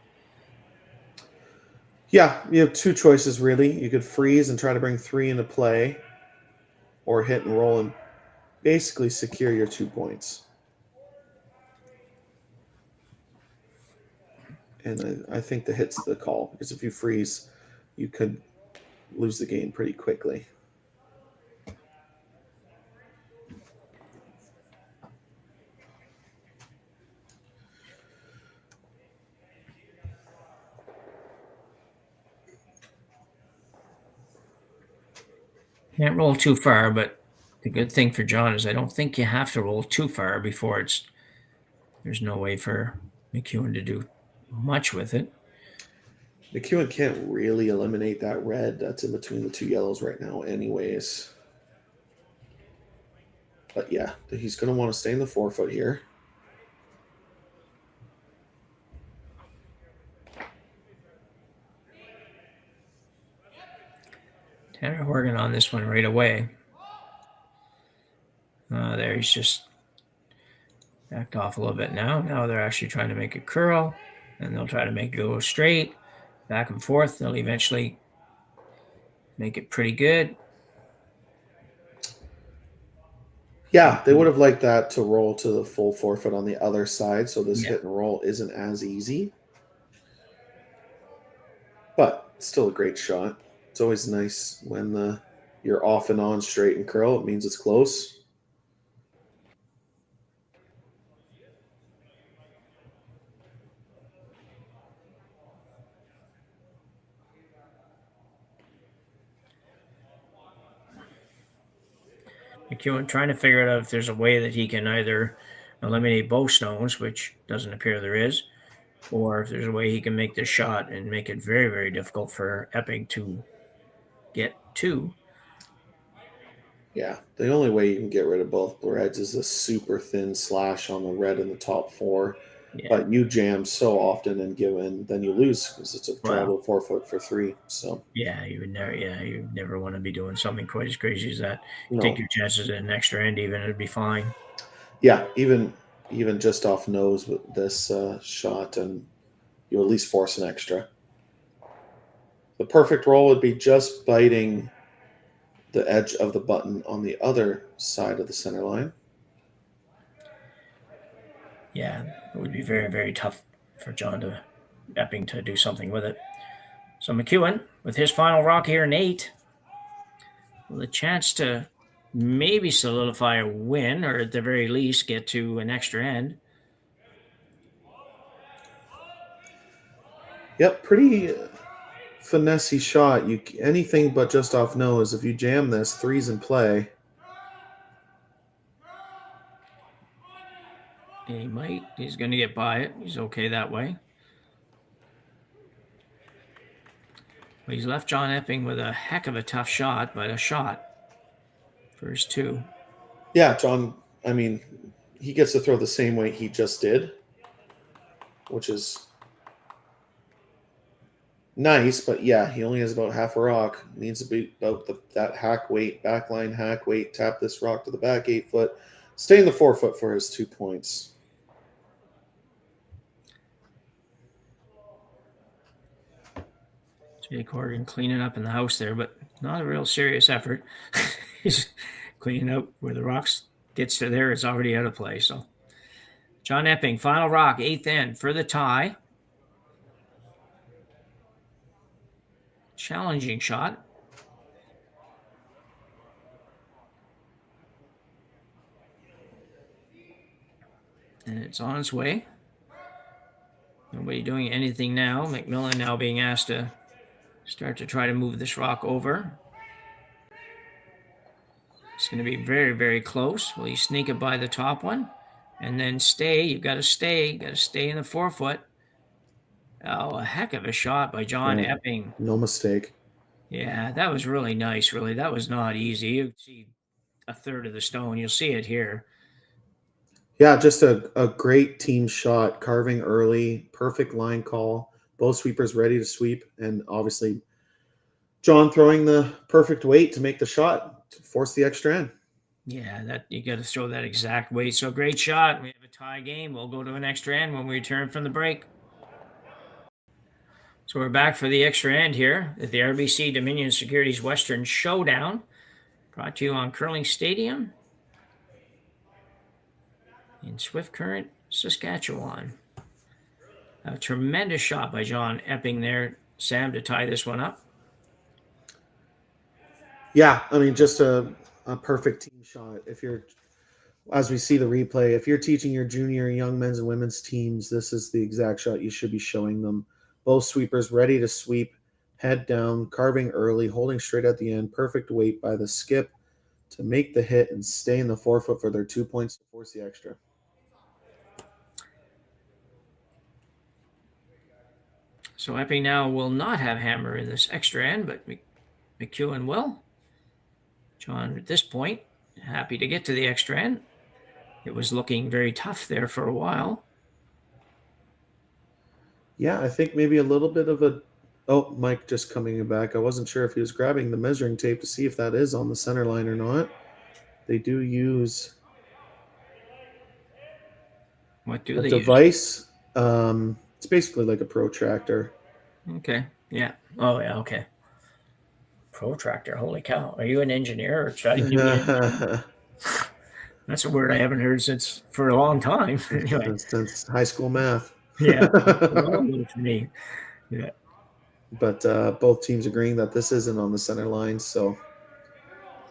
Yeah, you have 2 choices really. You could freeze and try to bring 3 into play, or hit and roll and basically secure your 2 points. And I think the hit's the call, because if you freeze, you could lose the game pretty quickly. Can't roll too far, but the good thing for John is I don't think you have to roll too far before there's no way for McEwen to do much with it. McEwen can't really eliminate that red that's in between the 2 yellows right now anyways. But yeah, he's going to want to stay in the 4-foot here. Tanner Horgan on this one right away. There, he's just backed off a little bit now. Now they're actually trying to make it curl, and they'll try to make it go straight, back and forth. They'll eventually make it pretty good. Yeah, they would have liked that to roll to the full 4-foot on the other side, so this hit and roll isn't as easy. But still a great shot. It's always nice when you're off and on straight and curl. It means it's close. McEwen trying to figure out if there's a way that he can either eliminate both stones, which doesn't appear there is, or if there's a way he can make this shot and make it very, very difficult for Epping to get 2. Yeah, the only way you can get rid of both reds is a super thin slash on the red in the top 4. Yeah. But you jam so often and then you lose because it's a draw to a 4-foot for 3. So yeah, you would never want to be doing something quite as crazy as that. Take no, your chances at an extra end, even it'd be fine. yeah, even just off nose with this shot, and you at least force an extra. The perfect roll would be just biting the edge of the button on the other side of the center line. Yeah, it would be very, very tough for John Epping to do something with it. So McEwen, with his final rock here in 8, with a chance to maybe solidify a win, or at the very least get to an extra end. Yep, pretty finessey shot. You anything but just off nose. If you jam this, 3's in play. He's going to get by it. He's okay that way. But he's left John Epping with a heck of a tough shot, but a shot for his 2. Yeah, John, I mean, he gets to throw the same weight he just did, which is nice, but yeah, he only has about half a rock. Needs to be about that hack weight, backline hack weight, tap this rock to the back 8 foot, stay in the 4 foot for his 2 points. Jake Horgan cleaning up in the house there, but not a real serious effort. He's cleaning up where the rocks gets to there. It's already out of play. So John Epping, final rock, 8th end for the tie. Challenging shot. And it's on its way. Nobody doing anything now. McMillan now being asked to start to try to move this rock over. It's going to be very, very close. Will you sneak it by the top one? And then stay. You've got to stay. You've got to stay in the 4 foot. Oh, a heck of a shot by John Epping. No mistake. Yeah, that was really nice, really. That was not easy. You see a third of the stone. You'll see it here. Yeah, just a great team shot, carving early, perfect line call, both sweepers ready to sweep, and obviously John throwing the perfect weight to make the shot to force the extra end. Yeah, that you got to throw that exact weight. So great shot. We have a tie game. We'll go to an extra end when we return from the break. So we're back for the extra end here at the RBC Dominion Securities Western Showdown, brought to you on Curling Stadium in Swift Current, Saskatchewan. A tremendous shot by John Epping there, Sam, to tie this one up. Yeah, I mean, just a perfect team shot. If you're, as we see the replay, if you're teaching your junior, young men's and women's teams, this is the exact shot you should be showing them. Both sweepers ready to sweep, head down, carving early, holding straight at the end, perfect weight by the skip to make the hit and stay in the 4 foot for their 2 points to force the extra. So Epping now will not have hammer in this extra end, but McEwen will. John, at this point, happy to get to the extra end. It was looking very tough there for a while. Yeah, I think maybe a little bit of a... Oh, Mike just coming back. I wasn't sure if he was grabbing the measuring tape to see if that is on the center line or not. They do use What do a they device. It's basically like a protractor. Okay. Yeah. Oh, yeah. Okay. Protractor. Holy cow. Are you an engineer or trying to be an engineer? That's a word I haven't heard for a long time. Anyway. Since high school math. Yeah. For me. Yeah. But both teams agreeing that this isn't on the center line, so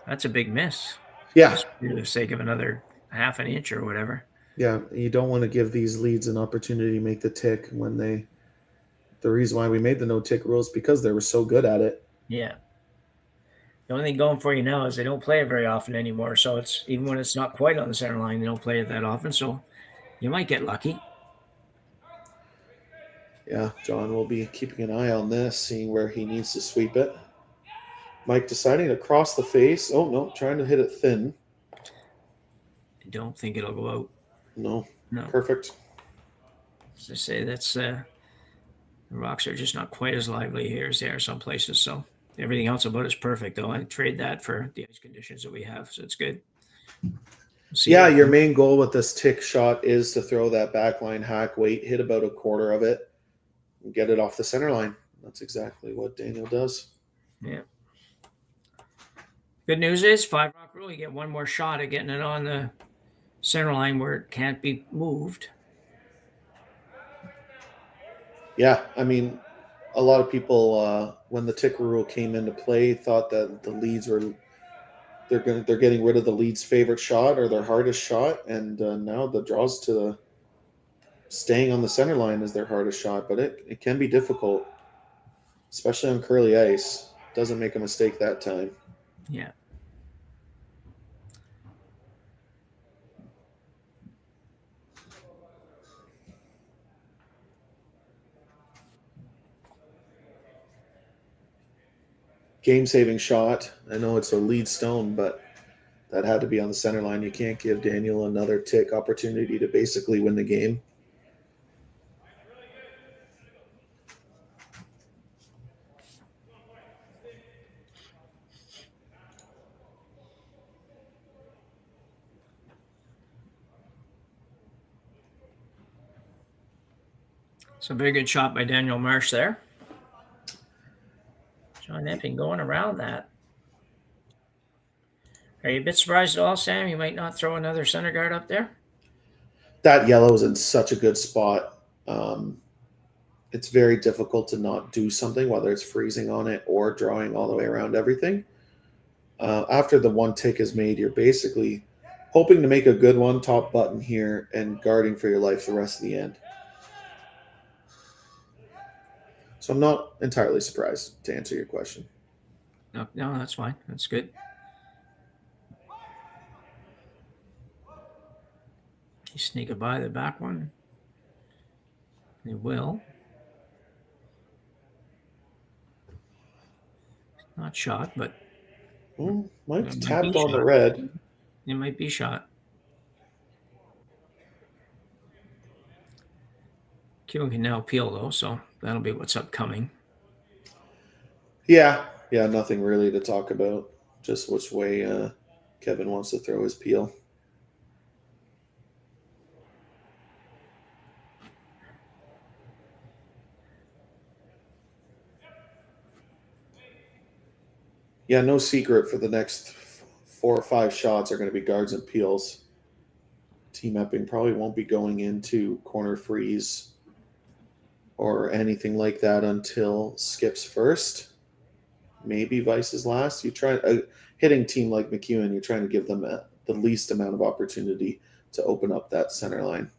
that's a big miss. Yeah. Just for the sake of another half an inch or whatever. Yeah, you don't want to give these leads an opportunity to make the tick when the reason why we made the no tick rules because they were so good at it. Yeah. The only thing going for you now is they don't play it very often anymore. So it's even when it's not quite on the center line, they don't play it that often. So you might get lucky. Yeah, John will be keeping an eye on this, seeing where he needs to sweep it. Mike deciding to cross the face. Oh, no, trying to hit it thin. I don't think it'll go out. No, No. perfect. As I say, that's the rocks are just not quite as lively here as they are some places. So everything else about it's perfect, though. I trade that for the ice conditions that we have, so it's good. Yeah, your main goal with this tick shot is to throw that backline hack weight, hit about a quarter of it, and get it off the center line. That's exactly what Daniel does. Yeah. Good news is 5 rock rule. You get one more shot at getting it on the center line where it can't be moved. Yeah, I mean, a lot of people when the tick rule came into play thought that the leads were they're getting rid of the lead's favorite shot or their hardest shot, and now the draws to the staying on the center line is their hardest shot, but it can be difficult, especially on curly ice. Doesn't make a mistake that time. Yeah. Game-saving shot. I know it's a lead stone, but that had to be on the center line. You can't give Daniel another tick opportunity to basically win the game. So very good shot by Daniel Marsh there. John Epping going around that. Are you a bit surprised at all, Sam? You might not throw another center guard up there? That yellow is in such a good spot. It's very difficult to not do something, whether it's freezing on it or drawing all the way around everything. After the one tick is made, you're basically hoping to make a good one, top button here, and guarding for your life the rest of the end. So I'm not entirely surprised, to answer your question. No, that's fine. That's good. You sneak it by the back one. They will. Not shot, but Well, Mike's tapped on the red. It might be shot. McEwen can now peel, though, so that'll be what's upcoming. Yeah, nothing really to talk about. Just which way Kevin wants to throw his peel. Yeah, no secret for the next 4 or 5 shots are going to be guards and peels. Team Epping probably won't be going into corner freeze or anything like that until skips first. Maybe Vice is last. You try hitting team like McEwen, you're trying to give them the least amount of opportunity to open up that center line.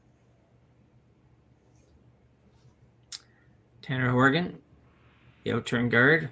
Tanner Horgan, the outturn guard.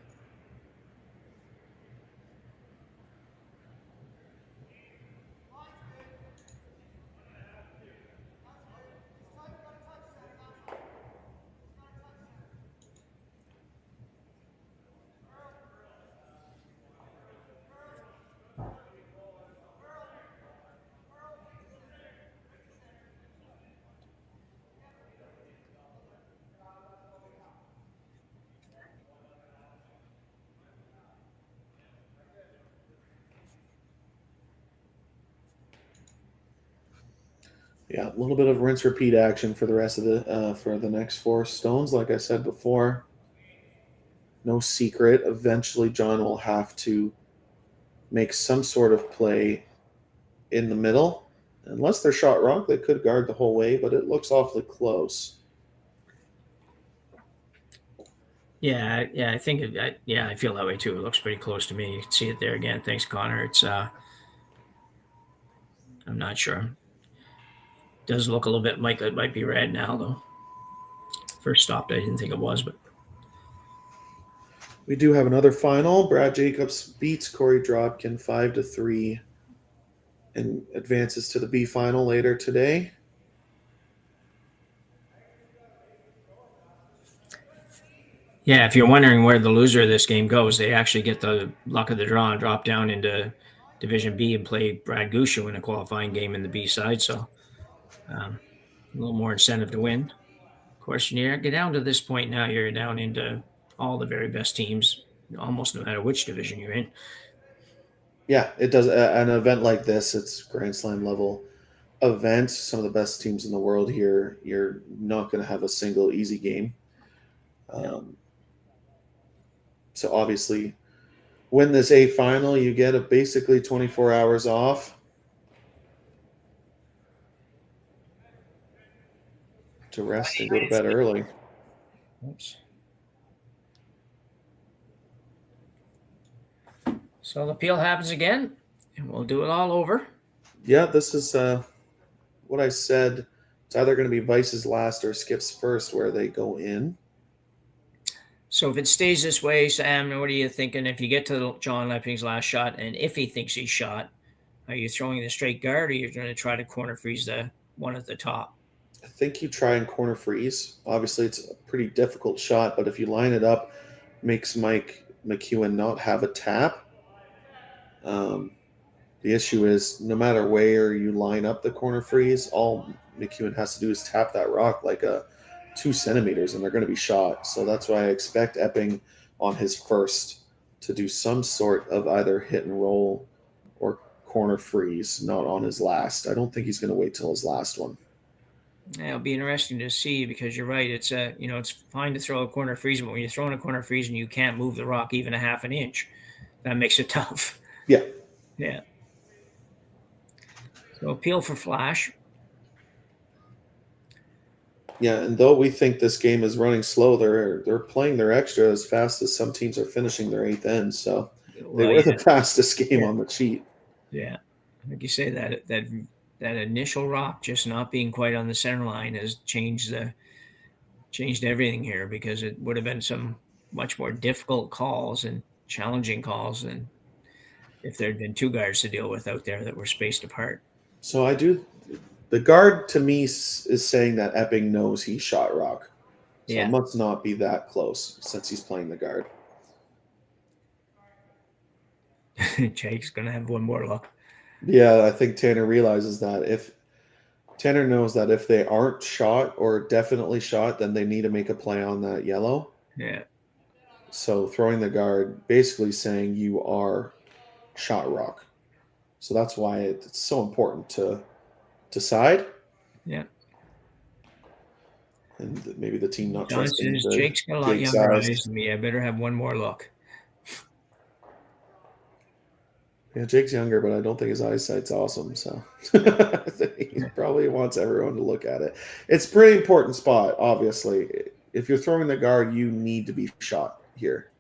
Yeah, a little bit of rinse repeat action for the rest of the for the next 4 stones. Like I said before, no secret. Eventually, John will have to make some sort of play in the middle. Unless they're shot rock, they could guard the whole way, but it looks awfully close. Yeah, I think I feel that way too. It looks pretty close to me. You can see it there again. Thanks, Connor. It's I'm not sure. Does look a little bit like it might be red now, though. First stopped, I didn't think it was, but We do have another final. Brad Jacobs beats Corey Dropkin 5-3 and advances to the B final later today. Yeah, if you're wondering where the loser of this game goes, they actually get the luck of the draw and drop down into Division B and play Brad Gushu in a qualifying game in the B side. So a little more incentive to win. Of course, when you get down to this point now, you're down into all the very best teams, almost no matter which division you're in. Yeah, it does. An event like this, it's Grand Slam level event. Some of the best teams in the world here. You're not going to have a single easy game. So obviously, win this A final, you get a basically 24 hours off to rest and go to bed early. Oops. So the appeal happens again, and we'll do it all over. Yeah, this is what I said. It's either going to be Vice's last or Skip's first where they go in. So if it stays this way, Sam, what are you thinking? If you get to John Lepping's last shot, and if he thinks he's shot, are you throwing the straight guard, or you're going to try to corner freeze the one at the top? I think you try and corner freeze. Obviously, it's a pretty difficult shot, but if you line it up, makes Mike McEwen not have a tap. The issue is no matter where you line up the corner freeze, all McEwen has to do is tap that rock like a 2 centimeters, and they're going to be shot. So that's why I expect Epping on his first to do some sort of either hit and roll or corner freeze, not on his last. I don't think he's going to wait till his last one. Yeah, it'll be interesting to see because you're right. It's it's fine to throw a corner freeze, but when you're throwing a corner freeze and you can't move the rock even a half an inch, that makes it tough. Yeah. Yeah. So appeal for flash. Yeah, and though we think this game is running slow, they're playing their extra as fast as some teams are finishing their 8th end. So they were the fastest game on the sheet. Yeah, like you say, that initial rock just not being quite on the center line has changed everything here, because it would have been some much more difficult calls and challenging calls than if there had been 2 guards to deal with out there that were spaced apart. So the guard to me is saying that Epping knows he shot rock. So it must not be that close since he's playing the guard. Jake's going to have one more look. Yeah, I think Tanner realizes that if Tanner knows that if they aren't shot or definitely shot, then they need to make a play on that yellow. Yeah. So throwing the guard, basically saying you are shot rock. So that's why it's so important to decide. Yeah. And maybe the team not John trusting says Jake's got a lot younger eyes than me. I better have one more look. Yeah, Jake's younger, but I don't think his eyesight's awesome. So he probably wants everyone to look at it. It's a pretty important spot, obviously. If you're throwing the guard, you need to be shot here.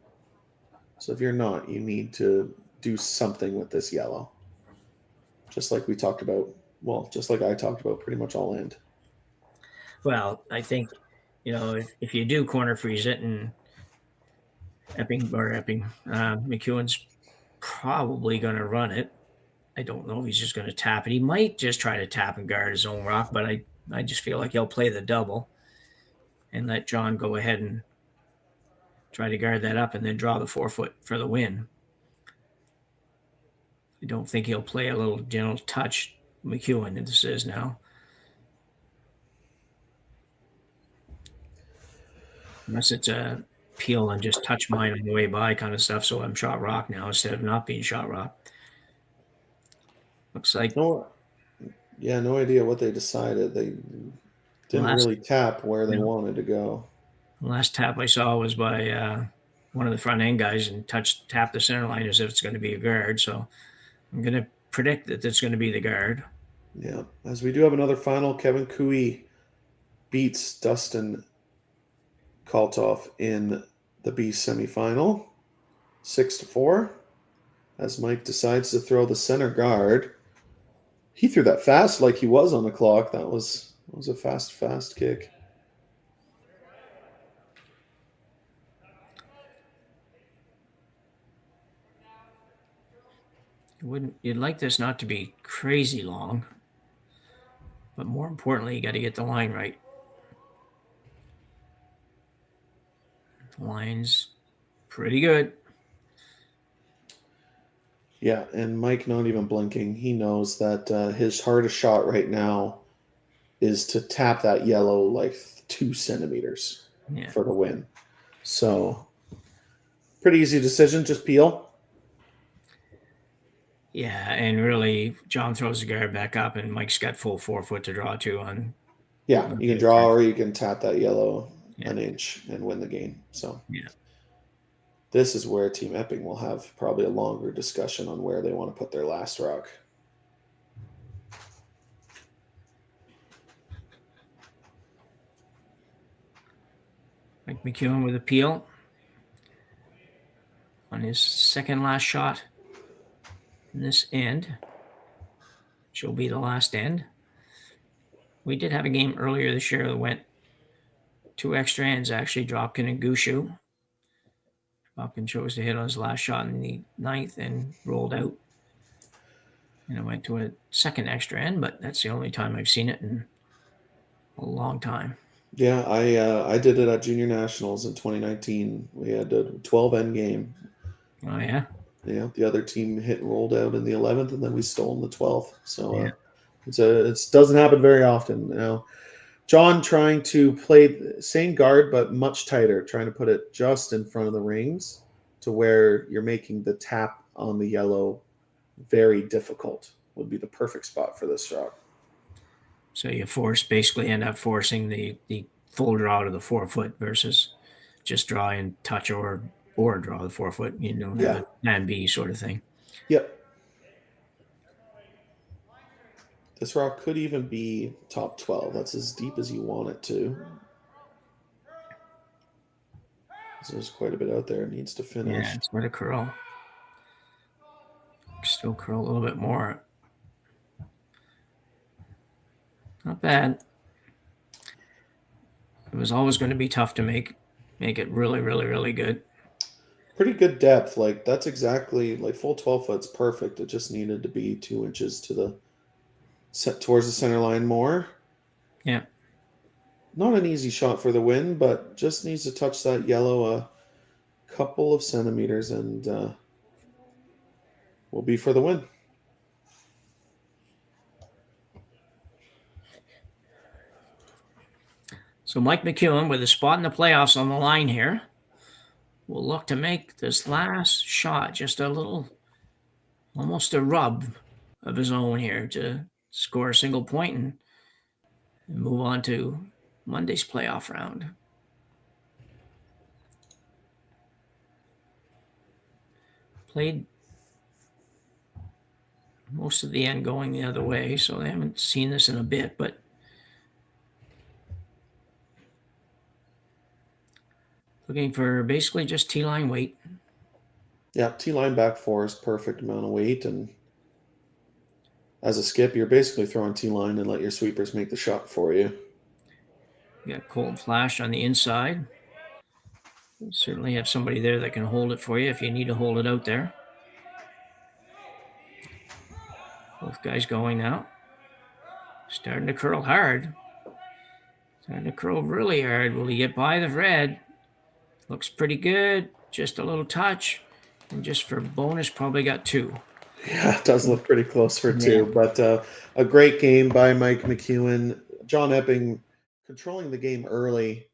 So if you're not, you need to do something with this yellow. Just like we talked about. Well, just like I talked about pretty much all end. Well, I think, if you do corner freeze it and McEwen's probably going to run it. I don't know. He's just going to tap it. He might just try to tap and guard his own rock, but I just feel like he'll play the double and let John go ahead and try to guard that up and then draw the 4-foot for the win. I don't think he'll play a little gentle touch McEwen, and this is now. Unless it's a peel and just touch mine on the way by kind of stuff, so I'm shot rock now instead of not being shot rock. Looks like no idea what they decided. They didn't really tap where they wanted to go. The last tap I saw was by one of the front end guys and tapped the center line as if it's going to be a guard. So I'm going to predict that it's going to be the guard. Yeah, as we do have another final, Kevin Cooey beats Dustin Kaltoff in the B semifinal, 6-4. As Mike decides to throw the center guard, he threw that fast like he was on the clock. That was a fast kick. You'd like this not to be crazy long, but more importantly, you got to get the line right. Line's pretty good. Yeah, and Mike not even blinking. He knows that his hardest shot right now is to tap that yellow like 2 centimeters Yeah. for the win. So pretty easy decision. Just peel. Yeah, and really, John throws the guard back up, and Mike's got full 4 foot to draw to on. Yeah, you can draw or you can tap that yellow Yeah. an inch and win the game. So Yeah. this is where Team Epping will have probably a longer discussion on where they want to put their last rock. Mike McEwen with a peel on his second last shot in this end, which will be the last end. We did have a game earlier this year that went 2 extra ends, actually. Dropkin and Gushu. Dropkin chose to hit on his last shot in the 9th and rolled out. And it went to a second extra end, but that's the only time I've seen it in a long time. Yeah, I did it at Junior Nationals in 2019. We had a 12 end game. Oh, yeah? Yeah, the other team hit and rolled out in the 11th, and then we stole in the 12th. So Yeah. it doesn't happen very often. Now, John trying to play the same guard but much tighter, trying to put it just in front of the rings to where you're making the tap on the yellow very difficult. Would be the perfect spot for this shot. So you basically end up forcing the full draw to the 4 foot versus just draw and touch or draw the 4 foot. You don't have a plan B sort of thing. Yep. This rock could even be top 12. That's as deep as you want it to. So there's quite a bit out there. It needs to finish. Yeah, it's going to curl. Still curl a little bit more. Not bad. It was always going to be tough to make it really, really, really good. Pretty good depth. Like that's exactly like full 12 foot's perfect. It just needed to be 2 inches to the set towards the center line more. Yeah. Not an easy shot for the win, but just needs to touch that yellow a couple of centimeters and will be for the win. So Mike McEwen with a spot in the playoffs on the line here will look to make this last shot just a little, almost a rub of his own here to score a single point and move on to Monday's playoff round. Played most of the end going the other way, so they haven't seen this in a bit, but looking for basically just T-line weight. Yeah, T-line back 4 is perfect amount of weight, and as a skip, you're basically throwing T-line and let your sweepers make the shot for you. You got cold flash on the inside. You certainly have somebody there that can hold it for you if you need to hold it out there. Both guys going now. Starting to curl hard. Starting to curl really hard. Will he get by the red? Looks pretty good. Just a little touch. And just for bonus, probably got 2. Yeah, it does look pretty close for 2. But a great game by Mike McEwen. John Epping controlling the game early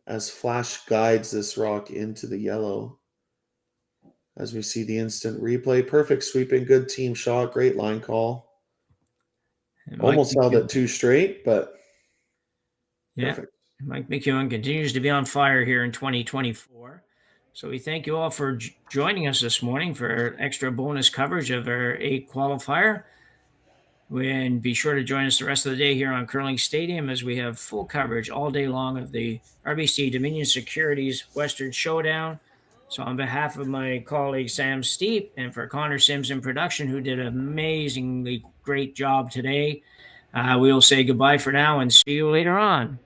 as Flash guides this rock into the yellow. As we see the instant replay. Perfect sweeping, good team shot, great line call. Almost held it 2 straight, but perfect. Mike McEwen continues to be on fire here in 2024. So we thank you all for joining us this morning for extra bonus coverage of our 8 qualifier. And be sure to join us the rest of the day here on Curling Stadium as we have full coverage all day long of the RBC Dominion Securities Western Showdown. So on behalf of my colleague Sam Steep and for Connor Sims in production, who did an amazingly great job today, we will say goodbye for now and see you later on.